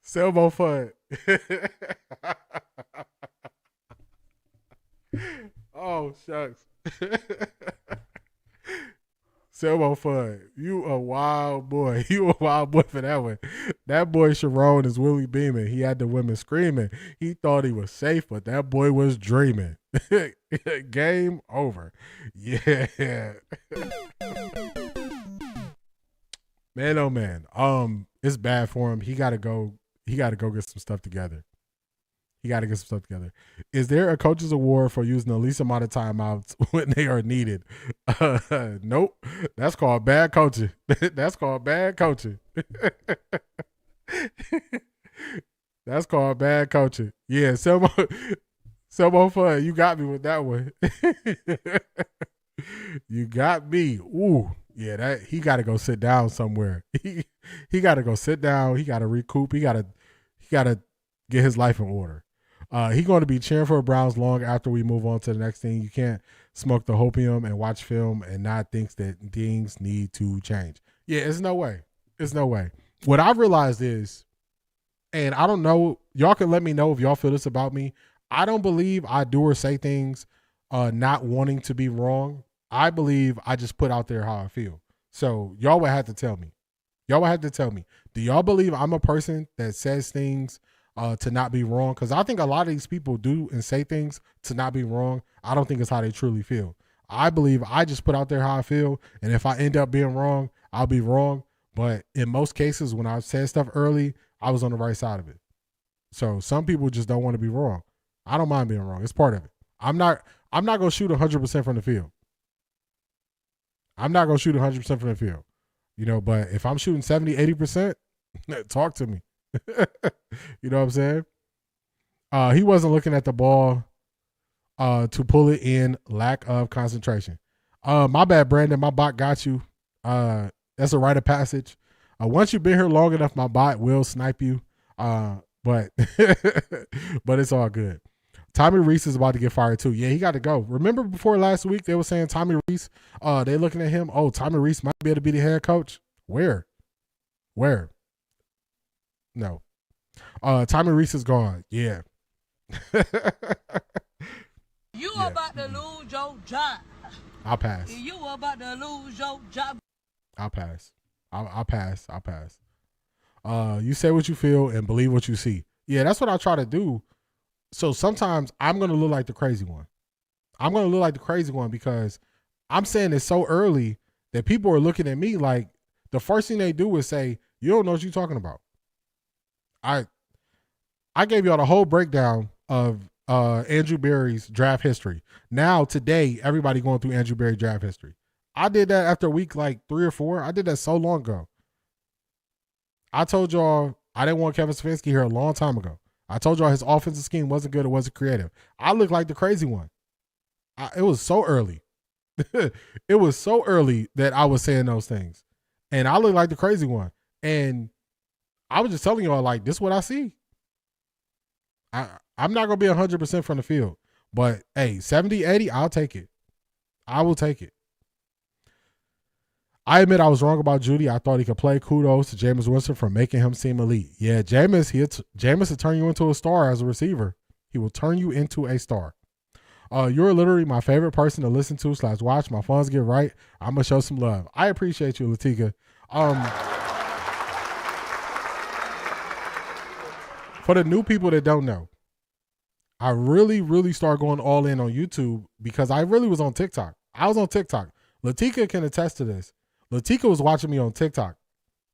Selmo fun. Oh, shucks. Selmo fun. You a wild boy. You a wild boy for that one. That boy Sharon is Willie beaming. He had the women screaming. He thought he was safe, but that boy was dreaming. Game over. Yeah. Man, oh man. It's bad for him. He gotta go get some stuff together. Is there a coach's award for using the least amount of timeouts when they are needed? Nope. That's called bad coaching. That's called bad coaching. That's called bad coaching. Yeah, Selmo fun. You got me with that one. You got me. Ooh. Yeah, he got to go sit down somewhere. He got to go sit down. He got to recoup. He got to get his life in order. He's going to be cheering for the Browns long after we move on to the next thing. You can't smoke the hopium and watch film and not think that things need to change. Yeah, it's no way. It's no way. What I've realized is, and I don't know, y'all can let me know if y'all feel this about me. I don't believe I do or say things not wanting to be wrong. I believe I just put out there how I feel. So y'all would have to tell me. Do y'all believe I'm a person that says things to not be wrong? Because I think a lot of these people do and say things to not be wrong. I don't think it's how they truly feel. I believe I just put out there how I feel, and if I end up being wrong, I'll be wrong. But in most cases, when I've said stuff early, I was on the right side of it. So some people just don't want to be wrong. I don't mind being wrong. It's part of it. I'm not going to shoot 100% from the field. I'm not going to shoot 100% from the field. But if I'm shooting 70, 80%, talk to me. You know what I'm saying? He wasn't looking at the ball to pull it in, lack of concentration. My bad, Brandon. My bot got you. That's a rite of passage. Once you've been here long enough, my bot will snipe you. But it's all good. Tommy Reese is about to get fired too. Yeah, he got to go. Remember before last week they were saying Tommy Reese, they looking at him, oh, Tommy Reese might be able to be the head coach. Where? No. Tommy Reese is gone. Yeah. You about to lose your job. I'll pass. You about to lose your job. I'll pass. I'll pass. You say what you feel and believe what you see. Yeah, that's what I try to do. So sometimes I'm going to look like the crazy one. Because I'm saying it so early that people are looking at me like the first thing they do is say, you don't know what you're talking about. I gave y'all the whole breakdown of Andrew Berry's draft history. Now, today, everybody going through Andrew Berry draft history. I did that after week like 3 or 4. I did that so long ago. I told y'all I didn't want Kevin Stefanski here a long time ago. I told y'all his offensive scheme wasn't good. It wasn't creative. I looked like the crazy one. It was so early. It was so early that I was saying those things. And I looked like the crazy one. And I was just telling y'all, like, this is what I see. I'm not going to be 100% from the field. But, hey, 70, 80, I'll take it. I will take it. I admit I was wrong about Judy. I thought he could play. Kudos to Jameis Winston for making him seem elite. Yeah, Jameis will turn you into a star as a receiver. He will turn you into a star. You're literally my favorite person to listen to / watch. My funds get right. I'm going to show some love. I appreciate you, Latika. For the new people that don't know, I really, really started going all in on YouTube because I really was on TikTok. I was on TikTok. Latika can attest to this. Latika was watching me on TikTok.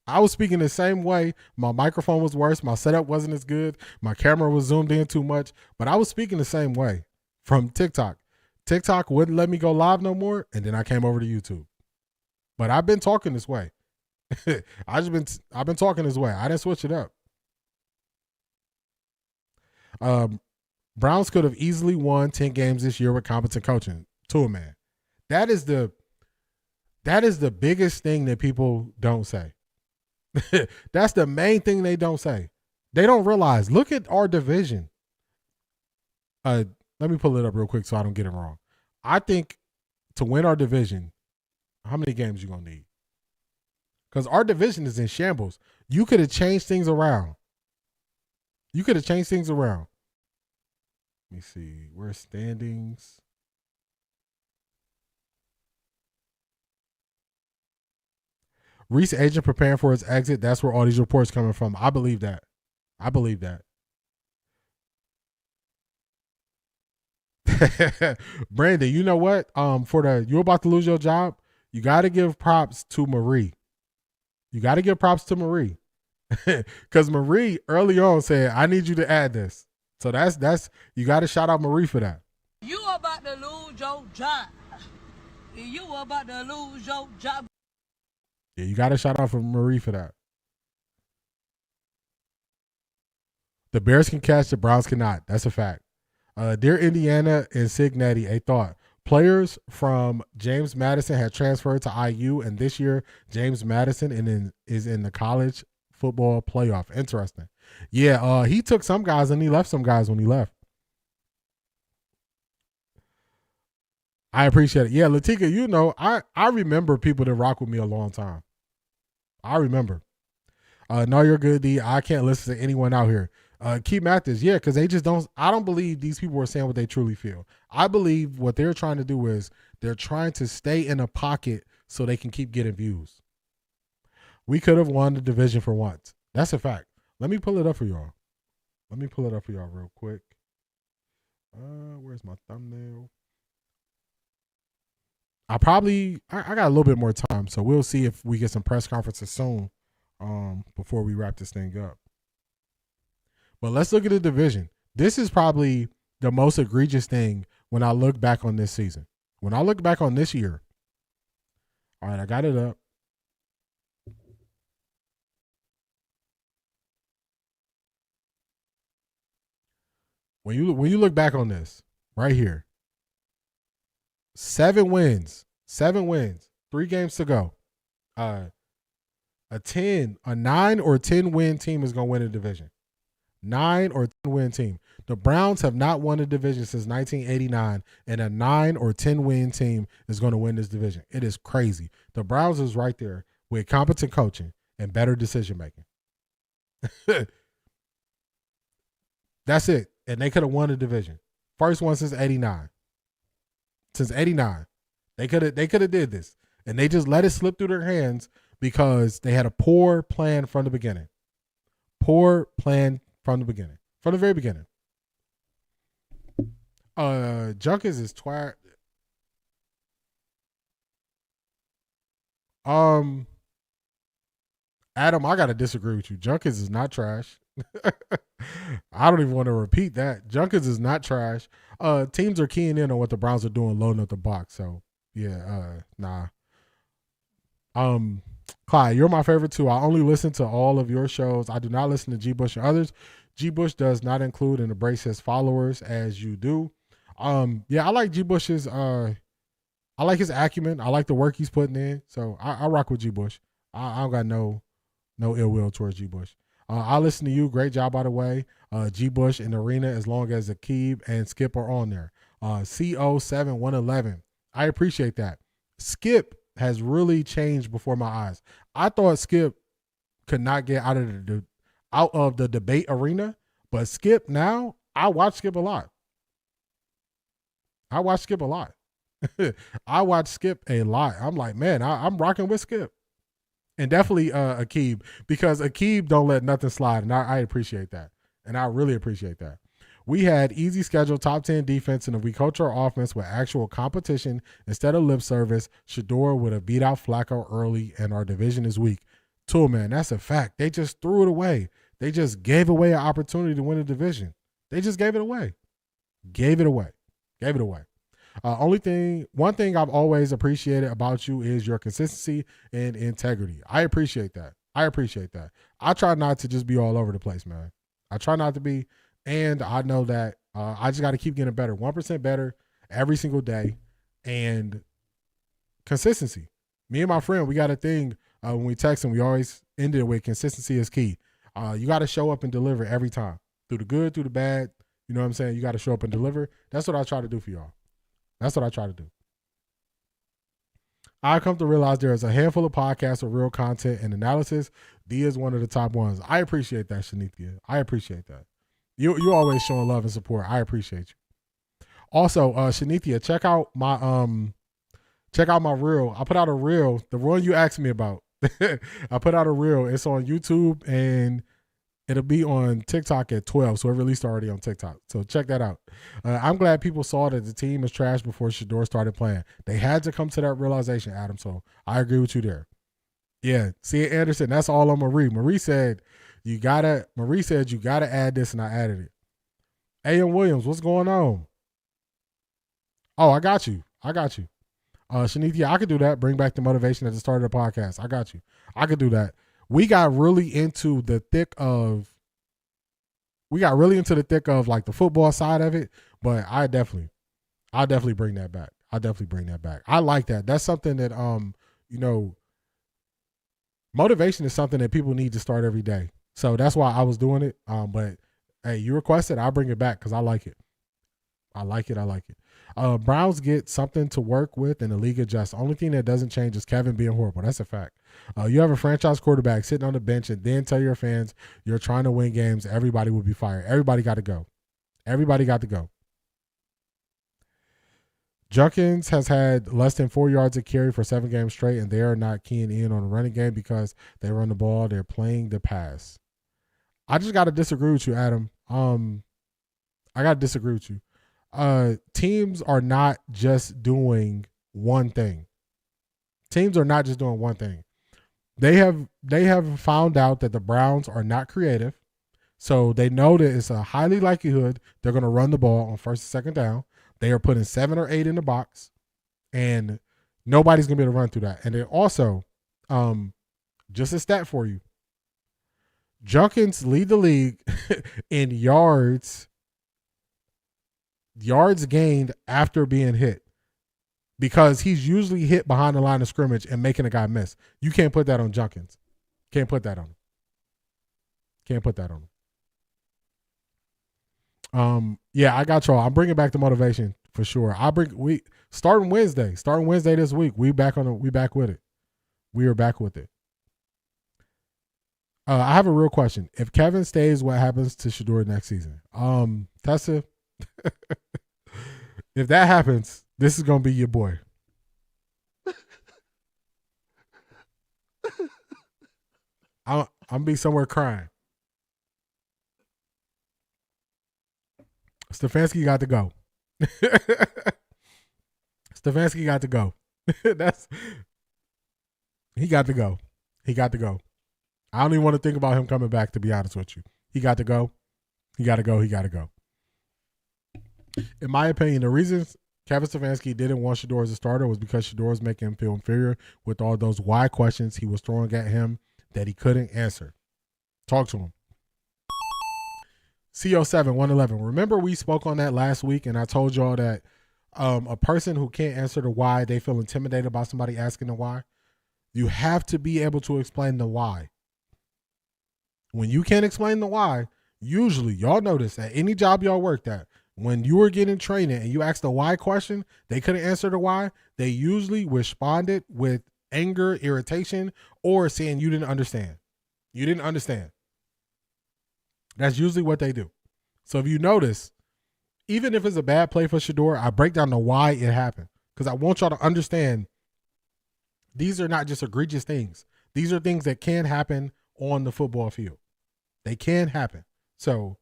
I was speaking the same way. My microphone was worse. My setup wasn't as good. My camera was zoomed in too much. But I was speaking the same way from TikTok. TikTok wouldn't let me go live no more, and then I came over to YouTube. But I've been talking this way. I've been talking this way. I didn't switch it up. Browns could have easily won 10 games this year with competent coaching. To a man. That is the biggest thing that people don't say. That's the main thing they don't say. They don't realize. Look at our division. Let me pull it up real quick so I don't get it wrong. I think to win our division, how many games you going to need? Because our division is in shambles. You could have changed things around. Let me see. Where's standings? Reese agent preparing for his exit. That's where all these reports coming from. I believe that. Brandon, you know what? You're about to lose your job. You got to give props to Marie. Because Marie early on said, I need you to add this. So that's you got to shout out Marie for that. You about to lose your job. You about to lose your job. Yeah, you got to shout out for Marie for that. The Bears can catch, the Browns cannot. That's a fact. Dear Indiana and Signetti, a thought. Players from James Madison had transferred to IU, and this year James Madison is in the college football playoff. Interesting. Yeah, he took some guys and he left some guys when he left. I appreciate it. Yeah, Latika, you know, I remember people that rock with me a long time. I remember. No, you're good, D. I can't listen to anyone out here. Keep Mathis, yeah, because they just don't. I don't believe these people are saying what they truly feel. I believe what they're trying to do is they're trying to stay in a pocket so they can keep getting views. We could have won the division for once. That's a fact. Let me pull it up for y'all. Real quick. Where's my thumbnail? I got a little bit more time, so we'll see if we get some press conferences soon before we wrap this thing up. But let's look at the division. This is probably the most egregious thing when I look back on this season. When I look back on this year. All right, I got it up. When you look back on this right here, 7 wins, 3 games to go. A 9 or 10 win team is going to win a division. 9 or 10 win team. The Browns have not won a division since 1989, and a 9 or 10 win team is going to win this division. It is crazy. The Browns is right there with competent coaching and better decision making. That's it. And they could have won the division. First one since 89. Since 89. They could have did this. And they just let it slip through their hands because they had a poor plan from the beginning. Poor plan from the beginning. From the very beginning. Junkins is twat. Adam, I gotta disagree with you. Junkins is not trash. I don't even want to repeat that. Junkins is not trash. Teams are keying in on what the Browns are doing, loading up the box. So yeah, nah. Clyde, you're my favorite too. I only listen to all of your shows. I do not listen to G. Bush and others. G. Bush does not include and embrace his followers as you do. Yeah, I like G. Bush's. I like his acumen. I like the work he's putting in. So I rock with G. Bush. I don't got no ill will towards G. Bush. I listen to you. Great job, by the way. G. Bush in the arena, as long as Akib and Skip are on there. CO7111. I appreciate that. Skip has really changed before my eyes. I thought Skip could not get out of the debate arena, but Skip now, I watch Skip a lot. I watch Skip a lot. I'm like, man, I'm rocking with Skip. And definitely Akib, because Akib don't let nothing slide, and I appreciate that. And I really appreciate that. We had easy schedule, top 10 defense, and if we coach our offense with actual competition instead of lip service, Shedeur would have beat out Flacco early, and our division is weak. Man, that's a fact. They just threw it away. They just gave away an opportunity to win a division. They just gave it away. Gave it away. One thing I've always appreciated about you is your consistency and integrity. I appreciate that. I try not to just be all over the place, man. I try not to be, and I know that I just got to keep getting better, 1% better every single day, and consistency. Me and my friend, we got a thing when we text, and we always end it with consistency is key. You got to show up and deliver every time, through the good, through the bad. You know what I'm saying? You got to show up and deliver. That's what I try to do for y'all. That's what I try to do. I come to realize there is a handful of podcasts with real content and analysis. D is one of the top ones. I appreciate that, Shanithia. I appreciate that. You always showing love and support. I appreciate you. Also, Shanithia, check out my reel. I put out a reel, the one you asked me about. I put out a reel. It's on YouTube, and it'll be on TikTok at 12, so it released already on TikTok. So check that out. I'm glad people saw that the team is trash before Shedeur started playing. They had to come to that realization, Adam, so I agree with you there. Yeah, see, Anderson, that's all on Marie. Marie said you gotta add this, and I added it. A.M. Williams, what's going on? Oh, I got you. Shanithia, I could do that. Bring back the motivation at the start of the podcast. I got you. I could do that. We got really into the thick of like the football side of it, but I'll definitely bring that back. I like that. That's something that motivation is something that people need to start every day. So that's why I was doing it. But hey, you requested, I'll bring it back because I like it. Browns get something to work with and the league adjusts. Only thing that doesn't change is Kevin being horrible. That's a fact. You have a franchise quarterback sitting on the bench and then tell your fans you're trying to win games. Everybody will be fired. Everybody got to go. Junkins has had less than 4 yards of carry for 7 games straight, and they are not keying in on the running game because they run the ball. They're playing the pass. I just got to disagree with you, Adam. I got to disagree with you. Teams are not just doing one thing. They have found out that the Browns are not creative, so they know that it's a highly likelihood they're going to run the ball on first and second down. They are putting 7 or 8 in the box, and nobody's going to be able to run through that. And then also, just a stat for you, Junkins lead the league in yards gained after being hit, because he's usually hit behind the line of scrimmage and making a guy miss. You can't put that on Junkins. Can't put that on him. Yeah, I got y'all. I'm bringing back the motivation for sure. Starting Wednesday this week. We back with it. We are back with it. I have a real question. If Kevin stays, what happens to Shedeur next season? Tessa, if that happens, this is gonna be your boy. I'm gonna be somewhere crying. Stefanski got to go. Stefanski got to go. He got to go. I don't even want to think about him coming back, to be honest with you. He got to go. He got to go. He got to go. In my opinion, the reasons Kevin Stefanski didn't want Shedeur as a starter was because Shedeur was making him feel inferior with all those why questions he was throwing at him that he couldn't answer. Talk to him. CO7-111. Remember we spoke on that last week, and I told y'all that a person who can't answer the why, they feel intimidated by somebody asking the why. You have to be able to explain the why. When you can't explain the why, usually, y'all notice at any job y'all worked at, when you were getting training and you asked the why question, they couldn't answer the why, they usually responded with anger, irritation, or saying you didn't understand. You didn't understand. That's usually what they do. So if you notice, even if it's a bad play for Shedeur, I break down the why it happened. Because I want y'all to understand these are not just egregious things. These are things that can happen on the football field. They can happen. So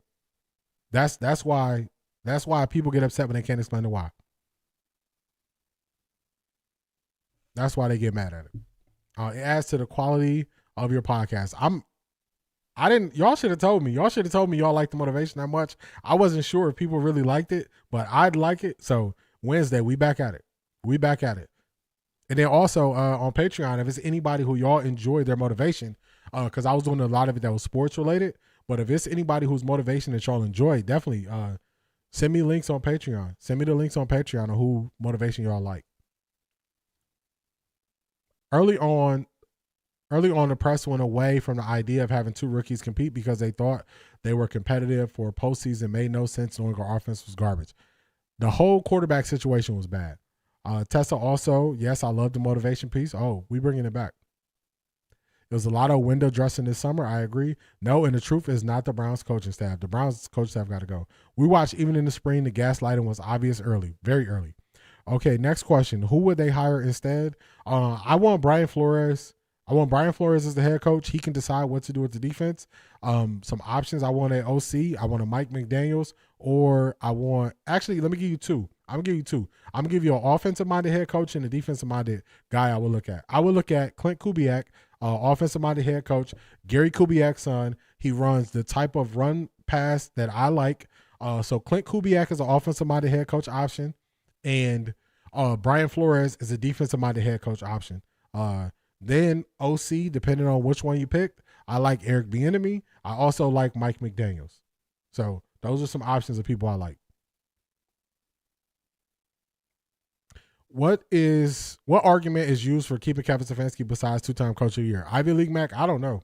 that's why people get upset when they can't explain the why. That's why they get mad at it. It adds to the quality of your podcast. Y'all should have told me. Y'all should have told me y'all liked the motivation that much. I wasn't sure if people really liked it, but I'd like it. So Wednesday, we back at it. We back at it. And then also on Patreon, if it's anybody who y'all enjoy their motivation, because I was doing a lot of it that was sports related, but if it's anybody whose motivation that y'all enjoy, definitely send me links on Patreon. Send me the links on Patreon of who motivation y'all like. Early on, the press went away from the idea of having two rookies compete because they thought they were competitive for postseason. Made no sense knowing our offense was garbage. The whole quarterback situation was bad. Tessa also, yes, I love the motivation piece. Oh, we bringing it back. There was a lot of window dressing this summer. I agree. No, and the truth is not the Browns coaching staff. The Browns coaching staff got to go. We watched even in the spring, the gaslighting was obvious early, very early. Okay, next question. Who would they hire instead? I want Brian Flores. I want Brian Flores as the head coach. He can decide what to do with the defense. Some options. I want an OC. I want a Mike McDaniels, or I want, actually, let me give you two. I'm going to give you two. I'm going to give you an offensive-minded head coach and a defensive-minded guy I would look at. I would look at Clint Kubiak, offensive-minded head coach. Gary Kubiak's son. He runs the type of run pass that I like. So Clint Kubiak is an offensive-minded head coach option. And Brian Flores is a defensive-minded head coach option. Then OC, depending on which one you picked, I like Eric Bieniemy. I also like Mike McDaniels. So those are some options of people I like. What argument is used for keeping Kevin Stefanski besides two-time coach of the year? Ivy League Mac? I don't know.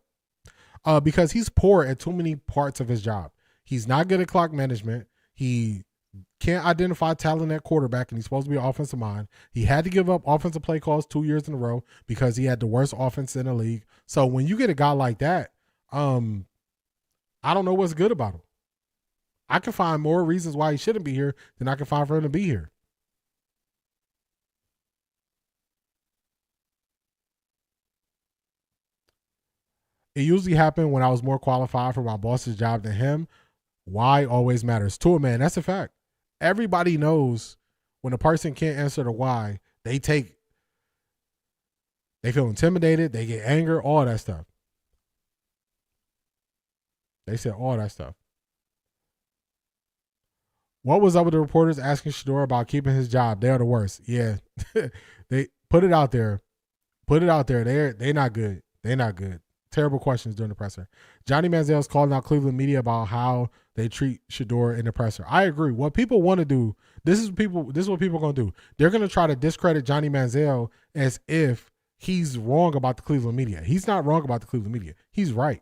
Because he's poor at too many parts of his job. He's not good at clock management. He can't identify talent at quarterback, and he's supposed to be an offensive mind. He had to give up offensive play calls 2 years in a row because he had the worst offense in the league. So when you get a guy like that, I don't know what's good about him. I can find more reasons why he shouldn't be here than I can find for him to be here. It usually happened when I was more qualified for my boss's job than him. Why always matters. To a man, that's a fact. Everybody knows when a person can't answer the why, they feel intimidated, they get anger, all that stuff. They said all that stuff. What was up with the reporters asking Shedeur about keeping his job? They are the worst. Yeah. They put it out there. Put it out there. They're not good. They're not good. Terrible questions during the presser. Johnny Manziel's calling out Cleveland media about how they treat Shedeur in the presser. I agree. What people want to do, this is what people are going to do. They're going to try to discredit Johnny Manziel as if he's wrong about the Cleveland media. He's not wrong about the Cleveland media. He's right.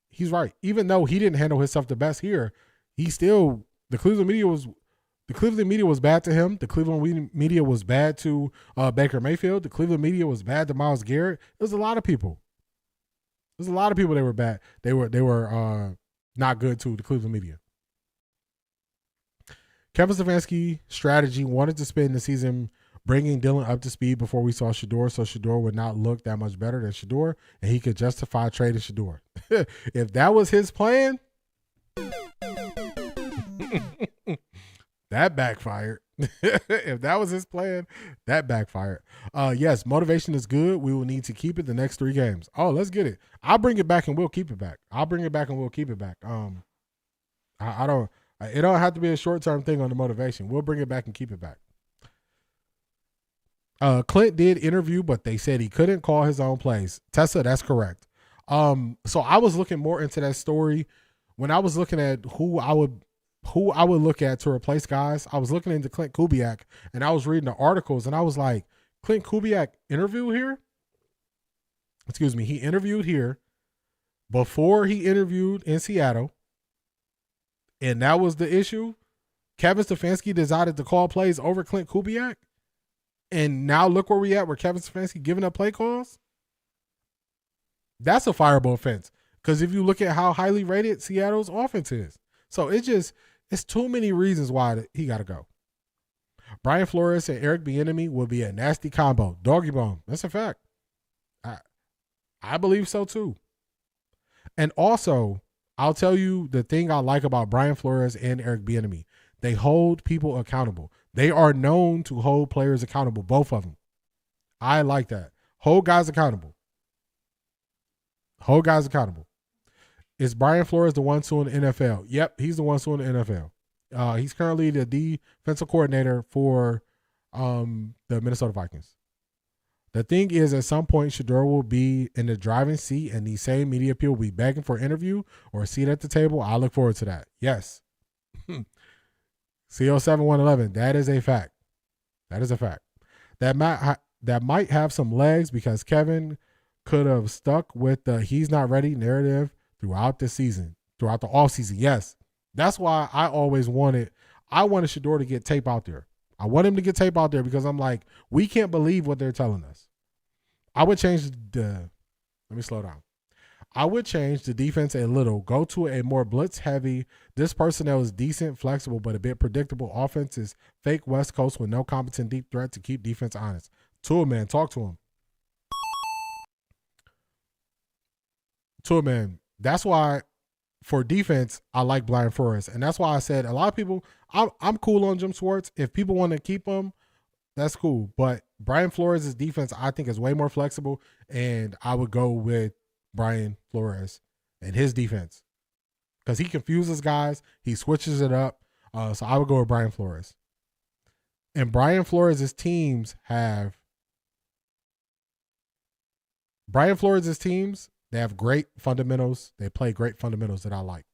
He's right. Even though he didn't handle himself the best here, the Cleveland media was bad to him. The Cleveland media was bad to Baker Mayfield. The Cleveland media was bad to Myles Garrett. There's a lot of people. There's a lot of people that were bad. They were not good to the Cleveland media. Kevin Stefanski strategy wanted to spend the season bringing Dylan up to speed before we saw Shedeur, so Shedeur would not look that much better than Shedeur, and he could justify trading Shedeur. If that was his plan, that backfired. If that was his plan, that backfired. Yes, motivation is good. We will need to keep it the next 3 games. Oh, let's get it. I'll bring it back and we'll keep it back. I don't. It don't have to be a short-term thing on the motivation. We'll bring it back and keep it back. Clint did interview, but they said he couldn't call his own plays. Tessa, that's correct. So I was looking more into that story when I was looking at who I would look at to replace guys. I was looking into Clint Kubiak, and I was reading the articles, and I was like, Clint Kubiak interviewed here? Excuse me, he interviewed here before he interviewed in Seattle, and that was the issue. Kevin Stefanski decided to call plays over Clint Kubiak, and now look where we at, where Kevin Stefanski giving up play calls? That's a fireable offense, because if you look at how highly rated Seattle's offense is. So it's too many reasons why he got to go. Brian Flores and Eric Bieniemy will be a nasty combo. Doggy bone. That's a fact. I believe so too. And also, I'll tell you the thing I like about Brian Flores and Eric Bieniemy. They hold people accountable. They are known to hold players accountable, both of them. I like that. Hold guys accountable. Is Brian Flores the one suing the NFL? Yep, he's the one suing the NFL. He's currently the defensive coordinator for the Minnesota Vikings. The thing is, at some point, Shedeur will be in the driving seat, and these same media people will be begging for an interview or a seat at the table. I look forward to that. Yes. CO7111, that is a fact. That might have some legs because Kevin could have stuck with the he's not ready narrative throughout the offseason. Yes. That's why I wanted Shedeur to get tape out there. I want him to get tape out there because I'm like, we can't believe what they're telling us. I would change let me slow down. I would change the defense a little, go to a more blitz heavy. This personnel is decent, flexible, but a bit predictable. Offense is fake West Coast with no competent deep threat to keep defense honest. Tua, man, talk to him. Tua, man, that's why for defense, I like Brian Flores. And that's why I said a lot of people, I'm cool on Jim Schwartz. If people want to keep him, that's cool. But Brian Flores' defense, I think, is way more flexible. And I would go with Brian Flores and his defense because he confuses guys. He switches it up. So I would go with Brian Flores. And Brian Flores' teams, they have great fundamentals. They play great fundamentals that I like.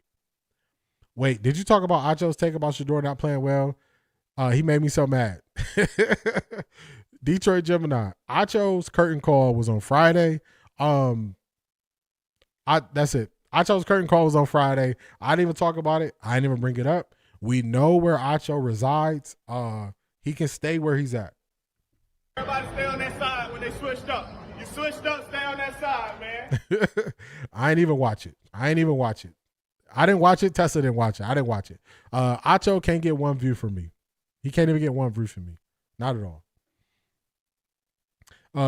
Wait, did you talk about Acho's take about Shedeur not playing well? He made me so mad. Detroit Gemini. Acho's curtain call was on Friday. That's it. Acho's curtain call was on Friday. I didn't even talk about it. I didn't even bring it up. We know where Acho resides. He can stay where he's at. Everybody stay on that side when they switched up. You switched up, stay on that side, man. I ain't even watch it. I didn't watch it. Tessa didn't watch it. I didn't watch it. Acho can't get one view from me. He can't even get one view from me. Not at all.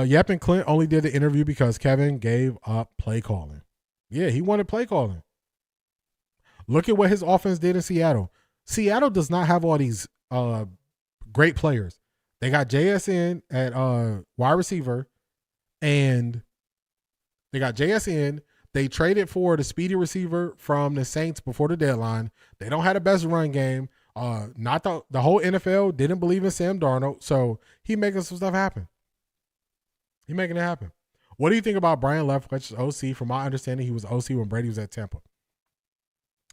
Yep and Clint only did the interview because Kevin gave up play calling. Yeah, he wanted play calling. Look at what his offense did in Seattle. Seattle does not have all these great players. They got JSN at wide receiver, and they got JSN. They traded for the speedy receiver from the Saints before the deadline. They don't have the best run game. Not the whole NFL didn't believe in Sam Darnold, so he making some stuff happen. He making it happen. What do you think about Brian Leftwich's OC? From my understanding, he was OC when Brady was at Tampa.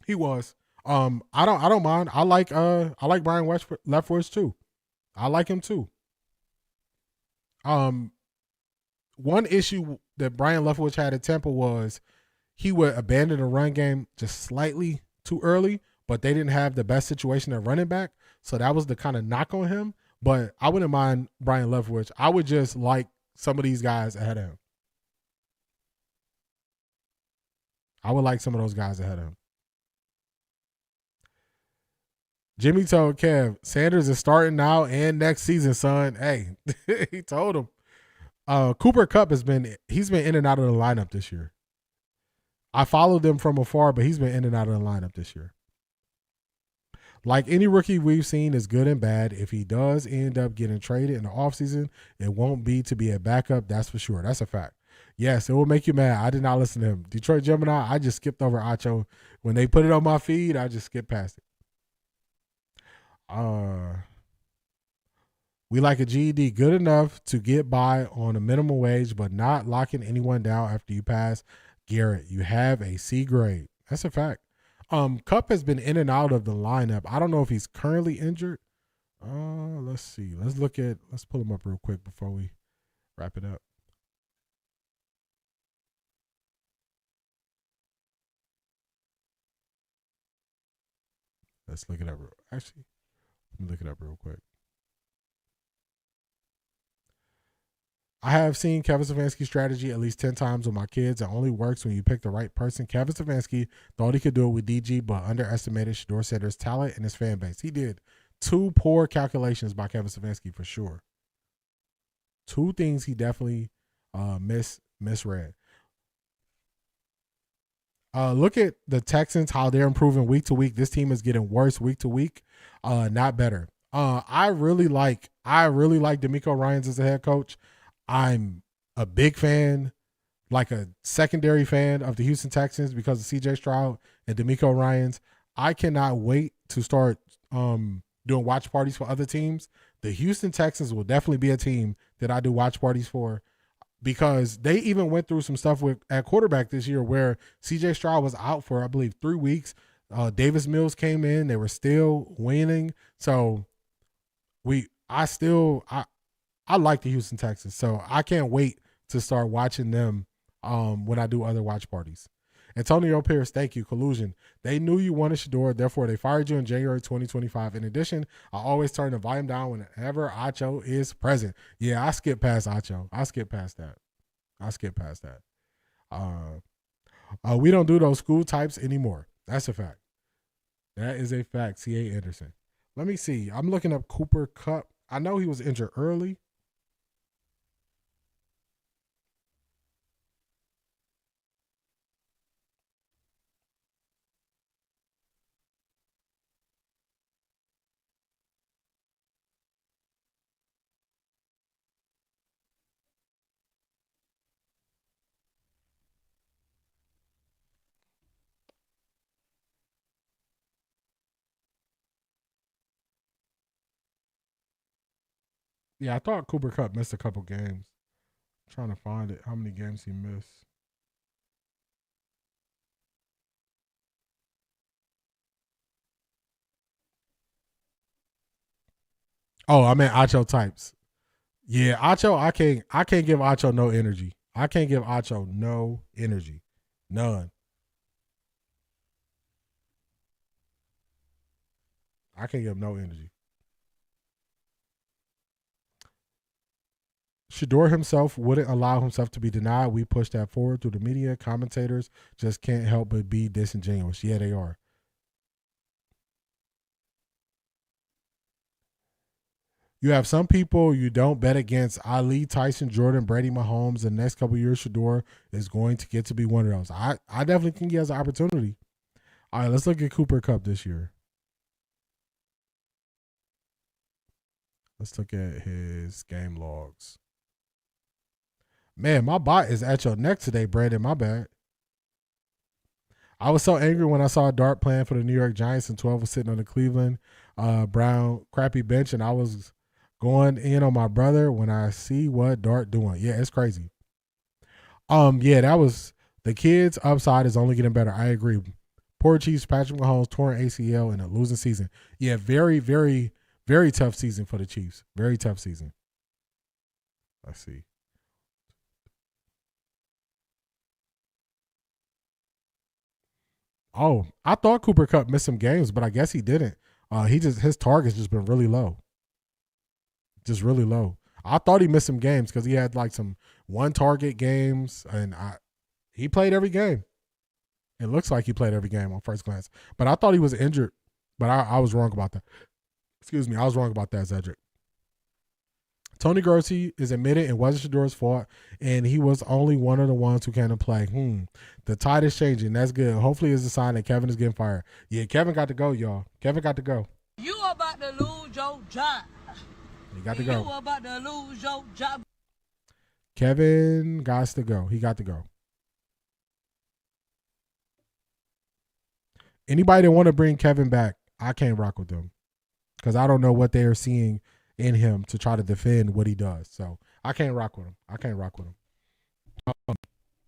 He was. I don't mind. I like Brian Leftwich too. I like him too. One issue that Brian Leftwich had at Tampa was he would abandon the run game just slightly too early, but they didn't have the best situation at running back. So that was the kind of knock on him. But I wouldn't mind Brian Leftwich. I would just like some of these guys ahead of him. I would like some of those guys ahead of him. Jimmy told Kev, Sanders is starting now and next season, son. Hey, he told him. Cooper Kupp he's been in and out of the lineup this year. I followed them from afar, but he's been in and out of the lineup this year. Like any rookie we've seen is good and bad. If he does end up getting traded in the offseason, it won't be to be a backup. That's for sure. That's a fact. Yes, it will make you mad. I did not listen to him. Detroit Gemini, I just skipped over Acho. When they put it on my feed, I just skipped past it. We like a GED good enough to get by on a minimum wage, but not locking anyone down after you pass. Garrett, you have a C grade. That's a fact. Cup has been in and out of the lineup. I don't know if he's currently injured. Let's see. Let's pull him up real quick before we wrap it up. Let's look it up. Actually, let me look it up real quick. I have seen Kevin Stefanski's strategy at least 10 times with my kids. It only works when you pick the right person. Kevin Stefanski thought he could do it with DG, but underestimated Shedeur Sanders' talent and his fan base. He did 2 poor calculations by Kevin Stefanski for sure. 2 things he definitely misread. Look at the Texans, how they're improving week to week. This team is getting worse week to week, not better. I really like DeMeco Ryans as a head coach. I'm a big fan, like a secondary fan of the Houston Texans because of CJ Stroud and DeMeco Ryans. I cannot wait to start doing watch parties for other teams. The Houston Texans will definitely be a team that I do watch parties for because they even went through some stuff at quarterback this year where CJ Stroud was out for, I believe, 3 weeks. Davis Mills came in. They were still winning. So I like the Houston Texans, so I can't wait to start watching them when I do other watch parties. Antonio Pierce, thank you. Collusion. They knew you wanted Shedeur, therefore they fired you in January 2025. In addition, I always turn the volume down whenever Acho is present. Yeah, I skip past Acho. I skip past that. We don't do those school types anymore. That's a fact. That is a fact. C.A. Anderson. Let me see. I'm looking up Cooper Kupp. I know he was injured early. Yeah, I thought Cooper Kupp missed a couple games. I'm trying to find it. How many games he missed? Oh, I meant Acho types. Yeah, Acho, I can't give Acho no energy. I can't give Acho no energy. None. I can't give him no energy. Shedeur himself wouldn't allow himself to be denied. We push that forward through the media. Commentators just can't help but be disingenuous. Yeah, they are. You have some people you don't bet against. Ali, Tyson, Jordan, Brady, Mahomes. The next couple of years, Shedeur is going to get to be one of those. I definitely think he has an opportunity. All right, let's look at Cooper Kupp this year. Let's look at his game logs. Man, my bot is at your neck today, Brandon. My bad. I was so angry when I saw Dart playing for the New York Giants and 12 was sitting on the Cleveland Brown crappy bench, and I was going in on my brother when I see what Dart doing. Yeah, it's crazy. Yeah, that was the kids' upside is only getting better. I agree. Poor Chiefs, Patrick Mahomes, torn ACL in a losing season. Yeah, very, very, very tough season for the Chiefs. Very tough season. Let's see. Oh, I thought Cooper Kupp missed some games, but I guess he didn't. His target's just been really low. Just really low. I thought he missed some games because he had like some one target games, and he played every game. It looks like he played every game on first glance. But I thought he was injured, but I was wrong about that. Excuse me, I was wrong about that, Cedric. Tony Grossi is admitted it wasn't Shedeur's fault, and he was only one of the ones who can play. The tide is changing. That's good. Hopefully it's a sign that Kevin is getting fired. Yeah, Kevin got to go, y'all. Kevin got to go. You about to lose your job. He got to go. You about to lose your job. Kevin got to go. He got to go. Anybody that want to bring Kevin back, I can't rock with them because I don't know what they are seeing in him to try to defend what he does. So I can't rock with him.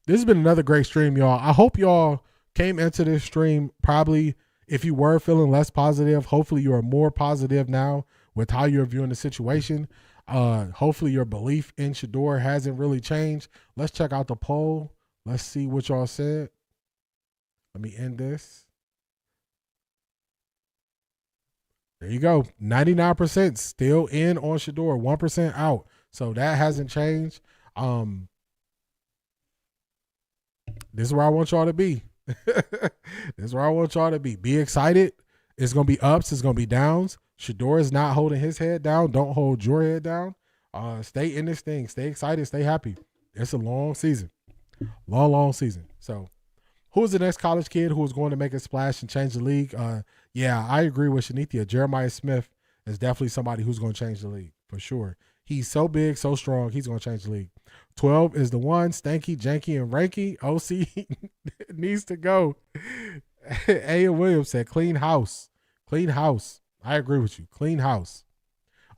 This has been another great stream, y'all. I hope y'all came into this stream probably, if you were feeling less positive, hopefully you are more positive now with how you're viewing the situation. Hopefully your belief in Shedeur hasn't really changed. Let's check out the poll. Let's see what y'all said. Let me end this. There you go. 99% still in on Shedeur, 1% out. So that hasn't changed. This is where I want y'all to be. Be excited. It's going to be ups. It's going to be downs. Shedeur is not holding his head down. Don't hold your head down. Stay in this thing. Stay excited. Stay happy. It's a long season. Long season. So who's the next college kid who is going to make a splash and change the league? Yeah, I agree with Shanithia. Jeremiah Smith is definitely somebody who's going to change the league for sure. He's so big, so strong. He's going to change the league. 12 is the one. Stanky, Janky, and Ranky. OC needs to go. A. Williams said, clean house. Clean house. I agree with you. Clean house.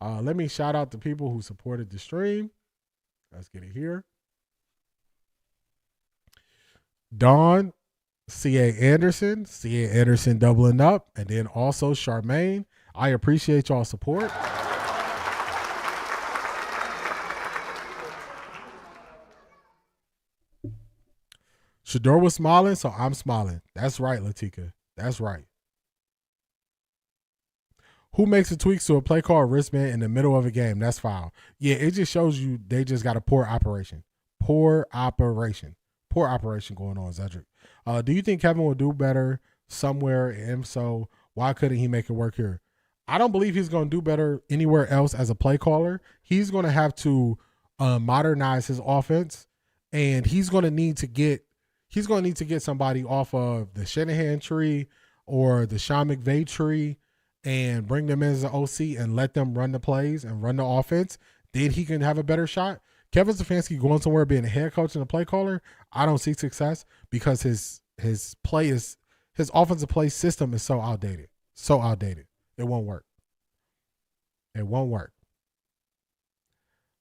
Let me shout out the people who supported the stream. Let's get it here. Dawn, C.A. Anderson doubling up, and then also Charmaine. I appreciate y'all's support. Shedeur was smiling, so I'm smiling. That's right, Latika. That's right. Who makes the tweaks to a play call wristband in the middle of a game? That's foul. Yeah, it just shows you they just got a poor operation. Poor operation going on, Zedric. Do you think Kevin will do better somewhere? And if so, why couldn't he make it work here? I don't believe he's going to do better anywhere else as a play caller. He's going to have to modernize his offense, and he's going to need to get somebody off of the Shanahan tree or the Sean McVay tree and bring them in as an OC and let them run the plays and run the offense. Then he can have a better shot. Kevin Stefanski going somewhere being a head coach and a play caller, I don't see success because his offensive play system is so outdated. So outdated. It won't work.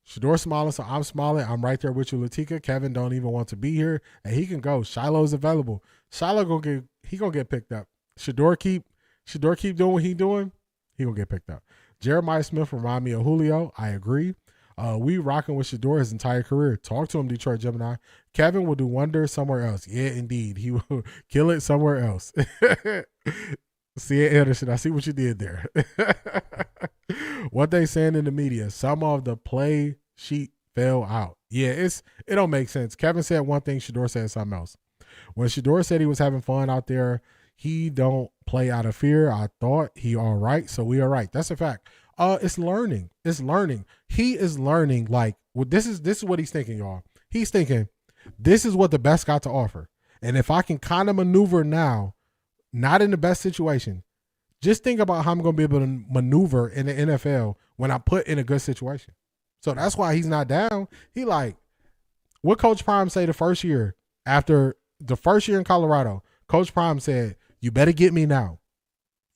Shedeur smiling, so I'm smiling. I'm right there with you, Latika. Kevin don't even want to be here, and he can go. Shiloh's available. Shiloh gonna get picked up. Shedeur keep doing what he doing. He gonna get picked up. Jeremiah Smith remind me of Julio. I agree. We rocking with Shedeur his entire career. Talk to him, Detroit Gemini. Kevin will do wonders somewhere else. Yeah, indeed. He will kill it somewhere else. See, Anderson, I see what you did there. What they saying in the media, some of the play sheet fell out. Yeah, it don't make sense. Kevin said one thing, Shedeur said something else. When Shedeur said he was having fun out there, he don't play out of fear. I thought he all right, so we all right. That's a fact. It's learning. He is learning. Like, well, this is what he's thinking, y'all. He's thinking, this is what the best got to offer. And if I can kind of maneuver now, not in the best situation, just think about how I'm going to be able to maneuver in the NFL when I put in a good situation. So that's why he's not down. He like, what Coach Prime say the first year after the first year in Colorado, Coach Prime said, you better get me now.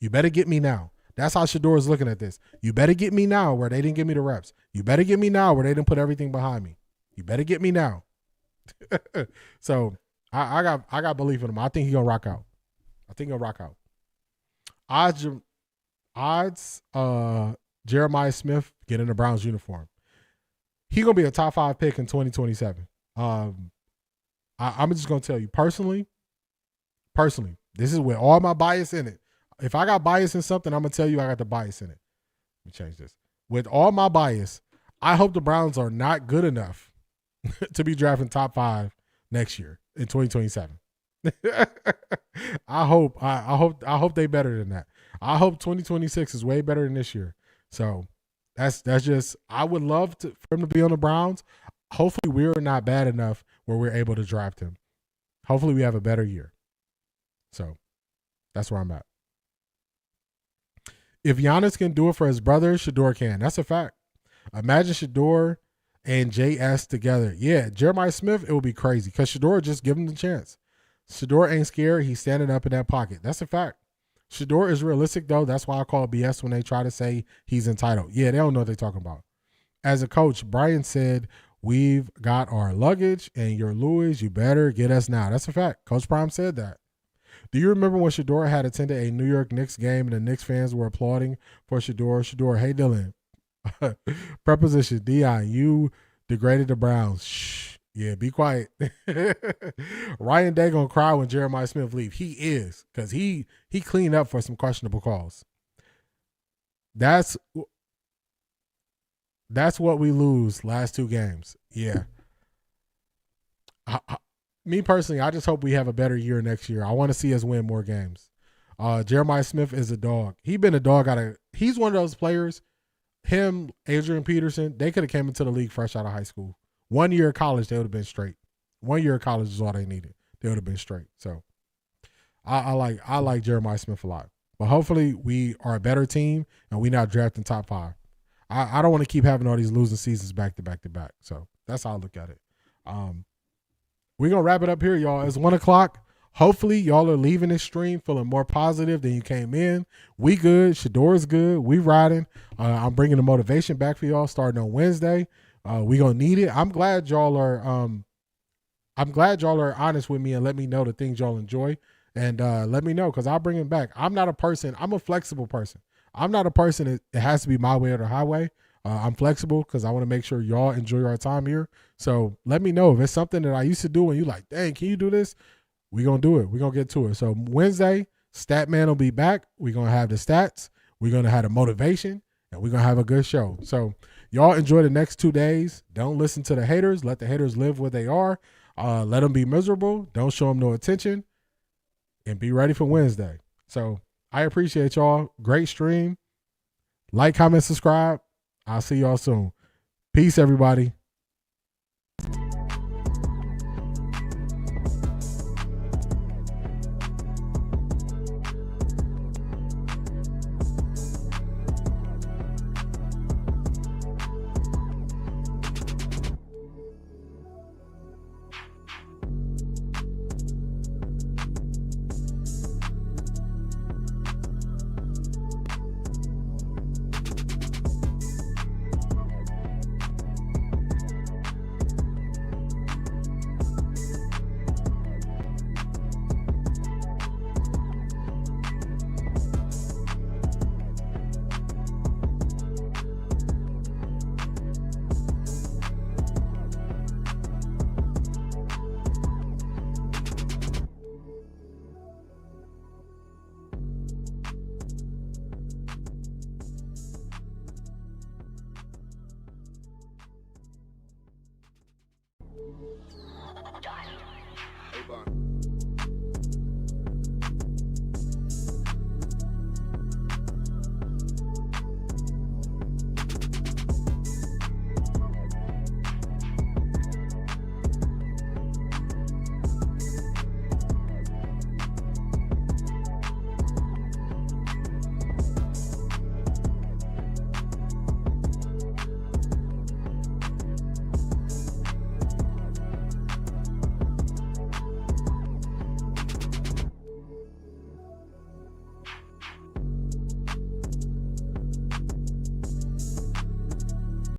You better get me now. That's how Shedeur is looking at this. You better get me now where they didn't give me the reps. You better get me now where they didn't put everything behind me. You better get me now. So I got belief in him. I think he's gonna rock out. Odds Jeremiah Smith get in the Browns uniform. He's gonna be a top 5 pick in 2027. I'm just gonna tell you personally, this is with all my bias in it. If I got bias in something, I'm going to tell you I got the bias in it. Let me change this. With all my bias, I hope the Browns are not good enough to be drafting top 5 next year in 2027. I hope they better than that. I hope 2026 is way better than this year. So That's just, I would love for him to be on the Browns. Hopefully we're not bad enough where we're able to draft him. Hopefully we have a better year. So that's where I'm at. If Giannis can do it for his brother, Shedeur can. That's a fact. Imagine Shedeur and JS together. Yeah, Jeremiah Smith, it would be crazy because Shedeur just give him the chance. Shedeur ain't scared. He's standing up in that pocket. That's a fact. Shedeur is realistic, though. That's why I call it BS when they try to say he's entitled. Yeah, they don't know what they're talking about. As a coach, Brian said, we've got our luggage, and you're Louis. You better get us now. That's a fact. Coach Prime said that. Do you remember when Shedeur had attended a New York Knicks game and the Knicks fans were applauding for Shedeur? Shedeur, hey, Dylan. Preposition, Dion, you degraded the Browns. Shh. Yeah, be quiet. Ryan Day gonna cry when Jeremiah Smith leave. He is, because he cleaned up for some questionable calls. That's what we lose last 2 games. Yeah. Me personally, I just hope we have a better year next year. I want to see us win more games. Jeremiah Smith is a dog. He's been a dog he's one of those players, him, Adrian Peterson, they could have came into the league fresh out of high school. 1 year of college, they would have been straight. 1 year of college is all they needed. They would have been straight. So I like Jeremiah Smith a lot. But hopefully we are a better team and we not drafting top 5. I don't want to keep having all these losing seasons back to back to back. So that's how I look at it. We're going to wrap it up here, y'all. It's 1 o'clock. Hopefully y'all are leaving this stream feeling more positive than you came in. We good. Shedeur's good. We riding. I'm bringing the motivation back for y'all starting on Wednesday. We gonna need it. I'm glad y'all are honest with me and let me know the things y'all enjoy, and let me know, because I'll bring it back. I'm not a person. I'm a flexible person. I'm not a person that it has to be my way or the highway. I'm flexible because I want to make sure y'all enjoy our time here. So let me know if it's something that I used to do and you like, dang, can you do this? We're gonna do it. We're gonna get to it. So Wednesday, Statman will be back. We're gonna have the stats. We're gonna have the motivation, and we're gonna have a good show. So y'all enjoy the next 2 days. Don't listen to the haters. Let the haters live where they are. Let them be miserable. Don't show them no attention. And be ready for Wednesday. So I appreciate y'all. Great stream. Like, comment, subscribe. I'll see y'all soon. Peace, everybody. Hey, Bond.